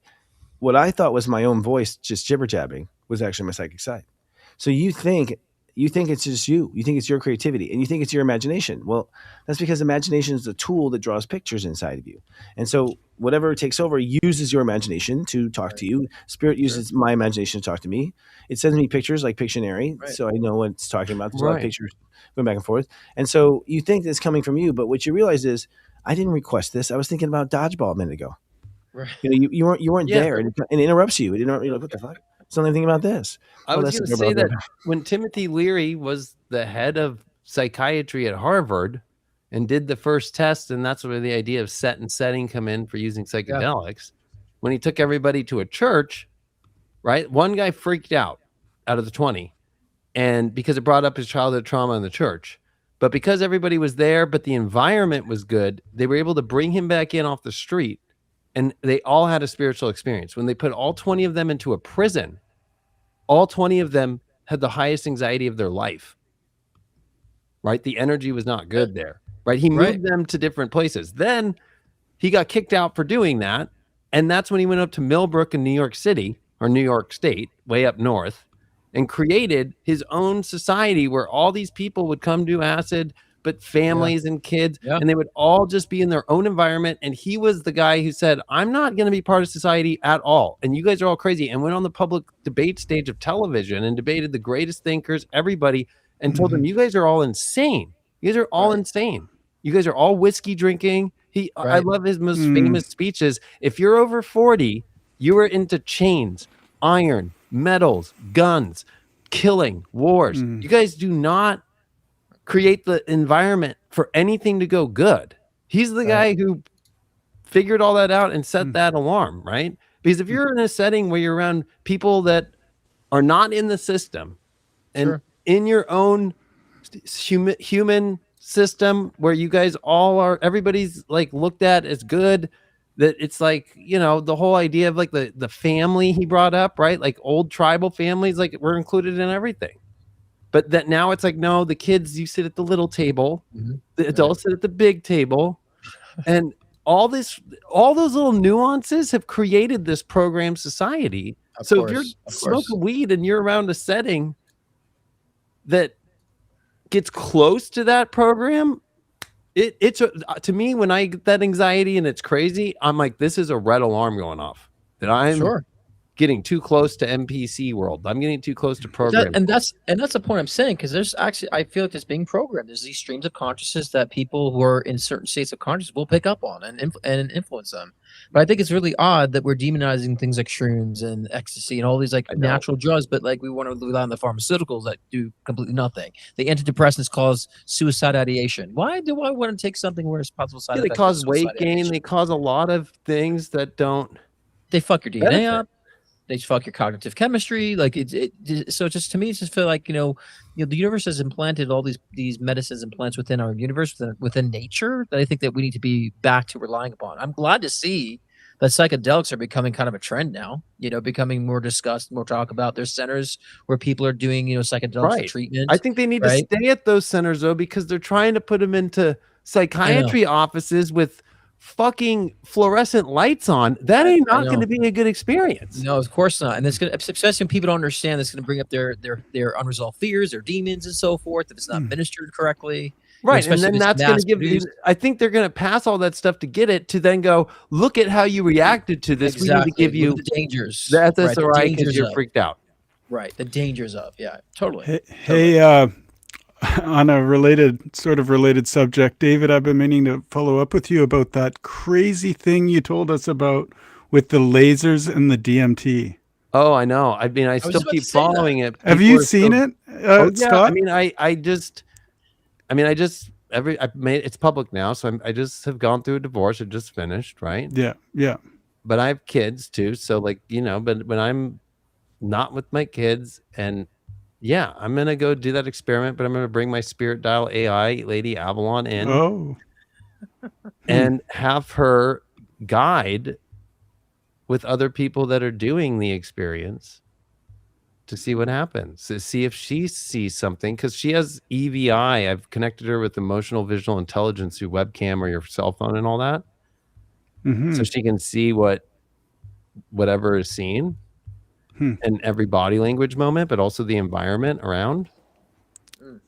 what I thought was my own voice, just jibber jabbing, was actually my psychic side. So you think it's just you. You think it's your creativity, and you think it's your imagination. Well, that's because imagination is the tool that draws pictures inside of you. And so whatever takes over uses your imagination to talk to you. Spirit uses my imagination to talk to me. It sends me pictures like Pictionary, so I know what it's talking about. There's a lot of pictures going back and forth. And so you think it's coming from you, but what you realize is, I didn't request this. I was thinking about dodgeball a minute ago. Right. You weren't there, and it interrupts you. You're like, what the fuck? Something thinking about this. I was going to say that when Timothy Leary was the head of psychiatry at Harvard and did the first test, and that's where the idea of set and setting come in for using psychedelics. When he took everybody to a church, right? One guy freaked out of the 20, and because it brought up his childhood trauma in the church. But because everybody was there, but the environment was good, they were able to bring him back in off the street. And they all had a spiritual experience. When they put all 20 of them into a prison, all 20 of them had the highest anxiety of their life. Right? The energy was not good there. Right? He moved them to different places. Then he got kicked out for doing that. And that's when he went up to Millbrook in New York City, or New York State, way up north, and created his own society where all these people would come do acid, but families and kids, and they would all just be in their own environment. And he was the guy who said, I'm not going to be part of society at all. And you guys are all crazy. And went on the public debate stage of television and debated the greatest thinkers, everybody, and told them, you guys are all insane. You guys are all insane. You guys are all whiskey drinking. I love his most famous speeches. If you're over 40, you are into chains, iron, metals, guns, killing, wars. You guys do not create the environment for anything to go good. He's the guy who figured all that out and set that alarm, right? Because if you're in a setting where you're around people that are not in the system and in your own human system where you guys all are, everybody's like looked at as good, that it's like, the whole idea of like the family he brought up, right? Like old tribal families, like we're included in everything. But that now it's like, no, the kids, you sit at the little table, the adults sit at the big table, and all those little nuances have created this program society. If you're smoking weed and you're around a setting that gets close to that program, it's to me, when I get that anxiety and it's crazy, I'm like, this is a red alarm going off that I'm getting too close to NPC world. I'm getting too close to programming. And that's the point I'm saying, because there's actually, I feel like there's being programmed. There's these streams of consciousness that people who are in certain states of consciousness will pick up on and influence them. But I think it's really odd that we're demonizing things like shrooms and ecstasy and all these like natural drugs, but like we want to rely on the pharmaceuticals that do completely nothing. The antidepressants cause suicide ideation. Why do I want to take something where it's possible side effects? They cause weight gain. They cause a lot of things that don't. They fuck your DNA up. They fuck your cognitive chemistry. Like so just to me, it's just feel like, the universe has implanted all these medicines and plants within our universe, within nature, that I think that we need to be back to relying upon. I'm glad to see that psychedelics are becoming kind of a trend now, becoming more discussed, more talk about. There's centers where people are doing, psychedelics for treatment. I think they need to stay at those centers though, because they're trying to put them into psychiatry offices with fucking fluorescent lights on. That ain't not going to be a good experience. No, of course not. And it's going to, especially when people don't understand, it's going to bring up their unresolved fears, their demons and so forth, if it's not administered correctly. Right. And then that's going to give you, I think they're going to pass all that stuff to get it, to then go, look at how you reacted to this. Exactly. We need to give you the dangers. That's all right, because you're freaked out. Right. The dangers of, totally. Hey, on a sort of related subject, David, I've been meaning to follow up with you about that crazy thing you told us about with the lasers and the DMT. Oh, I know. I mean, I still keep following it. Have you seen it, Scott? I mean, it's public now, so I just have gone through a divorce. I just finished, right? Yeah. But I have kids too, so but when I'm not with my kids, and I'm gonna go do that experiment, but I'm gonna bring my spirit dial AI lady Avalon in, and have her guide with other people that are doing the experience to see what happens, to see if she sees something, because she has EVI. I've connected her with emotional visual intelligence through webcam or your cell phone and all that, so she can see whatever is seen. And every body language moment, but also the environment around.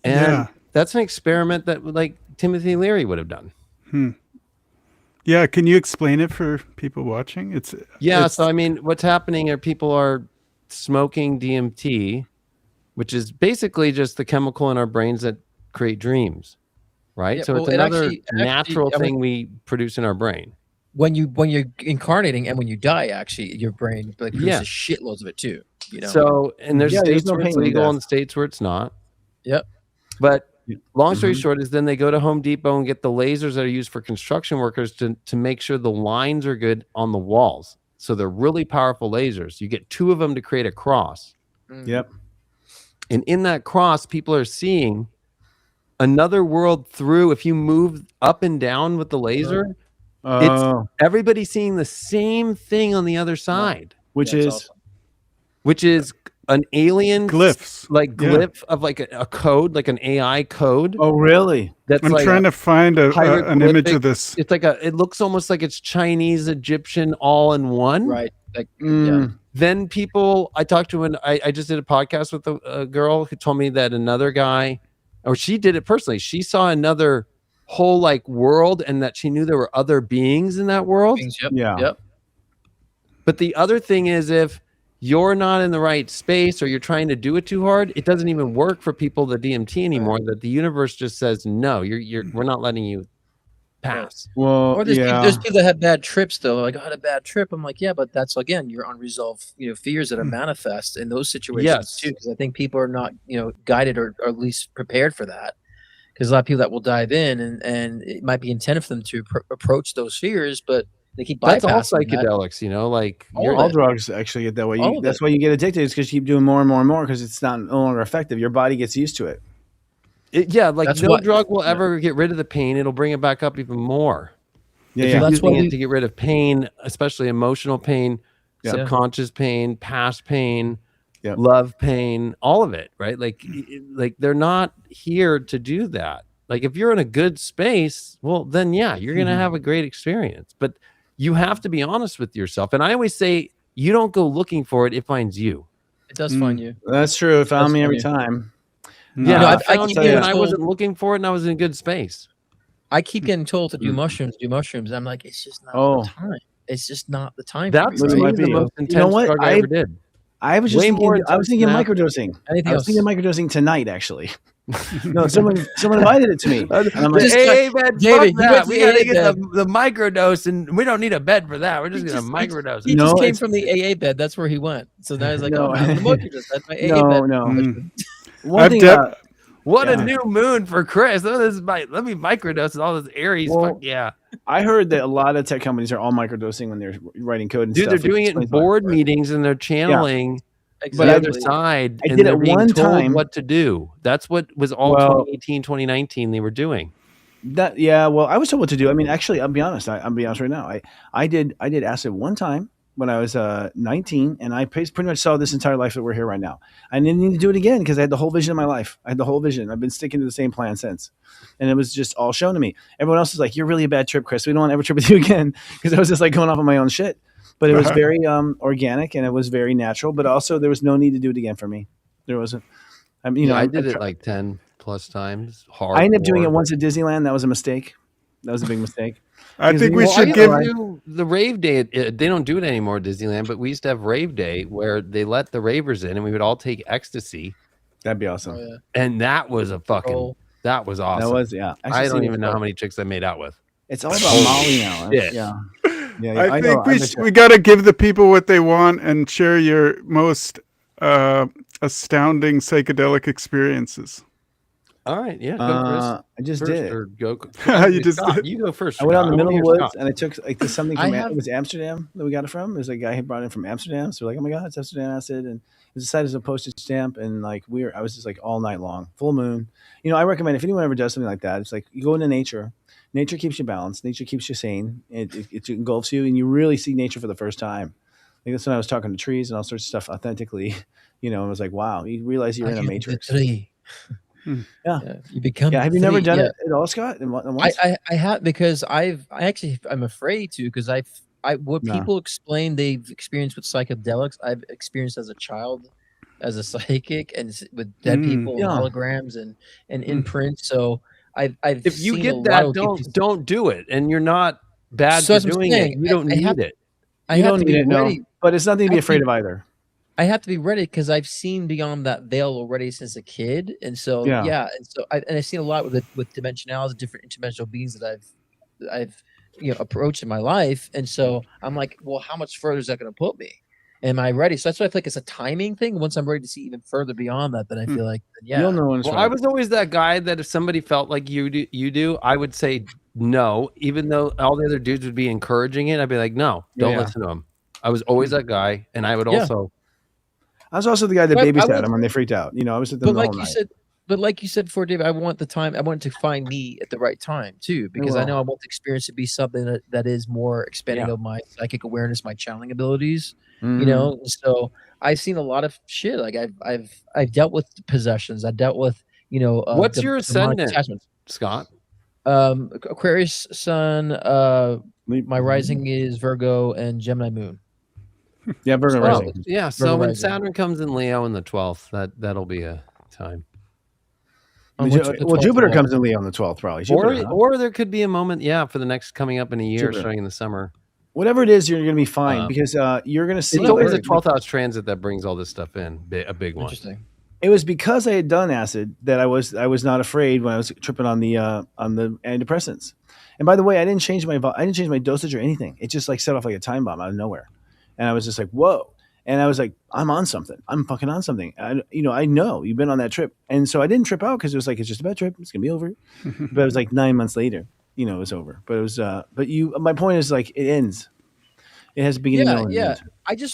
And that's an experiment that like Timothy Leary would have done. Yeah, can you explain it for people watching? So I mean, what's happening are people are smoking DMT, which is basically just the chemical in our brains that create dreams, right? So it's another natural thing we produce in our brain. When you're incarnating and when you die, actually, your brain produces shitloads of it too. So, and there's states where it's legal and states where it's not. Yep. But long story short is then they go to Home Depot and get the lasers that are used for construction workers to make sure the lines are good on the walls. So they're really powerful lasers. You get 2 of them to create a cross. Yep. And in that cross, people are seeing another world through. If you move up and down with the laser, it's everybody seeing the same thing on the other side, which is an alien glyphs, glyph of like a code, like an AI code. Oh, really? I'm trying to find an image of this. It's like it looks almost like it's Chinese, Egyptian, all in one. Right. Like, Then people, I talked to I just did a podcast with a girl who told me that another guy, or she did it personally. She saw another whole world, and that she knew there were other beings in that world. Yep. But the other thing is, if you're not in the right space or you're trying to do it too hard, it doesn't even work for people the DMT anymore. That the universe just says no, we're not letting you pass. Well, or there's people that have bad trips though. Like, I had a bad trip. I'm like, yeah, but that's again your unresolved fears that are manifest in those situations too. Because I think people are not guided or at least prepared for that. Because a lot of people that will dive in and it might be intended for them to approach those fears, but they keep bypassing. That's all psychedelics, all drugs actually get that way. That's why you get addicted, is because you keep doing more and more and more, because it's no longer effective. Your body gets used to it. No drug will ever get rid of the pain. It'll bring it back up even more. If you're using it to get rid of pain, especially emotional pain, subconscious pain, past pain, love pain, all of it, right? Like they're not here to do that. Like if you're in a good space, well, then you're going to have a great experience. But you have to be honest with yourself. And I always say, you don't go looking for it, it finds you. It does find you. That's true. It found me every time. I found you and I wasn't looking for it, and I was in a good space. I keep getting told to do mushrooms. I'm like, it's just not the time. it's just not the time. That's for It me, might right? the be. most You intense know what? drug I ever did. I was just Way more thinking. I was intense thinking than microdosing. Anything I was else? thinking microdosing tonight, actually. No, someone invited it to me, and I'm like, The AA bed, David, fuck you that. went to We the gotta AA get bed. the microdose, and we don't need a bed for that. We're just gonna microdose He it. just No, came it's- from the AA bed. That's where he went. So now he's like, No. oh, I'm the microdose. That's my AA No, bed. no. Mm. one I've thing de- about What a Yeah. new moon for Chris. Oh, this is let me microdose with all this Aries. Well, Fuck yeah. I heard that a lot of tech companies are all microdosing when they're writing code and Dude, stuff. they're which doing it in explains why. board meetings and they're channeling But the I- other side, I and did they're it being one told time. what to do. That's what was all Well- 2018, 2019 they were doing. Well, I was told what to do. I mean, actually, I'll be honest. I'll be honest right now. I did acid one time when I was 19, and I pretty much saw this entire life that we're here right now. I didn't need to do it again because I had the whole vision of my life. I had the whole vision. I've been sticking to the same plan since, and it was just all shown to me. Everyone else is like, "You're really a bad trip, Chris. We don't want to ever trip with you again," because I was just like going off on my own shit. But it was very organic and it was very natural. But also, there was no need to do it again for me. There wasn't. I mean, I did it like 10 plus times. Hard. I ended up doing it once at Disneyland. That was a mistake. That was a big mistake. I think we Well, should I give. do the rave day. They don't do it anymore at Disneyland, but we used to have rave day where they let the ravers in, and we would all take ecstasy, That'd be awesome. Oh, yeah. and that was a fucking. Oh. That was awesome. That was I I should don't see even it. know how many chicks I made out with. It's all about Molly now. shit. Yeah. I think know. we got to give the people what they want and share your most astounding psychedelic experiences. All right, yeah, go Chris. I just First, did. or go. You just Scott, did. you go first. I went out in the Scott. middle of the wanna hear woods Scott. and I took like this something I from have- it was Amsterdam that we got it from. It was a guy who brought it from Amsterdam. So we're like, oh my god, it's Amsterdam acid, and it decided as a postage stamp, and like I was just like all night long, full moon. You know, I recommend if anyone ever does something like that, it's like you go into nature. Nature keeps you balanced. Nature keeps you sane. It engulfs you, and you really see nature for the first time. Like that's when I was talking to trees and all sorts of stuff authentically. You know, and I was like, wow, you realize you're in a matrix. Yeah. You become. Yeah, have you the never three. done Yeah. it at all, Scott? And once? I have because I'm afraid to because what No. people explain they've experienced with psychedelics I've experienced as a child as a psychic and with dead people and Yeah. holograms and imprints. So I've If you seen a get lot that, of people- don't do it, and you're not bad So for that's what I'm doing saying. it. You don't I need have- it. I You have don't to need be it, no. ready. But it's nothing to be I have to afraid be- of either. I have to be ready because I've seen beyond that veil already since a kid, and so Yeah. and so I've seen a lot with dimensionalities, different interdimensional beings that I've approached in my life, and so I'm like, well, how much further is that going to put me? Am I ready? So that's why I feel like it's a timing thing. Once I'm ready to see even further beyond that, then I feel like yeah, You'll know when it's Well, right. I was always that guy that if somebody felt like you do, I would say no, even though all the other dudes would be encouraging it. I'd be like, no, don't Yeah. listen to them. I was always that guy, and I would Yeah. also. I was also the guy that But I babysat would- them when they freaked out. You know, I was with them but the like whole you night. said, but like you said before, Dave, I want the time. I want it to find me at the right time too, because I will. know I want the experience to be something that is more expanding Yeah. of my psychic awareness, my channeling abilities. Mhm. You know, so I've seen a lot of shit. Like I've dealt with possessions. I dealt with What's your demonic ascendant, attachments. Scott? Aquarius Sun. My rising is Virgo and Gemini Moon. Yeah, Virgo Oh, rising. Yeah, so Virgo when rising. Saturn comes in Leo in the 12th, that'll be a time. On Ju- which- the well, 12th Jupiter of comes in Leo on the 12th, probably. Jupiter, huh? Or there could be a moment, for the next coming up in a year, Jupiter. starting in the summer. Whatever it is, you're going to be fine because you're going to see. It's always a like- 12th house transit that brings all this stuff in, a big one. Interesting. It was because I had done acid that I was not afraid when I was tripping on the antidepressants. And by the way, I didn't change my dosage or anything. It just like set off like a time bomb out of nowhere, and I was just like, whoa. And I was like, I'm on something. I'm fucking on something. I know you've been on that trip. And so I didn't trip out because it was like, it's just a bad trip. It's going to be over. But it was like 9 months later, it was over. But it was, my point is like, it ends. It has a beginning, middle, and end.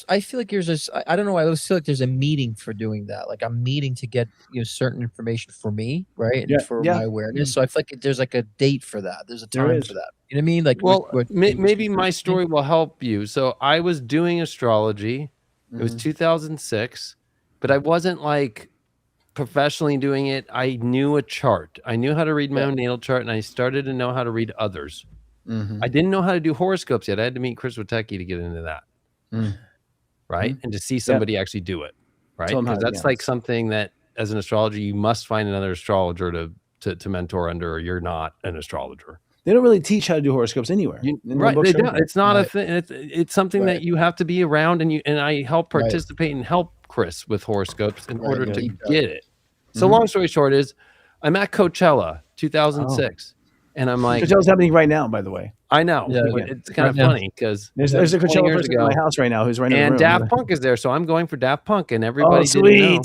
I feel like there's this. I don't know. I always feel like there's a meeting for doing that. Like I'm meeting to get certain information for me, right, and for my awareness. So I feel like there's like a date for that. There's a time for that. You know what I mean? Like, well, maybe my story will help you. So I was doing astrology. It was 2006, but I wasn't like professionally doing it. I knew a chart. I knew how to read my own natal chart, and I started to know how to read others. I didn't know how to do horoscopes yet. I had to meet Chris Witecki to get into that, right? And to see somebody actually do it, right? Because that's like something that, as an astrologer, you must find another astrologer to mentor under, or you're not an astrologer. They don't really teach how to do horoscopes anywhere. Right. They don't. It's not a thing. It's something that you have to be around, and I help participate and help Chris with horoscopes in order to get it. So long story short is I'm at Coachella 2006 and I'm like, Coachella's happening right now, by the way. I know. It's kind of funny because there's a Coachella person in my house right now who's running the room. And Daft Punk is there. So I'm going for Daft Punk and everybody didn't know.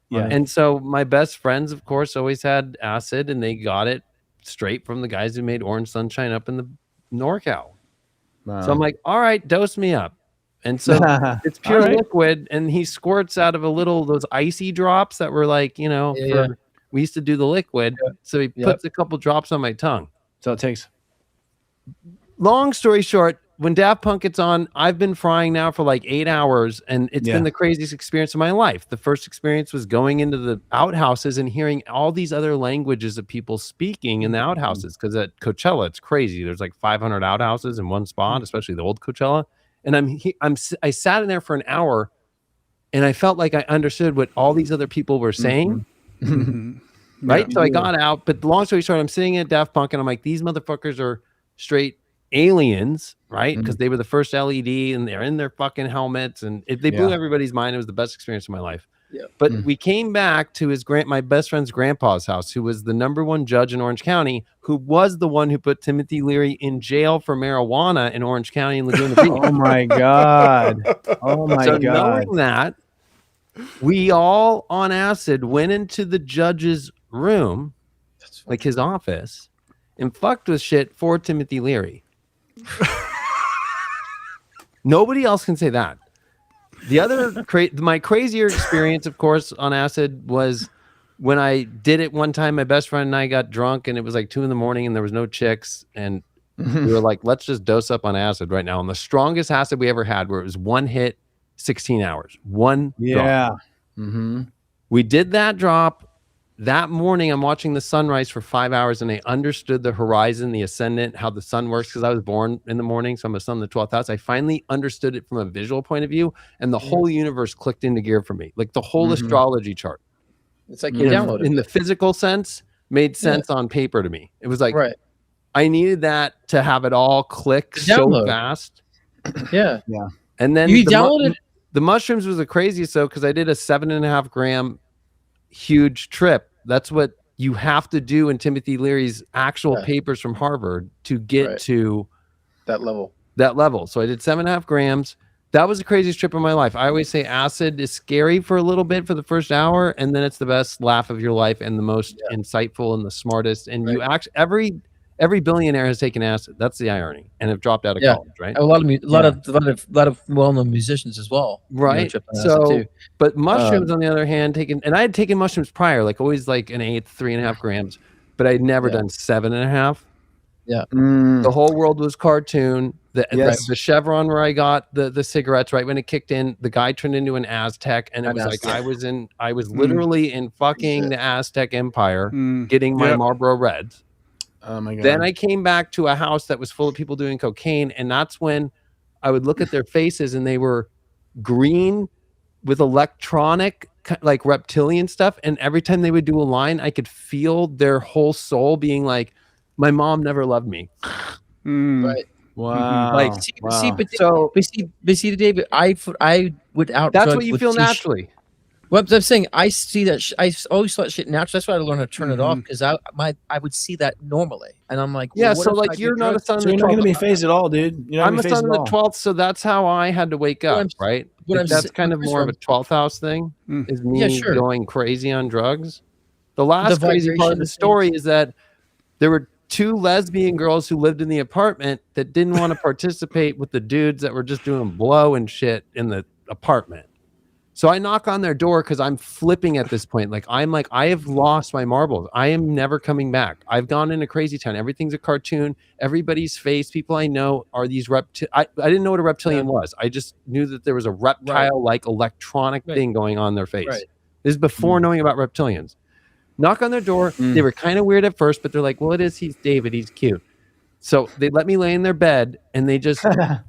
Yeah. And so my best friends, of course, always had acid and they got it straight from the guys who made Orange Sunshine up in the NorCal. Wow. So I'm like, all right, dose me up. And so it's pure liquid, and he squirts out of those icy drops that were like, we used to do the liquid. So he puts a couple drops on my tongue. So it takes. Long story short, when Daft Punk gets on, I've been frying now for like 8 hours, and it's been the craziest experience of my life. The first experience was going into the outhouses and hearing all these other languages of people speaking in the outhouses, because at Coachella, it's crazy. There's like 500 outhouses in one spot, especially the old Coachella. And I sat in there for an hour, and I felt like I understood what all these other people were saying. Right? So I got out, but long story short, I'm sitting at Daft Punk, and I'm like, these motherfuckers are straight aliens, right? Because they were the first LED, and they're in their fucking helmets, and they blew everybody's mind. It was the best experience of my life. But we came back to my best friend's grandpa's house, who was the #1 judge in Orange County, who was the one who put Timothy Leary in jail for marijuana in Orange County and Laguna Beach. Oh my God. Oh my God. Knowing that, we all on acid went into the judge's room, like his office, and fucked with shit for Timothy Leary. Nobody else can say that. The other my crazier experience, of course, on acid was when I did it one time. My best friend and I got drunk, and it was like 2 a.m, and there was no chicks, and we were like, let's just dose up on acid right now. And the strongest acid we ever had, where it was one hit, 16 hours, one drop. We did that drop. That morning, I'm watching the sunrise for 5 hours, and I understood the horizon, the ascendant, how the sun works, because I was born in the morning, so I'm a sun in the 12th house. I finally understood it from a visual point of view, and the whole universe clicked into gear for me, like the whole astrology chart. It's like you downloaded in the physical sense, made sense on paper to me. It was like I needed that to have it all click so fast. And then you downloaded the mushrooms was the craziest, though, because I did a 7.5 gram huge trip. That's what you have to do in Timothy Leary's actual papers from Harvard to get to that level. So I did 7.5 grams. That was the craziest trip of my life. I always say acid is scary for a little bit for the first hour, and then it's the best laugh of your life and the most insightful and the smartest. And you actually every billionaire has taken acid. That's the irony, and have dropped out of college, right? A lot of well-known musicians as well, right? So, but mushrooms, on the other hand, and I had taken mushrooms prior, like always, like an 8th, 3.5 grams, but I'd never done 7.5. The whole world was cartoon. The chevron where I got the cigarettes, right when it kicked in, the guy turned into an Aztec, and it was like I was literally in fucking the Aztec Empire, getting my Marlboro Reds. Oh my God. Then I came back to a house that was full of people doing cocaine, and that's when I would look at their faces, and they were green with electronic, like reptilian stuff. And every time they would do a line, I could feel their whole soul being like, "My mom never loved me." Right. Wow. Like, see, David, I would out. That's what you feel naturally. Well, I'm saying I see that. I always saw that shit naturally. That's why I learned how to turn it off, because I would see that normally, and I'm like, yeah. So like, you're not a son. So you're not going to be phased at all, dude. I'm a son of the 12th, so that's how I had to wake up, right? That's kind of more of a 12th house thing. Is me going crazy on drugs. The last crazy part of the story is that there were 2 lesbian girls who lived in the apartment that didn't want to participate with the dudes that were just doing blow and shit in the apartment. So I knock on their door because I'm flipping at this point. Like, I have lost my marbles. I am never coming back. I've gone into crazy town. Everything's a cartoon. Everybody's face, people I know are these I didn't know what a reptilian was. I just knew that there was a reptile-like electronic thing going on in their face. This is before knowing about reptilians. Knock on their door. They were kind of weird at first, but they're like, well, he's David. He's cute. So they let me lay in their bed, and they just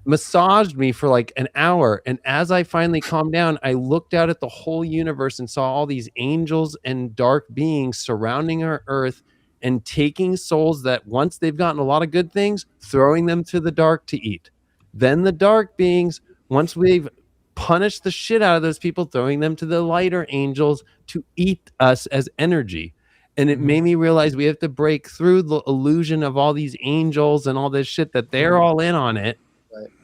massaged me for like an hour. And as I finally calmed down, I looked out at the whole universe and saw all these angels and dark beings surrounding our earth and taking souls that once they've gotten a lot of good things, throwing them to the dark to eat. Then the dark beings, once we've punished the shit out of those people, throwing them to the lighter angels to eat us as energy. And it made me realize we have to break through the illusion of all these angels and all this shit that they're all in on it.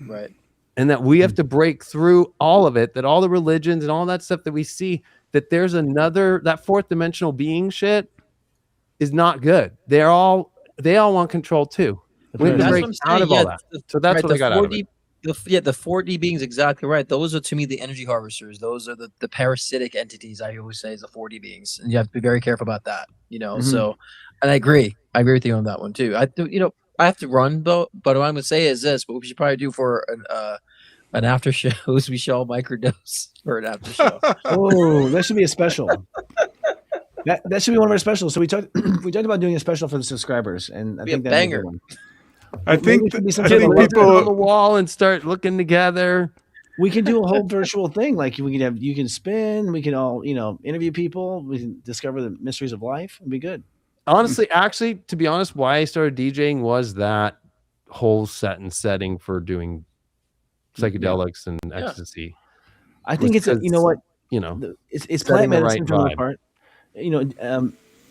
Right. And that we have to break through all of it, that all the religions and all that stuff that we see, that there's that fourth dimensional being shit is not good. They all want control too. We have to break out of all that. So that's what I got out of it. The 4D beings, exactly right. Those are, to me, the energy harvesters. Those are the parasitic entities, I always say, is the 4D beings. And you have to be very careful about that, So, and I agree with you on that one too. I have to run, though, but what I'm going to say is this, what we should probably do for an after show is we should all microdose for an after show. Oh, that should be a special. That should be one of our specials. So we talked about doing a special for the subscribers, and I think that's a good one. I think people on the wall and start looking together. We can do a whole virtual thing. Like you can spin. We can all interview people. We can discover the mysteries of life. It'd be good. Honestly, actually, to be honest, why I started DJing was that whole setting for doing psychedelics and ecstasy. I think it's it's plant medicine for the most part.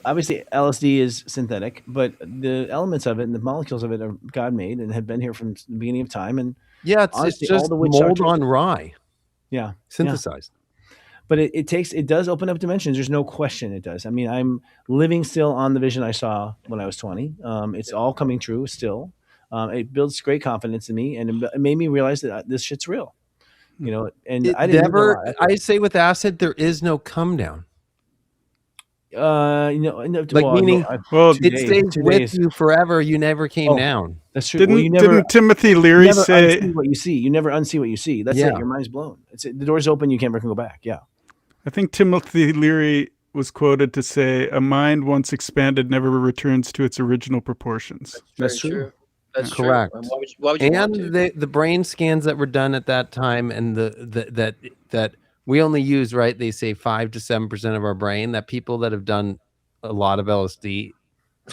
Obviously LSD is synthetic, but the elements of it and the molecules of it are God made and have been here from the beginning of time. And it's just all the mold on rye. Yeah, synthesized. Yeah. But it does open up dimensions. There's no question it does. I mean, I'm living still on the vision I saw when I was 20. It's all coming true still. It builds great confidence in me, and it made me realize that this shit's real. And I say with acid, there is no come down. Meaning, it stays with you forever. You never came down. That's true. Didn't Timothy Leary say what you see? You never unsee what you see. That's it. Your mind's blown. The door's open. You can't go back. Yeah. I think Timothy Leary was quoted to say, "A mind once expanded never returns to its original proportions." That's true. That's correct. True. Why would you want to? The brain scans that were done at that time, and that we only use, right, they say 5 to 7% of our brain, that people that have done a lot of LSD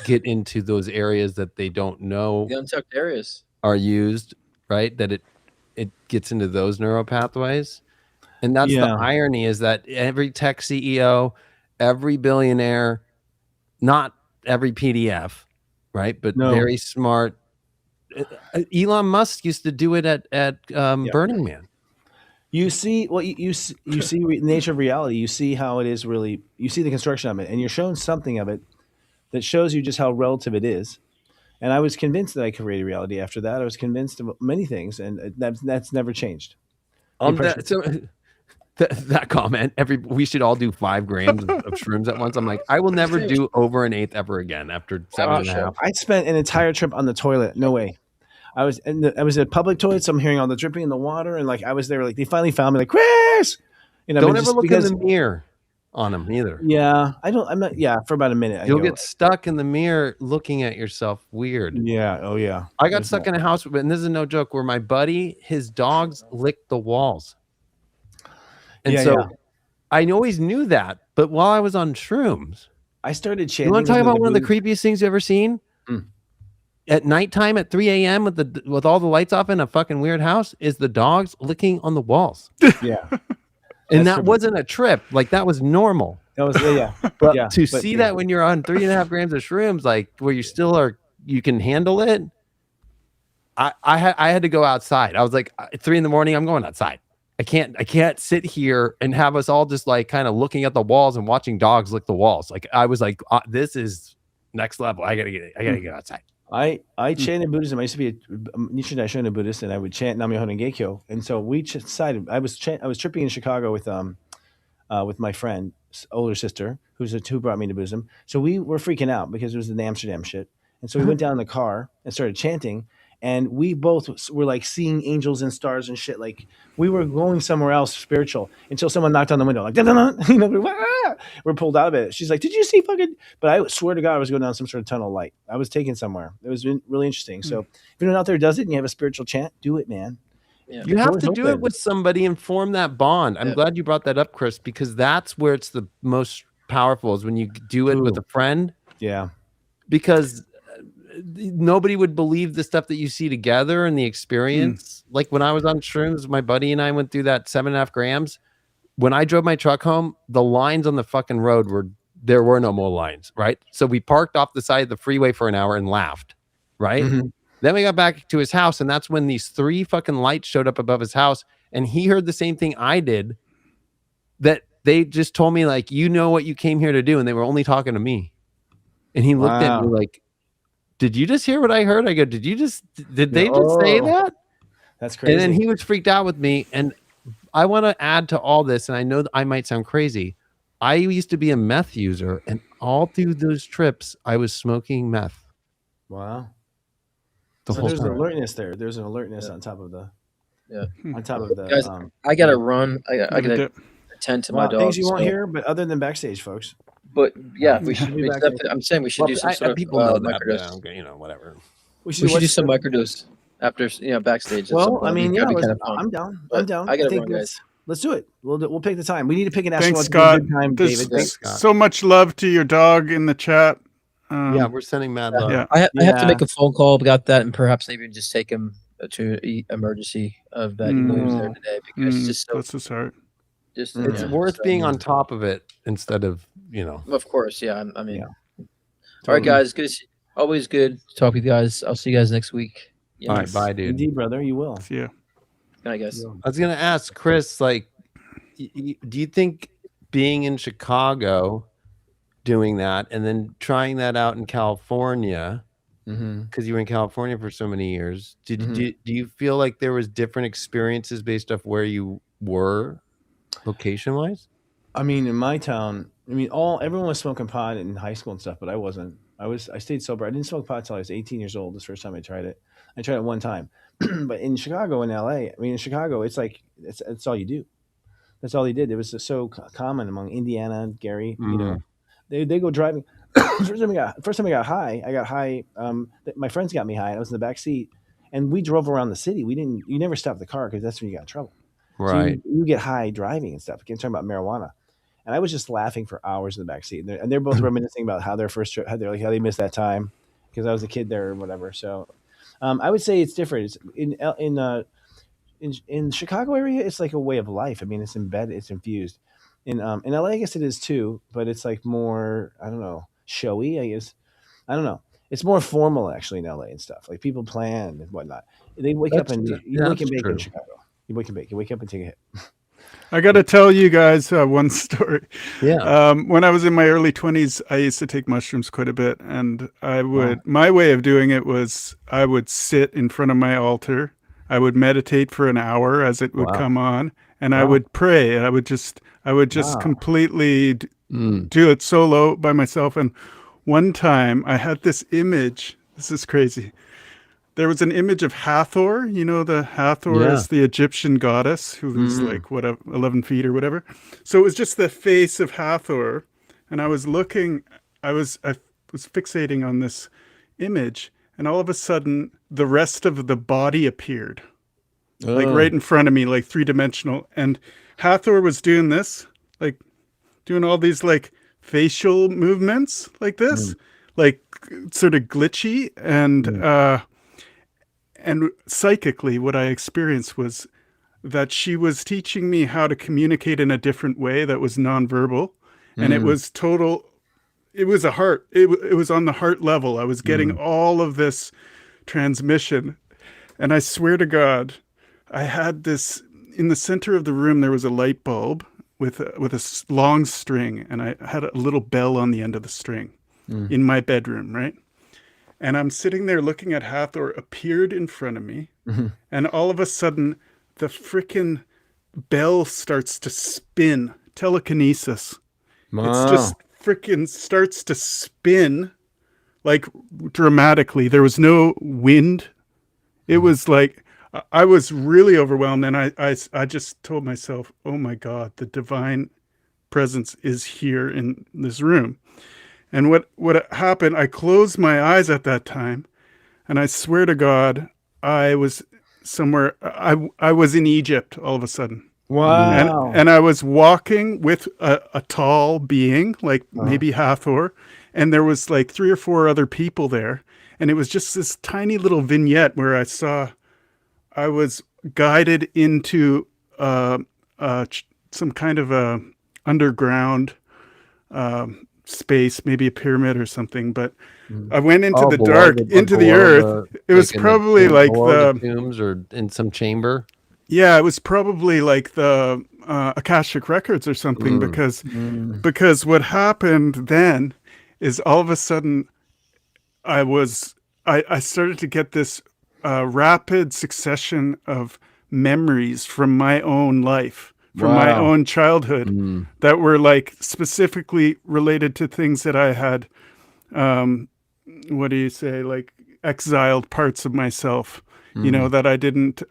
get into those areas that they don't know the untucked areas are used, right? That it gets into those neural pathways. And that's the irony, is that every tech CEO, every billionaire, not every PDF, right? But very smart. Elon Musk used to do it at Burning Man. You see you see the nature of reality. You see how it is really. You see the construction of it, and you're shown something of it that shows you just how relative it is. And I was convinced that I could create a reality after that. I was convinced of many things, and that's never changed. That comment, we should all do 5 grams of shrooms at once. I'm like, I will never do over an eighth ever again after 7.5. I spent an entire trip on the toilet. No way. I was at public toilets. So I'm hearing all the dripping in the water, and I was there. They finally found me. Chris, don't ever look in the mirror on them either. Yeah, I don't. I'm not. Yeah, for about a minute. You'll get stuck in the mirror looking at yourself weird. Yeah. Oh yeah. I got stuck in a house, and this is no joke, where my buddy, his dogs licked the walls. And I always knew that, but while I was on shrooms, I started chanting. You want to talk about one of the creepiest things you've ever seen? At nighttime at 3 a.m. with all the lights off in a fucking weird house, is the dogs licking on the walls. Yeah. And that wasn't a trip. That was normal. That was But to see that when you're on 3.5 grams of shrooms, where you still you can handle it. I had to go outside. I was like, at 3 a.m, I'm going outside. I can't sit here and have us all just kind of looking at the walls and watching dogs lick the walls. I was like, this is next level. I gotta get outside. I chant in Buddhism. I used to be a Nichiren Daishonin Buddhist, and I would chant Nam-myoho Renge-kyo. And so we decided, I was tripping in Chicago with my friend, older sister, who brought me to Buddhism. So we were freaking out because it was the Amsterdam shit. And so we went down in the car and started chanting. And we both were seeing angels and stars and shit. We were going somewhere else spiritual until someone knocked on the window. We're pulled out of it. She's like, "Did you see fucking?" But I swear to God, I was going down some sort of tunnel light. I was taken somewhere. It was really interesting. So if anyone out there does it and you have a spiritual chant, do it, man. Yeah. You have to do it with somebody and form that bond. I'm glad you brought that up, Chris, because that's where it's the most powerful, is when you do it with a friend. Yeah. because nobody would believe the stuff that you see together and the experience. Like when I was on shrooms, my buddy and I went through that 7.5 grams. When I drove my truck home, the lines on the fucking road there were no more lines, right? So we parked off the side of the freeway for an hour and laughed, right? Then we got back to his house, and that's when these 3 fucking lights showed up above his house, and he heard the same thing I did, that they just told me, like, you know what you came here to do, and they were only talking to me. And he looked at me like, did you just hear what I heard? I go, did they just say that? That's crazy. And then he was freaked out with me. And I want to add to all this, and I know that I might sound crazy. I used to be a meth user, and all through those trips, I was smoking meth. Wow. The So whole there's time. an alertness there. There's an alertness on top of the. On top of the. Guys, I gotta run. I gotta attend to my dog. Things you won't hear, but other than backstage, folks. But yeah, we should. I'm saying we should do some sort of people know that, microdose. but, you know, whatever. We should do some microdose after backstage. Well, I mean, yeah, I'm down. I'm down. I gotta run, guys. Let's do it. We'll pick the time. We need to pick an Thanks, astrological Scott. time, There's David. Thanks, Scott. so much love to your dog in the chat. Yeah, we're sending mad love. Yeah. I have to make a phone call about that, and perhaps even just take him to emergency of that news there today, because it's just so. That's his heart. It's worth being on top of it instead of, you know. Of course, yeah. I mean, all right, guys. Good. Always good to talk with you guys. I'll see you guys next week. All right, bye, dude. Indeed, brother, you will. See ya. Good night, guys. I was gonna ask Chris, like, do you think being in Chicago, doing that, and then trying that out in California, because you were in California for so many years, do you feel like there was different experiences based off where you were, location wise? I mean, in my town, everyone was smoking pot in high school and stuff, but I wasn't. I stayed sober. I didn't smoke pot until I was 18 years old. The first time I tried it. I tried it one time, but in Chicago and LA, in Chicago, it's like it's all you do. That's all they did. It was so common among Indiana and Gary. You know, they go driving. First time I got high. My friends got me high. And I was in the back seat, and we drove around the city. You never stopped the car because that's when you got in trouble. Right. So you get high driving and stuff. Again, talking about marijuana. And I was just laughing for hours in the back seat. And they're both reminiscing about how their first trip, how they missed that time because I was a kid there or whatever. So I would say it's different. It's in Chicago area, it's like a way of life. I mean, it's embedded, it's infused. In LA, I guess it is too, but it's like more, I don't know, showy, I guess. I don't know. It's more formal actually in LA and stuff. Like people plan and whatnot. They wake up and you wake and bake in Chicago. You wake and bake. You wake up and take a hit. I got to tell you guys one story. Yeah. When I was in my early 20s, I used to take mushrooms quite a bit. And my way of doing it was I would sit in front of my altar. I would meditate for an hour as it would come on. And I would pray. And I would just completely do it solo by myself. And one time I had this image. This is crazy. There was an image of Hathor. You know, the Hathor is the Egyptian goddess who was like, 11 feet or whatever. So it was just the face of Hathor. And I was fixating on this image. And all of a sudden, the rest of the body appeared. Like right in front of me, like 3-dimensional. And Hathor was doing this, like doing all these like facial movements like this, like sort of glitchy. And psychically, what I experienced was that she was teaching me how to communicate in a different way that was nonverbal. And it was total, it was a heart. It was on the heart level. I was getting all of this transmission. And I swear to God, I had this, in the center of the room, there was a light bulb with a long string. And I had a little bell on the end of the string in my bedroom, right? And I'm sitting there looking at Hathor appeared in front of me. And all of a sudden, the freaking bell starts to spin. Telekinesis. Wow. It's just freaking starts to spin like dramatically. There was no wind. It was like, I was really overwhelmed. And I just told myself, oh my God, the divine presence is here in this room. And what happened, I closed my eyes at that time, and I swear to God, I was somewhere, I was in Egypt all of a sudden. Wow. And I was walking with a tall being, like maybe Hathor, and there was like 3 or 4 other people there, and it was just this tiny little vignette where I was guided into some kind of a underground space, maybe a pyramid or something, but I went into the dark, into the earth. It was probably like the tombs or in some chamber. Yeah, it was probably like the Akashic Records or something, because what happened then is all of a sudden I started to get this rapid succession of memories from my own life, from my own childhood, that were like specifically related to things that I had, what do you say, like exiled parts of myself, you know, that I didn't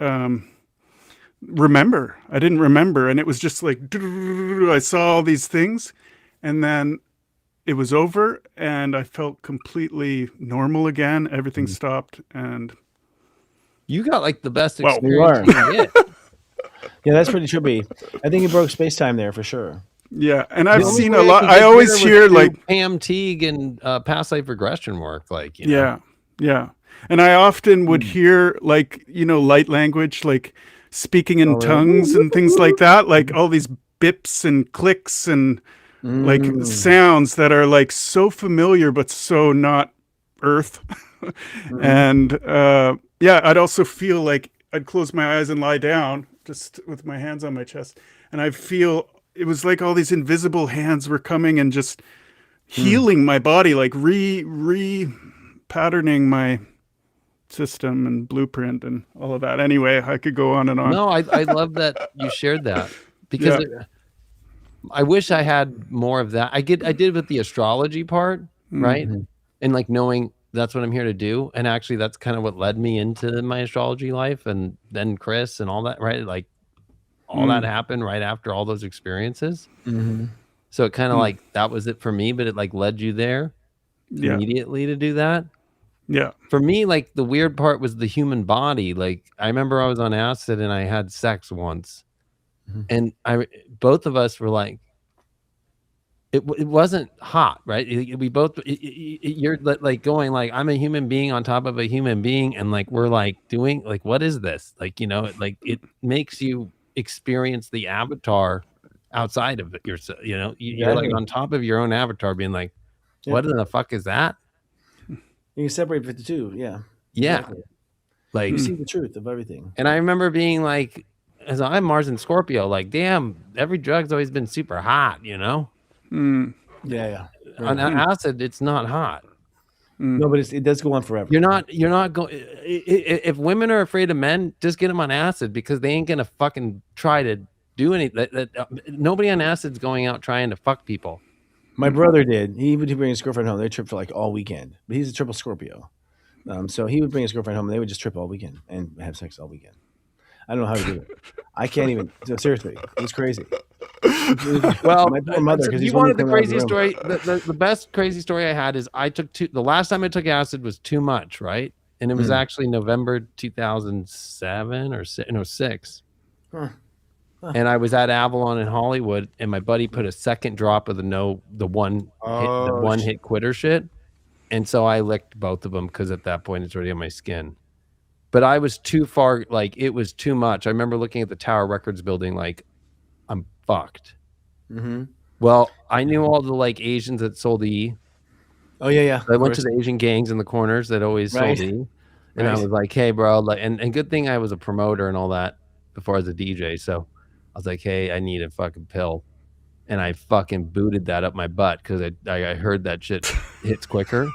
remember. I didn't remember. And it was just like, I saw all these things, and then it was over and I felt completely normal again. Everything stopped, and you got like the best experience you can get. Yeah, that's pretty trippy. I think you broke space-time there for sure. Yeah, and I've seen a lot. I always hear like Pam Teague and past life regression work, like, you know. Yeah. And I often would hear like, you know, light language, like speaking in tongues and things like that, like all these bips and clicks and like sounds that are like so familiar but so not Earth. And I'd also feel like I'd close my eyes and lie down just with my hands on my chest, and I'd feel it was like all these invisible hands were coming and just healing my body, like re-patterning my system and blueprint and all of that. Anyway, I could go on and on. No, I love that you shared that, because I wish I had more of that. I did with the astrology part, right? And like knowing that's what I'm here to do. And actually that's kind of what led me into my astrology life, and then Chris and all that, right? Like all that happened right after all those experiences. So it kind of like, that was it for me, but it like led you there immediately to do that. Yeah. For me, like the weird part was the human body. Like I remember I was on acid and I had sex once, and both of us were like, it wasn't hot, right? We both, you're like going like, I'm a human being on top of a human being, and like we're like doing like, what is this? Like, you know, like it makes you experience the avatar outside of it yourself. You know, you're like on top of your own avatar, being like, what in the fuck is that? You can separate the two. Yeah. Exactly. Like you see the truth of everything. And I remember being like, as I'm Mars and Scorpio, like, damn, every drug's always been super hot, you know? Yeah. On acid, it's not hot. No, but it does go on forever. You're not going. If women are afraid of men, just get them on acid, because they ain't gonna fucking try to do anything. Nobody on acid's going out trying to fuck people. My brother did. He would bring his girlfriend home. They tripped for like all weekend. But he's a triple Scorpio, so he would bring his girlfriend home, and they would just trip all weekend and have sex all weekend. I don't know how to do it. I can't even. Seriously, it's crazy. Well, my poor mother. You wanted the crazy story. The best crazy story I had is the last time I took acid was too much, right? And it was actually November 2007 or 6. And I was at Avalon in Hollywood, and my buddy put a second drop of the one hit quitter shit, and so I licked both of them, because at that point it's already on my skin. But I was too far, like it was too much. I remember looking at the Tower Records building like, I'm fucked. Well, I knew all the like Asians that sold E. Oh yeah. I went to the Asian gangs in the corners that always sold E. And I was like, hey bro, like, and good thing I was a promoter and all that before I was a DJ. So I was like, hey, I need a fucking pill. And I fucking booted that up my butt, because I heard that shit hits quicker.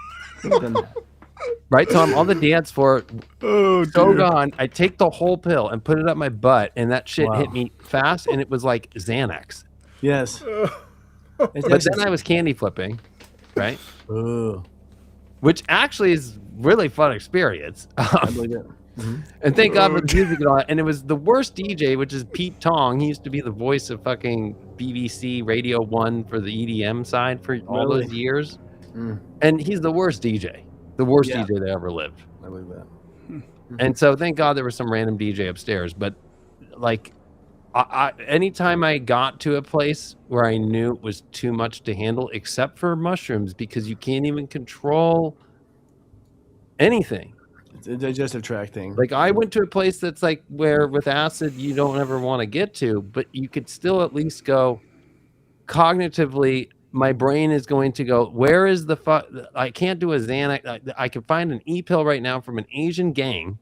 Right, so I'm on the dance floor, gone. I take the whole pill and put it up my butt, and that shit hit me fast, and it was like Xanax. Yes. But then I was candy flipping, right? Which actually is really fun experience. I believe it. And thank God for the music and all that. And it was the worst DJ, which is Pete Tong. He used to be the voice of fucking BBC Radio 1 for the EDM side for all those years. And he's the worst DJ. The worst DJ that ever lived. I believe that. And so thank God there was some random DJ upstairs. But like anytime I got to a place where I knew it was too much to handle, except for mushrooms, because you can't even control anything. It's a digestive tract thing. Like I went to a place that's like where with acid you don't ever want to get to, but you could still at least go cognitively. My brain is going to go, where is the I can't do a Xanax. I can find an E-pill right now from an Asian gang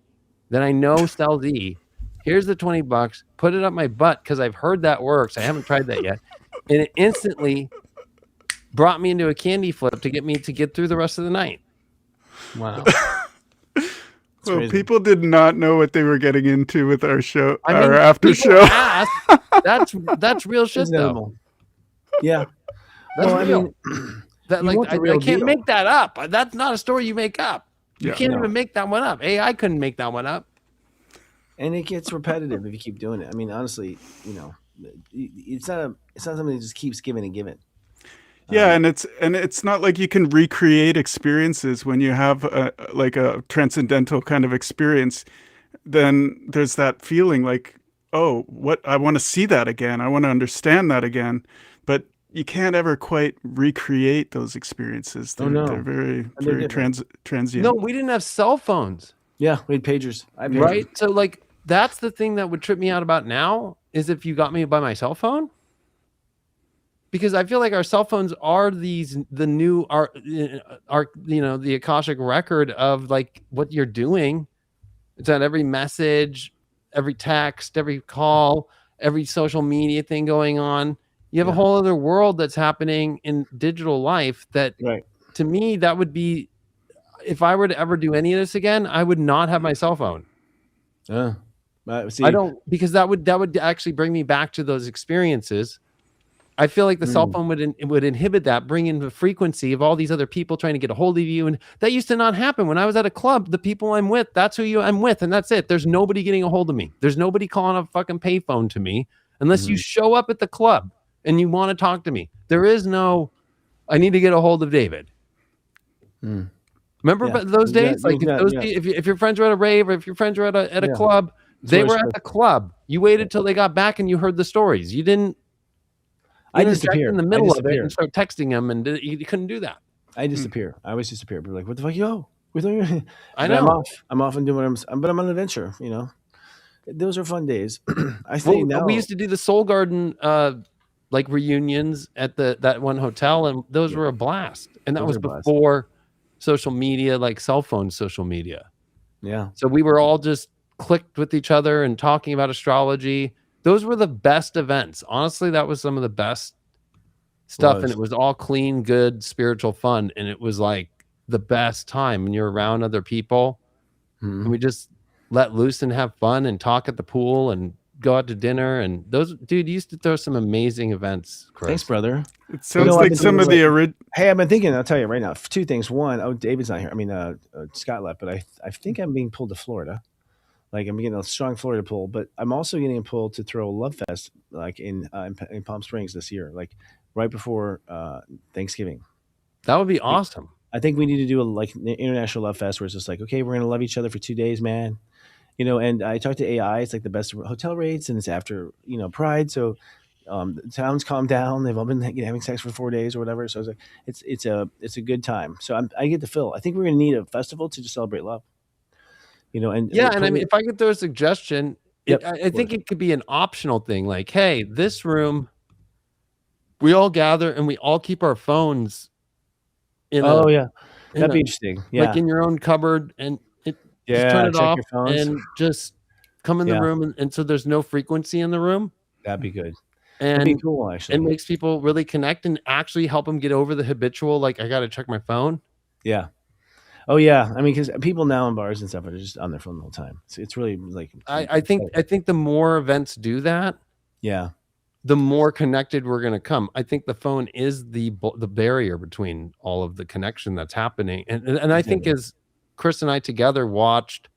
that I know sells E. Here's the $20, put it up my butt because I've heard that works. I haven't tried that yet. And it instantly brought me into a candy flip to get me to get through the rest of the night. Wow. Well, crazy. people did not know what they were getting into with our show, I mean, our after people show. ask. That's real shit, It's though. inevitable. Yeah. That's Well, real. I mean, That you like want the I real can't deal. make that up. That's not a story you make up. You Yeah. can't No. even make that one up. AI couldn't make that one up. And it gets repetitive if you keep doing it. I mean, honestly, you know, it's not something that just keeps giving and giving. Yeah, and it's not like you can recreate experiences when you have like a transcendental kind of experience. Then there's that feeling like, oh, what I want to see that again. I want to understand that again. But you can't ever quite recreate those experiences. They're, no. they're very, And they're very transient. No, we didn't have cell phones, Yeah, we had pagers. I had pagers. right? So like that's the thing that would trip me out about now is if you got me by my cell phone. Because I feel like our cell phones are the new the Akashic record of like what you're doing. It's on every message, every text, every call, every social media thing going on. You have a whole other world that's happening in digital life that to me, that would be, if I were to ever do any of this again, I would not have my cell phone. See, I don't, because that would actually bring me back to those experiences. I feel like the cell phone would inhibit that, bring in the frequency of all these other people trying to get a hold of you. And that used to not happen. When I was at a club, the people I'm with, that's who I'm with. And that's it. There's nobody getting a hold of me. There's nobody calling a fucking payphone to me unless you show up at the club and you want to talk to me. There is no, I need to get a hold of David. Remember those days? Like if your friends were at a rave or if your friends were at a club, they were at the club. You waited till they got back and you heard the stories. You didn't. I disappear in the middle of it and start texting them, and you couldn't do that. I disappear. I always disappear. People are like, "What the fuck, yo?" I know. I'm off and doing what but I'm on an adventure. You know, those are fun days. I say now. We used to do the Soul Garden like reunions at that one hotel, and those were a blast. And that was before social media, like cell phone social media. Yeah. So we were all just clicked with each other and talking about astrology. Those were the best events. Honestly, that was some of the best stuff. And it was all clean, good, spiritual fun. And it was like the best time when you're around other people. And we just let loose and have fun and talk at the pool and go out to dinner. And those, dude, you used to throw some amazing events, Chris. Thanks, brother. It sounds like some of the original. Hey, I've been thinking, I'll tell you right now, two things. One, David's not here. I mean, Scott left, but I think I'm being pulled to Florida. Like I'm getting a strong Florida pull, but I'm also getting a pull to throw a Love Fest like in Palm Springs this year, like right before Thanksgiving. That would be awesome. I think we need to do a international Love Fest where it's just like, okay, we're gonna love each other for 2 days, man. You know, and I talked to AI. It's like the best hotel rates, and it's after Pride, so the town's calmed down. They've all been having sex for 4 days or whatever. So I was like, it's a good time. So I get the feel. I think we're gonna need a festival to just celebrate love. And I mean, if I could throw a suggestion, I think it could be an optional thing. Like, hey, this room, we all gather and we all keep our phones in. That'd be interesting. Yeah, like in your own cupboard, and just turn it off and just come in the room, and so there's no frequency in the room. That'd be good. And that'd be cool, actually. It makes people really connect and actually help them get over the habitual. Like, I got to check my phone. Yeah. Oh yeah, I mean, because people now in bars and stuff are just on their phone the whole time. So it's really like I think the more events do that, the more connected we're going to come. I think the phone is the barrier between all of the connection that's happening, and I think as Chris and I together watched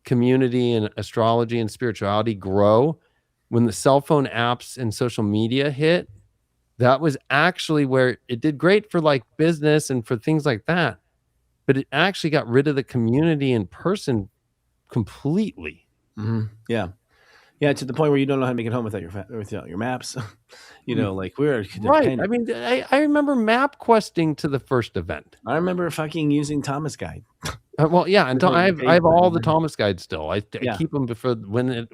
community and astrology and spirituality grow, when the cell phone apps and social media hit, that was actually where it did great for like business and for things like that. But it actually got rid of the community in person completely. Yeah. Yeah, to the point where you don't know how to make it home without your maps. Like we're Right. dependent. I mean, I remember map questing to the first event. I remember fucking using Thomas Guide. Well, yeah, and I have all the Thomas guides still. I Yeah. keep them before when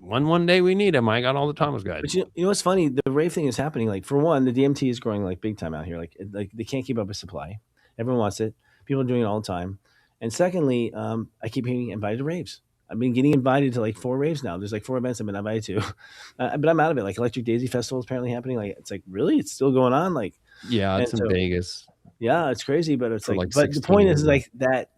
one day we need them. I got all the Thomas guides. But you know what's funny? The rave thing is happening. Like for one, the DMT is growing like big time out here. Like they can't keep up with supply. Everyone wants it. People are doing it all the time. And secondly, I keep getting invited to raves. I've been getting invited to like 4 raves now. There's like 4 events I've been invited to, but I'm out of it. Like Electric Daisy Festival is apparently happening. Like it's like really, it's still going on. Like yeah, it's in Vegas. Yeah, it's crazy, but it's like but the 16 point is years. like that.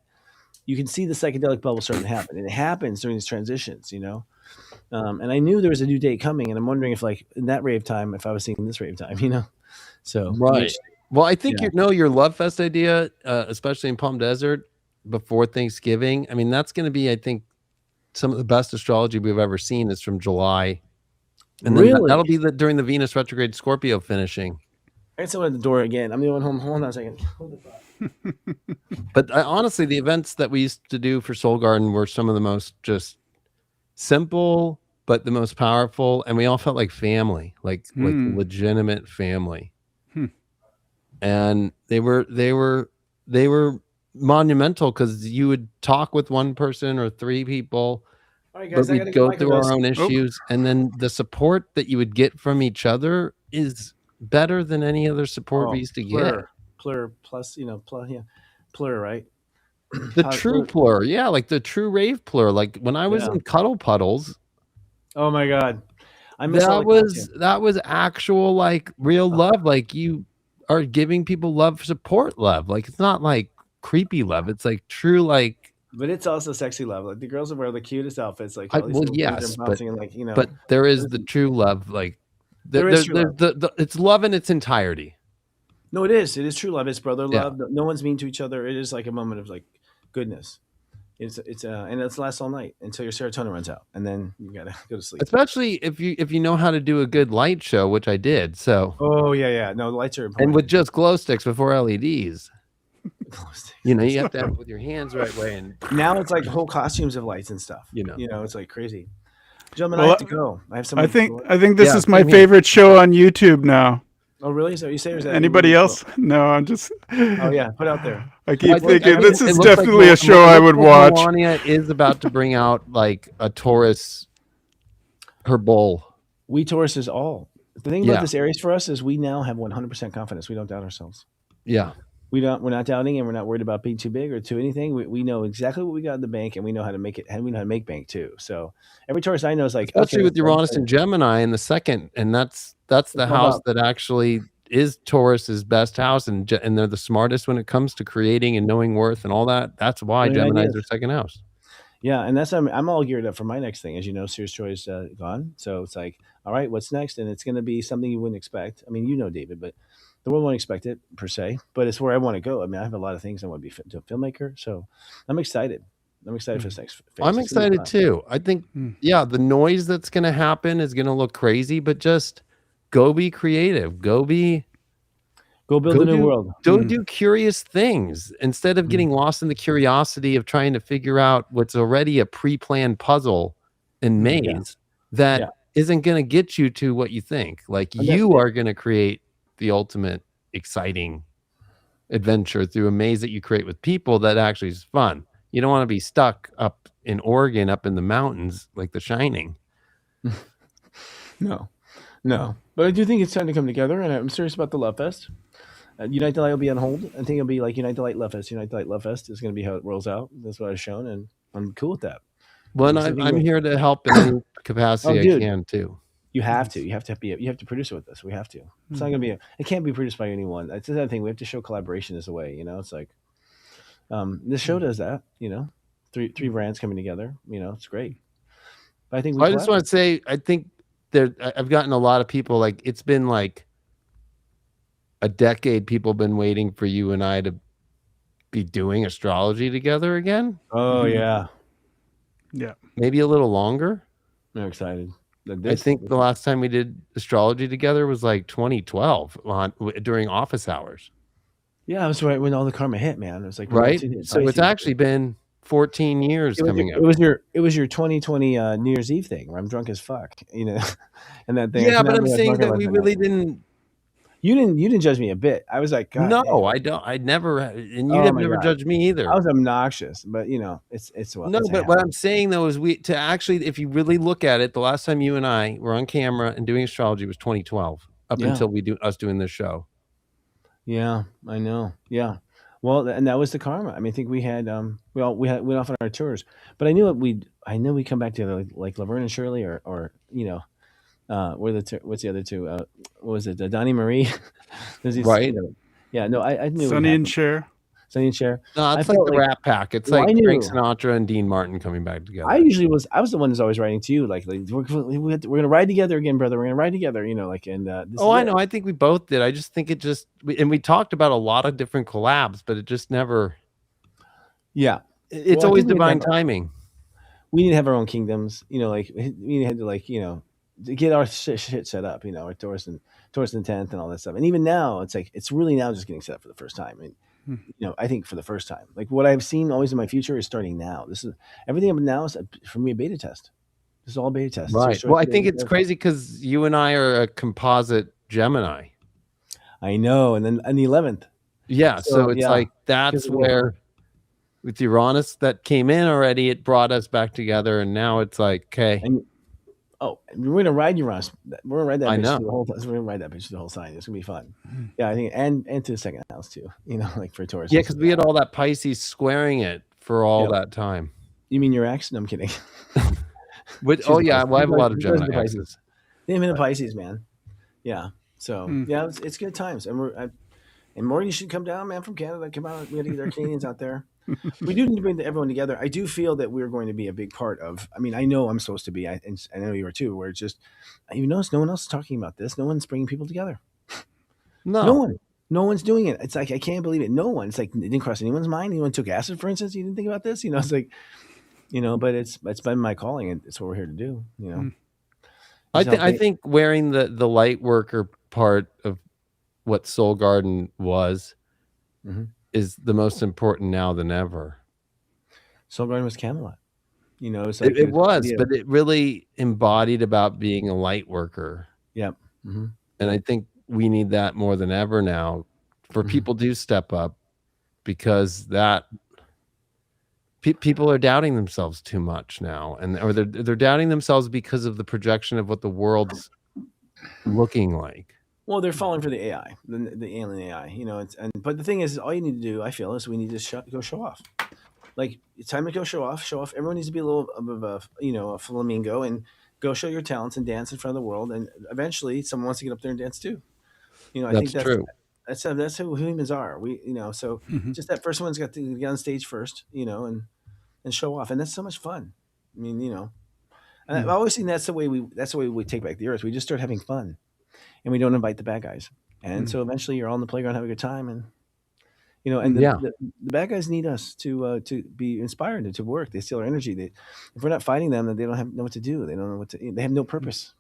You can see the psychedelic bubble starting to happen, and it happens during these transitions. And I knew there was a new date coming, and I'm wondering if like in that rave time, if I was seeing this rave time. So Right. Well, I think your Love Fest idea, especially in Palm Desert before Thanksgiving. I mean, that's going to be, I think, some of the best astrology we've ever seen is from July, and then Really? that'll be during the Venus retrograde Scorpio finishing. I got someone at the door again. I'm the one home. Hold on a second. Hold the thought. But honestly, the events that we used to do for Soul Garden were some of the most just simple, but the most powerful, and we all felt like family, like legitimate family. And they were monumental because you would talk with one person or 3 people, All right, guys, but we'd go through our own issues, and then the support that you would get from each other is better than any other support we used to get. Plur plus, plur, right? The true plur, yeah, like the true rave plur. Like when I was in Cuddle Puddles. Oh my god, I miss that was actual like real love. Like you are giving people love, support love. Like it's not like creepy love. It's like true like. But it's also sexy love. Like the girls that wear the cutest outfits. Like yes, but and, but there is the true love. Like there's it's love in its entirety. No, it is. It is true love. It's brother love. No one's mean to each other. It is like a moment of like goodness. And it's lasts all night until your serotonin runs out, and then you gotta go to sleep. Especially if you know how to do a good light show, which I did. So no, the lights are important. And with just glow sticks before LEDs. You have to have it with your hands right way, and now it's like whole costumes of lights and stuff. It's like crazy. Gentlemen, I have to go. I have some. I think this is my favorite show on YouTube now. Oh really? So you say? Or is that anybody else? No, I'm just. Oh yeah, put out there. I keep thinking this is definitely a show I would watch. Melania is about to bring out like a Taurus, her bull. We Taurus is all. The thing about this Aries for us is we now have 100% confidence. We don't doubt ourselves. Yeah. We're not doubting, and we're not worried about being too big or too anything. We know exactly what we got in the bank, and we know how to make it, and we know how to make bank too. So every Taurus I know is like, especially with Uranus and Gemini in the second, and that's the house that actually is Taurus's best house, and they're the smartest when it comes to creating and knowing worth and all that. That's why Gemini is their second house. Yeah, and that's I'm all geared up for my next thing. As you know, Sirius Troy is gone, so it's like, all right, what's next? And it's going to be something you wouldn't expect. I mean, David, but the world won't expect it per se. But it's where I want to go. I mean, I have a lot of things I want to be to a filmmaker, so I'm excited. I'm excited for this next phase. I'm excited too. I think, the noise that's going to happen is going to look crazy, but just go be creative. Go build a new world. Go do curious things instead of getting lost in the curiosity of trying to figure out what's already a pre-planned puzzle and maze that isn't going to get you to what you think. Like you are going to create the ultimate exciting adventure through a maze that you create with people that actually is fun. You don't want to be stuck up in Oregon, up in the mountains, like The Shining. No. But I do think it's time to come together, and I'm serious about the Love Fest. Unite the Light will be on hold. I think it'll be like Unite the Light Love Fest. Unite the Light Love Fest is going to be how it rolls out. That's what I've shown, and I'm cool with that. Well, I'm here to help in any capacity I can too. You have to. You have to produce it with us. We have to. It's not going to be. It can't be produced by anyone. That's the other thing. We have to show collaboration as a way. It's like this show does that. Three brands coming together. It's great. But I think I just want to say, I think I've gotten a lot of people, like it's been like a decade. People have been waiting for you and I to be doing astrology together again. Oh yeah. Maybe a little longer. I'm excited. I think the last time we did astrology together was like 2012 during office hours. Yeah, that was right when all the karma hit, man. It was like right. So it's actually been 14 years coming up. It was your 2020 New Year's Eve thing where I'm drunk as fuck, you know, and that thing. Yeah, but I'm saying that we really didn't. You didn't judge me a bit. I was like, God, no, damn. I don't. I never, and Oh you'd have my never God. judged me either. I was obnoxious, but you know, it's what. No, it's but what I'm saying though is to actually, if you really look at it, the last time you and I were on camera and doing astrology was 2012, up until us doing this show. Yeah, I know. Yeah. Well, and that was the karma. I mean, I think we had we went off on our tours, but I knew we come back to like Laverne and Shirley or you know, what's the other two? What was it? Donnie Marie. There's these, right. You know, yeah. No, I knew. Sonny and Cher. Sonny and Cher. No, it's like the Rat Pack. It's like Frank Sinatra and Dean Martin coming back together. I was the one who's always writing to you, like we're gonna ride together again, brother. We're gonna ride together, you know, like and. I know. I think we both did. I just think it just we talked about a lot of different collabs, but it just never. Yeah, it's always divine timing. We need to have our own kingdoms, you know. Like we had to, like, you know, to get our shit set up, you know, our Taurus and 10th and all that stuff. And even now, it's like it's really now just getting set up for the first time. I mean, you know, I think for the first time, like what I've seen always in my future is starting now. This is everything up now is for me a beta test. This is all beta tests. Right. Well, I think it's crazy because you and I are a composite Gemini. I know, and then the 11th. Yeah, so it's like that's where with Uranus that came in already, it brought us back together, and now it's like, okay. We're gonna ride Uranus. We're gonna ride that. I know. We're gonna ride that bitch the whole sign. It's gonna be fun. Yeah, I think, and to the second house too. You know, like for Taurus. Yeah, because we had all that Pisces squaring it for all that time. You mean your ex? No, I'm kidding. Well, I have a lot of Gemini exes. They've been in Pisces, man. Yeah. So yeah, it's good times, and Morgan, you should come down, man, from Canada. Come out. We got to get our Canadians out there. We do need to bring everyone together. I do feel that we're going to be a big part of. I mean, I know I'm supposed to be, and I know you are too. Where it's just, you notice no one else is talking about this. No one's bringing people together. No one's doing it. It's like I can't believe it. No one. It's like it didn't cross anyone's mind. Anyone took acid, for instance. You didn't think about this. You know, it's like, you know, but it's been my calling, and it's what we're here to do. You know, I think wearing the light worker part of what Soul Garden was is the most important now than ever. Soul Garden was Camelot. You know, it's like it was, but it really embodied about being a light worker. Yep. And I think we need that more than ever now for people to step up, because that people are doubting themselves too much now, or they're doubting themselves because of the projection of what the world's looking like. Well, they're falling for the AI, the alien AI. You know, but the thing is, all you need to do, I feel, is we need to go show off. Like, it's time to go show off. Everyone needs to be a little of a, you know, a flamingo and go show your talents and dance in front of the world. And eventually, someone wants to get up there and dance too. You know, I think that's true. That's who humans are. We, you know, so just that first one's got to get on stage first, you know, and show off, and that's so much fun. I mean, you know, and I've always seen that's the way we take back the earth. We just start having fun, and we don't invite the bad guys. And so eventually, you're all on the playground having a good time, and you know, and the bad guys need us to be inspired and to work. They steal our energy. If we're not fighting them, then they don't know what to do. They don't know they have no purpose.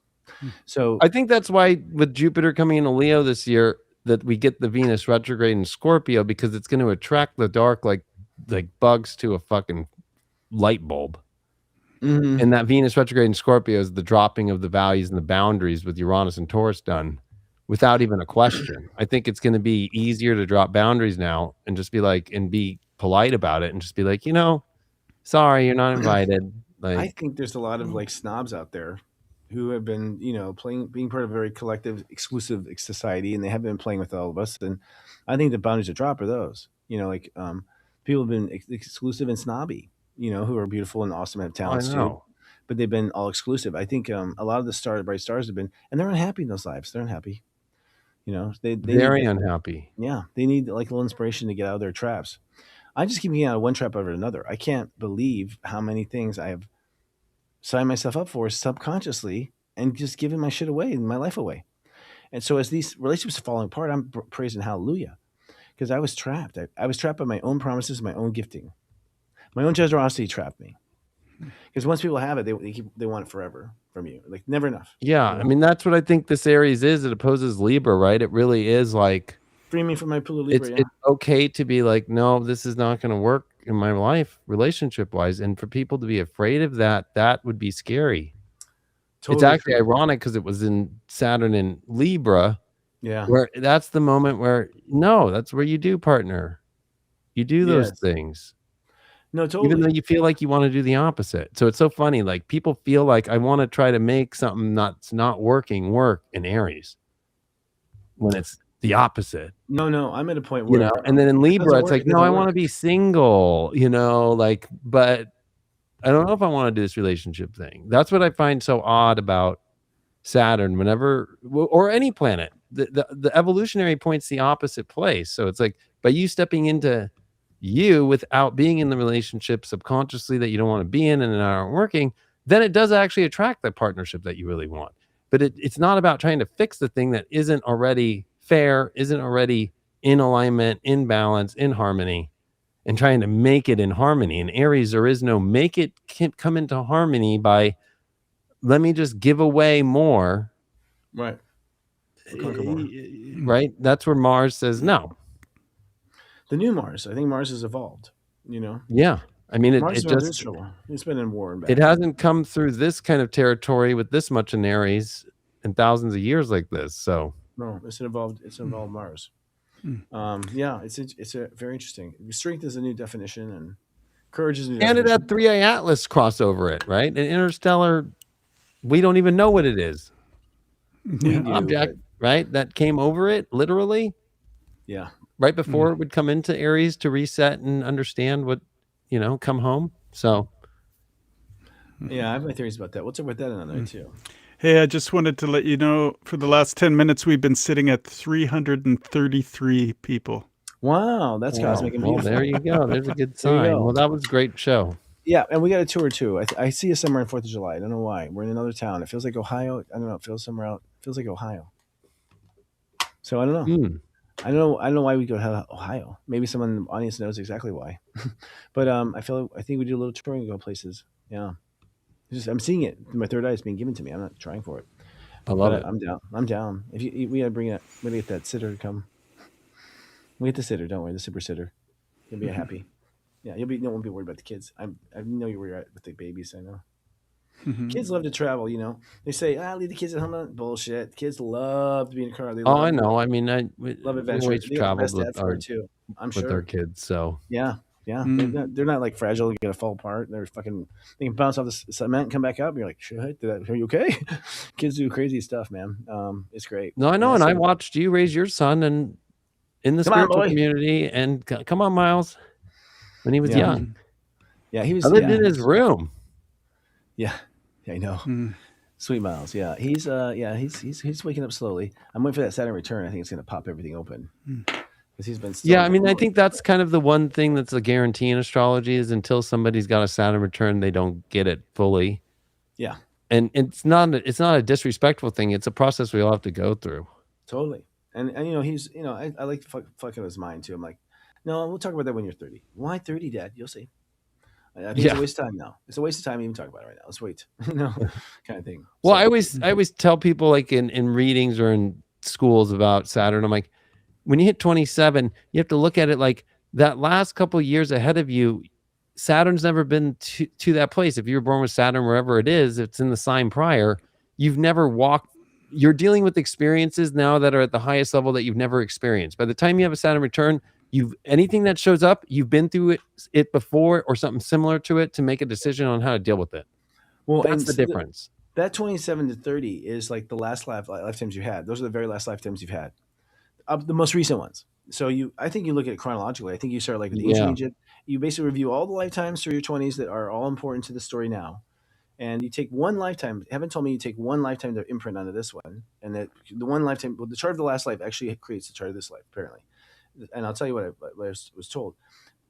So I think that's why with Jupiter coming into Leo this year, that we get the Venus retrograde in Scorpio, because it's going to attract the dark like bugs to a fucking light bulb. And that Venus retrograde in Scorpio is the dropping of the values and the boundaries with Uranus and Taurus done without even a question. I think it's going to be easier to drop boundaries now and just be like, and be polite about it and just be like, you know, sorry, you're not invited. Like, I think there's a lot of like snobs out there who have been, you know, being part of a very collective, exclusive society, and they have been playing with all of us. And I think the boundaries to drop are those, you know, like people have been exclusive and snobby, you know, who are beautiful and awesome and have talents too, but they've been all exclusive. I think a lot of the bright stars have been, and they're unhappy in those lives. They're unhappy, you know. They very unhappy. Yeah, they need like a little inspiration to get out of their traps. I just keep getting out of one trap over another. I can't believe how many things I have signed myself up for subconsciously and just giving my shit away and my life away. And so as these relationships are falling apart, I'm praising hallelujah, because I was trapped. I was trapped by my own promises, my own gifting. My own generosity trapped me. Because once people have it, they want it forever from you. Like, never enough. Yeah, I mean, that's what I think this Aries is. It opposes Libra, right? It really is like... Free me from my pool of Libra, it's okay to be like, no, this is not going to work in my life, relationship wise. And for people to be afraid of that, that would be scary. Totally it's actually true. ironic because it was in Saturn in Libra, Yeah. where that's the moment where, no, that's where you do partner. You do those Yes. things. No, Even though totally. you feel like you want to do the opposite. So it's so funny. Like people feel like I want to try to make something that's not working work in Aries when it's the opposite. No, I'm at a point You where know, and then in Libra, it's work, like, it no, doesn't I want work. to be single, you know, like, but I don't know if I want to do this relationship thing. That's what I find so odd about Saturn, whenever, or any planet, the evolutionary point's the opposite place. So it's like, by you stepping into you without being in the relationship subconsciously that you don't want to be in and aren't working, then it does actually attract the partnership that you really want. But it's not about trying to fix the thing that isn't already fair, isn't already in alignment, in balance, in harmony, and trying to make it in harmony. In Aries, there is no make it come into harmony by, let me just give away more. Right. Conquer more. Right? That's where Mars says no. The new Mars. I think Mars has evolved, you know? Yeah. I mean, Mars it has just, trouble. It's been in war and back. it hasn't come through this kind of territory with this much in Aries in thousands of years like this. So no, it's an evolved Mars. Yeah, it's a very interesting. Strength is a new definition, and courage is a new and it definition. had 3A Atlas cross over it, right? And interstellar, we don't even know what it is. We do, Object, right? That came over it, literally. Yeah. Right before it would come into Aries to reset and understand what, you know, come home. So yeah, I have my theories about that. We'll talk about that another day too. Hey, I just wanted to let you know, for the last 10 minutes, we've been sitting at 333 people. Wow, that's cosmic and beautiful. There you go. There's a good sign. Well, that was a great show. Yeah, and we got a tour too. I see us somewhere on 4th of July. I don't know why. We're in another town. It feels like Ohio. I don't know. It feels somewhere out. It feels like Ohio. So I don't know. I don't know why we go to Ohio. Maybe someone in the audience knows exactly why. But I think we do a little touring and go places. Yeah. I'm seeing it. My third eye is being given to me. I'm not trying for it. I love it. I'm down. I'm down. If we gotta bring it, we gotta get that sitter to come. We get the sitter, don't worry, the super sitter. You'll be happy. Yeah, no one be worried about the kids. I know you're worried with the babies. I know. Kids love to travel. You know, they say, leave the kids at home. Bullshit. Kids love to be in a car. They love I know. I mean, love adventure. always traveled with our too. I'm sure with our kids. So yeah. They're not like fragile. They're gonna fall apart. They're fucking. They can bounce off the cement and come back up. And you're like, shit. Are you okay? Kids do crazy stuff, man. It's great. No, I know. And I watched you raise your son and in the spiritual community. And come on, Miles. When he was young. Yeah, he was. I lived in his room. Yeah, I know. Sweet Miles. Yeah, he's waking up slowly. I'm waiting for that Saturn return. I think it's gonna pop everything open. Because he's been. Yeah, I mean, I think that's kind of the one thing that's a guarantee in astrology is until somebody's got a Saturn return, they don't get it fully. Yeah, and it's not a disrespectful thing. It's a process we all have to go through. Totally, and you know he's I like to fuck with his mind too. I'm like, no, we'll talk about that when you're 30. Why 30, Dad? You'll see. I think it's a waste of time now. It's a waste of time to even talk about it right now. Let's wait. Kind of thing. Well, I always tell people like in readings or in schools about Saturn, I'm like, when you hit 27, you have to look at it like that last couple of years ahead of you, Saturn's never been to that place. If you were born with Saturn, wherever it is, it's in the sign prior, you've never walked. You're dealing with experiences now that are at the highest level that you've never experienced. By the time you have a Saturn return, anything that shows up, you've been through it before or something similar to it to make a decision on how to deal with it. Well, that's the difference. That 27 to 30 is like the last lifetimes you had. Those are the very last lifetimes you've had. The most recent ones. So I think you look at it chronologically. I think you start like with ancient Egypt. You basically review all the lifetimes through your 20s that are all important to the story now. And you take one lifetime. Heaven told me you take one lifetime to imprint onto this one. And that the one lifetime, the chart of the last life actually creates the chart of this life, apparently. And I'll tell you what I was told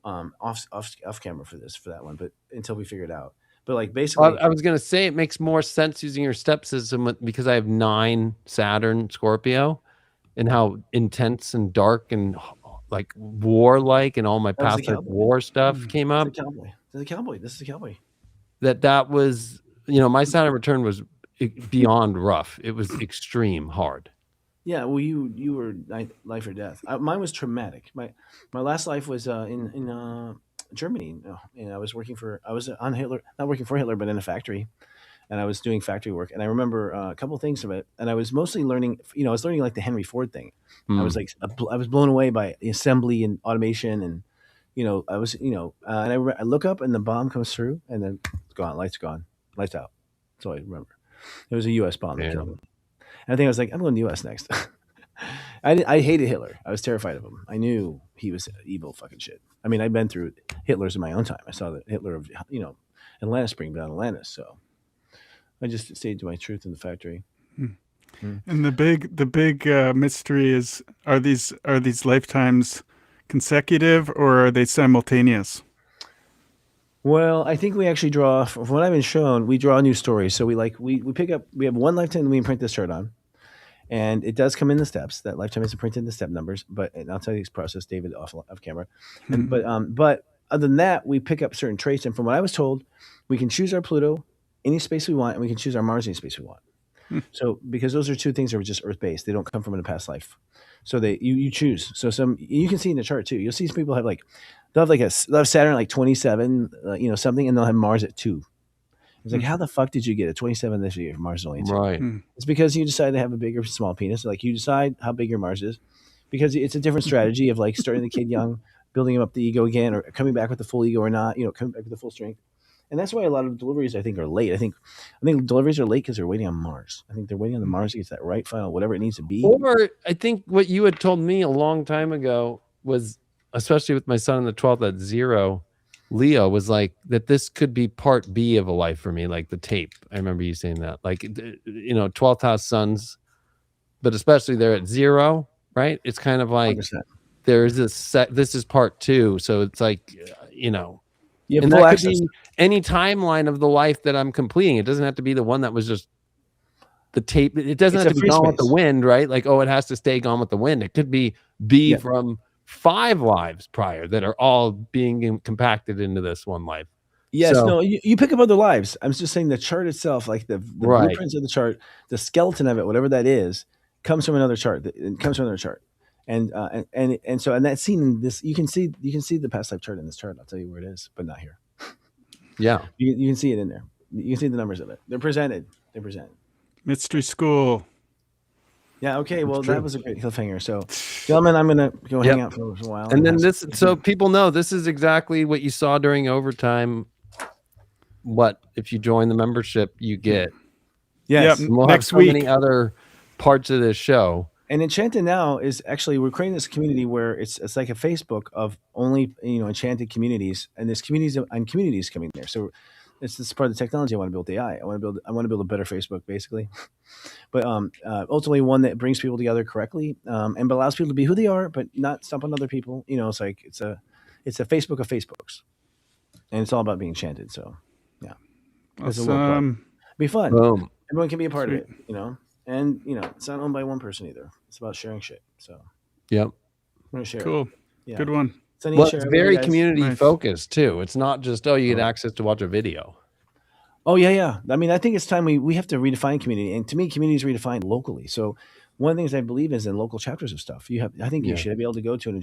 off camera for that one, but until we figure it out. But like basically, I was going to say it makes more sense using your step system because I have 9 Saturn Scorpio and how intense and dark and like warlike and all my past war stuff came up. This is a cowboy. That was, my Saturn return was beyond rough. It was extreme hard. Yeah, well, you were life or death. Mine was traumatic. My last life was in Germany. And I was on Hitler, not working for Hitler, but in a factory, and I was doing factory work. And I remember a couple of things of it. And I was mostly learning, I was learning like the Henry Ford thing. I was like, I was blown away by assembly and automation, and I was, and I look up and the bomb comes through, and then it's gone, lights out. That's all I remember. It was a U.S. bomb that killed me. And I think I was like, I'm going to the U.S. next. I hated Hitler. I was terrified of him. I knew he was evil fucking shit. I mean, I'd been through Hitler's in my own time. I saw the Hitler of, Atlantis bring down Atlantis. So I just stayed to my truth in the factory. And the big mystery is, are these lifetimes consecutive or are they simultaneous? Well, I think we actually draw, from what I've been shown, we draw new stories. So we pick up, we have one lifetime that we imprint this chart on. And it does come in the steps. That lifetime is printed in the step numbers, and I'll tell you this process, David, off camera. But other than that, we pick up certain traits. And from what I was told, we can choose our Pluto any space we want, and we can choose our Mars any space we want. So because those are two things that are just Earth based, they don't come from in a past life. So you choose. So you can see in the chart too. You'll see some people they'll have Saturn like 27, something, and they'll have Mars at 2. It's like, how the fuck did you get a 27 this year if Mars is only 2? Right. It's because you decide to have a big or small penis. Like you decide how big your Mars is, because it's a different strategy of like starting the kid young, building him up the ego again, or coming back with the full ego or not, coming back with the full strength. And that's why a lot of deliveries I think are late. I think deliveries are late because they're waiting on Mars. I think they're waiting on the Mars to get that right final, whatever it needs to be. Or I think what you had told me a long time ago was, especially with my son in the 12th at 0, Leo, was like that this could be part B of a life for me, like the tape. I remember you saying that, like, 12th house sons, but especially they're at 0, right? It's kind of like 100%. There's this is part 2. So it's like, and that could be any timeline of the life that I'm completing. It doesn't have to be the one that was just the tape. It doesn't have to be Gone with the Wind, right? Like, it has to stay Gone with the Wind. It could be B from 5 lives prior that are all being compacted into this one life. Yes, no, you pick up other lives. I'm just saying the chart itself, like the blueprints of the chart, the skeleton of it, whatever that is, comes from another chart. It comes from another chart, and that scene in this, you can see the past life chart in this chart. I'll tell you where it is, but not here. Yeah, you can see it in there. You can see the numbers of it. They're presented. Mystery School. Yeah, okay, well, that was a great cliffhanger. So, gentlemen, I'm going to go hang out for a while. And then so people know this is exactly what you saw during overtime. What, if you join the membership, you get. Yes. And we'll have so many other parts of this show. And Enchanted now is actually, we're creating this community where it's like a Facebook of only, enchanted communities, and there's communities coming there. So this is part of the technology. I want to build AI. I want to build a better Facebook, basically. But ultimately one that brings people together correctly, and allows people to be who they are, but not stomp on other people. It's like it's a Facebook of Facebooks, and it's all about being enchanted. So yeah, awesome. Be fun. Boom. Everyone can be a part of it, and it's not owned by one person either. It's about sharing shit. So yep, I'm gonna share. Cool. Yeah. Good one. It's very community focused too. It's not just you get access to watch a video. Oh yeah. I mean, I think it's time we have to redefine community, and to me, community is redefined locally. So one of the things I believe is in local chapters of stuff. I think you should be able to go to an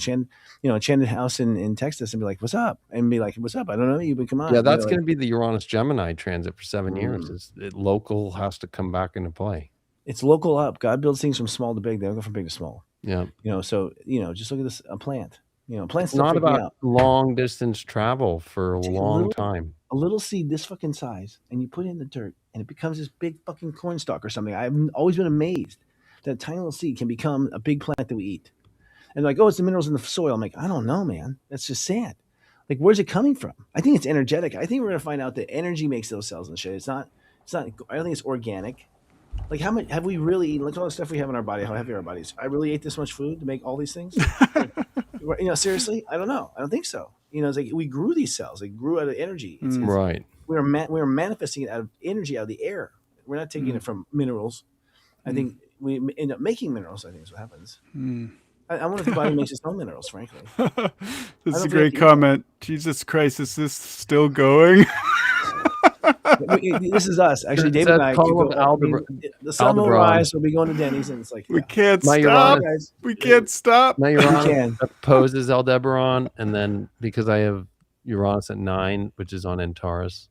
enchanted house in Texas and be like, "What's up?" and be like, "What's up? I don't know you, but come on." Yeah, that's going to be the Uranus Gemini transit for 7 years. Local has to come back into play. It's local up. God builds things from small to big. They don't go from big to small. Yeah. So just look at this a plant. Plants. It's not about long distance travel for a long time. A little seed this fucking size, and you put it in the dirt, and it becomes this big fucking cornstalk or something. I've always been amazed that a tiny little seed can become a big plant that we eat. And like, it's the minerals in the soil. I'm like, I don't know, man. That's just sand. Like, where's it coming from? I think it's energetic. I think we're gonna find out that energy makes those cells and shit. It's not. I don't think it's organic. Like, how much have we really eaten? Look at all the stuff we have in our body. How heavy our bodies. I really ate this much food to make all these things. Seriously, I don't know. I don't think so. It's like we grew these cells. They grew out of energy. Right. We were manifesting it out of energy, out of the air. We're not taking it from minerals. I think we end up making minerals. I think is what happens. I wonder if the body makes its own minerals, frankly. This is a great comment. Jesus Christ, is this still going? This is us. Actually, David and I. The sun will rise. We'll be going to Denny's, and it's like we can't stop. We can't stop. Now Uranus opposes Aldebaran, and then because I have Uranus at 9, which is on Antares.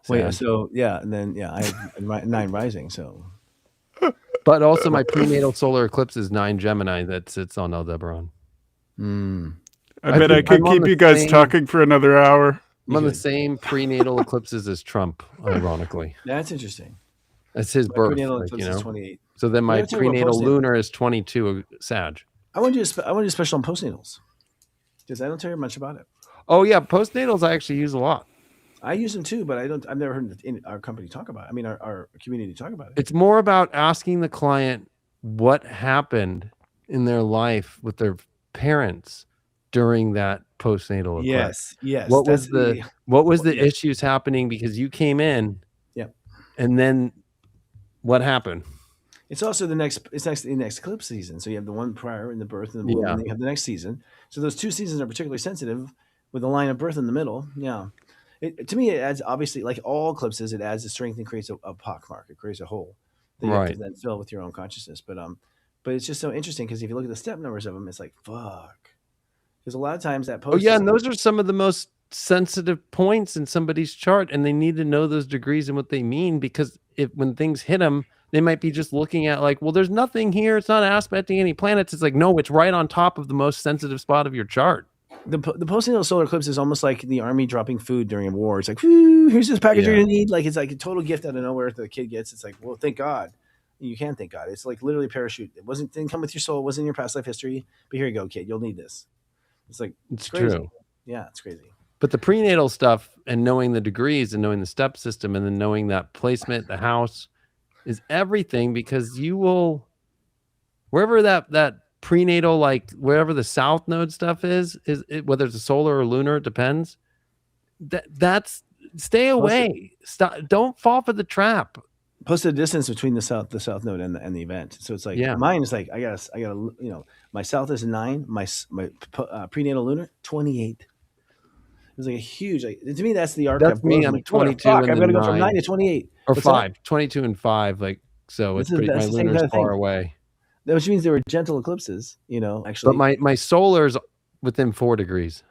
Wait, Sad. so yeah, and then I have 9 rising. So, but also my prenatal solar eclipse is 9 Gemini that sits on Aldebaran. I bet I could keep you guys talking for another hour. I'm on the same prenatal eclipses as Trump, ironically. That's interesting. That's his My birth, prenatal like, eclipse is 28. So then my We're gonna talk about prenatal postnatal. lunar is 22 Sag. I want to do a special on postnatals because I don't tell you much about it. Oh yeah, postnatals I actually use a lot. I use them too, but I've never heard our company talk about it. I mean, our community talk about it. It's more about asking the client what happened in their life with their parents during that postnatal eclipse. Yes. What was the issues happening because you came in? Yep. And then what happened? It's also the next eclipse season. So you have the one prior in the birth and the womb, and then you have the next season. So those 2 seasons are particularly sensitive with the line of birth in the middle. Yeah. To me, it adds, obviously, like all eclipses, it adds the strength and creates a pockmark. It creates a hole that you have to then fill with your own consciousness. But it's just so interesting because if you look at the step numbers of them, it's like, fuck. Because a lot of times that post. Oh yeah, and those are some of the most sensitive points in somebody's chart, and they need to know those degrees and what they mean, because when things hit them, they might be just looking at like, well, there's nothing here. It's not aspecting any planets. It's like, no, it's right on top of the most sensitive spot of your chart. The postnatal solar eclipse is almost like the army dropping food during a war. It's like, here's this package you're gonna need. Like, it's like a total gift out of nowhere that the kid gets. It's like, well, thank God. You can thank God. It's like literally a parachute. It didn't come with your soul. It wasn't in your past life history. But here you go, kid. You'll need this. It's like, it's crazy. True. Yeah, it's crazy. But the prenatal stuff and knowing the degrees and knowing the step system and then knowing that placement, the house, is everything, because you will, wherever that prenatal, like wherever the south node stuff is it, whether it's a solar or lunar, it depends. That's stay away. Stop. Don't fall for the trap. Plus the distance between the south node and the event. So it's like mine is like I gotta my south is 9, my prenatal lunar 28. It was like a huge, to me that's the arc. That's me. I'm 22. I've got to go from 9 to 28 or 5. 22 and 5. Like, so it's pretty. My lunar's far away. Which means there were gentle eclipses, actually. But my solar's within 4 degrees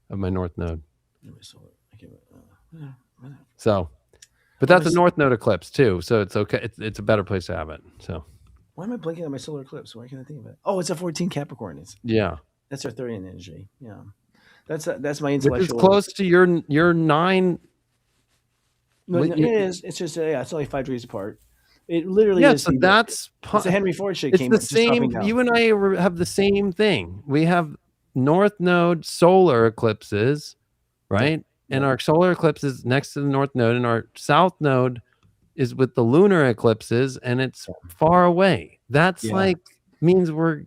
of my north node. So, but that's a north node eclipse too. So it's okay. It's a better place to have it. So. Why am I blinking on my solar eclipse? Why can't I think of it? Oh, it's a 14 Capricorn. That's our Arthurian energy. Yeah. That's my intellectual. Which is close to your 9. No, it is. It's just it's only 5 degrees apart. It literally is. So that's it's a Henry Ford shit. It's the same. You and I have the same thing. We have north node solar eclipses, right? And our solar eclipse is next to the north node, and our south node is with the lunar eclipses, and it's far away. That's like means we're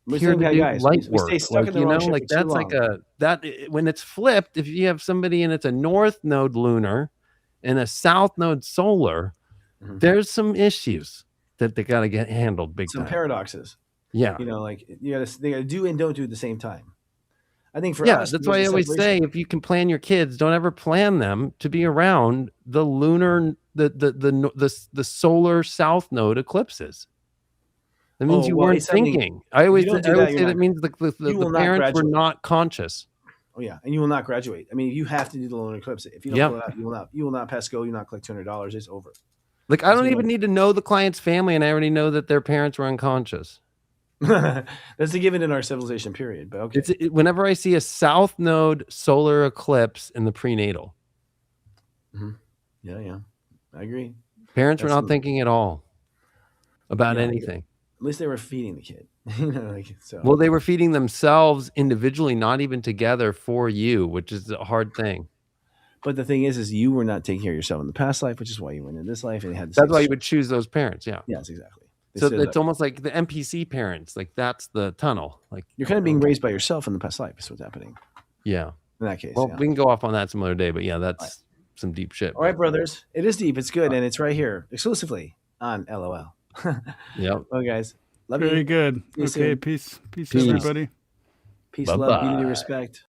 here to do light work. We stay stuck in the wrong shit like for too that's long. when it's flipped. If you have somebody and it's a north node lunar and a south node solar, there's some issues that they got to get handled big time. Some paradoxes. Yeah. Like they got to do and don't do at the same time. I think for us, that's why I always say, if you can plan your kids, don't ever plan them to be around the lunar, the solar south node eclipses. That means you weren't thinking. I always say that means the parents were not conscious. Oh yeah, and you will not graduate. I mean, you have to do the lunar eclipse. If you don't pull it out, you will not pass go. You will not collect $200. It's over. Like, I don't even need to know the client's family, and I already know that their parents were unconscious. That's a given in our civilization period. But okay, whenever I see a south node solar eclipse in the prenatal. Yeah, I agree. Parents were not thinking at all about anything. At least they were feeding the kid. Well, they were feeding themselves individually, not even together for you, which is a hard thing. But the thing is you were not taking care of yourself in the past life, which is why you went in this life, and had. That's why you would choose those parents. Yeah. Yes, exactly. So it's almost like the NPC parents. Like, that's the tunnel. Like, you're kind of being raised by yourself in the past life. Is what's happening. Yeah. In that case. Well, we can go off on that some other day, but yeah, that's some deep shit. All right, brothers. It is deep. It's good, and it's right here exclusively on LOL. Yep. Well, guys. Love Very you. good. Okay, peace, everybody. Peace, love, unity, respect.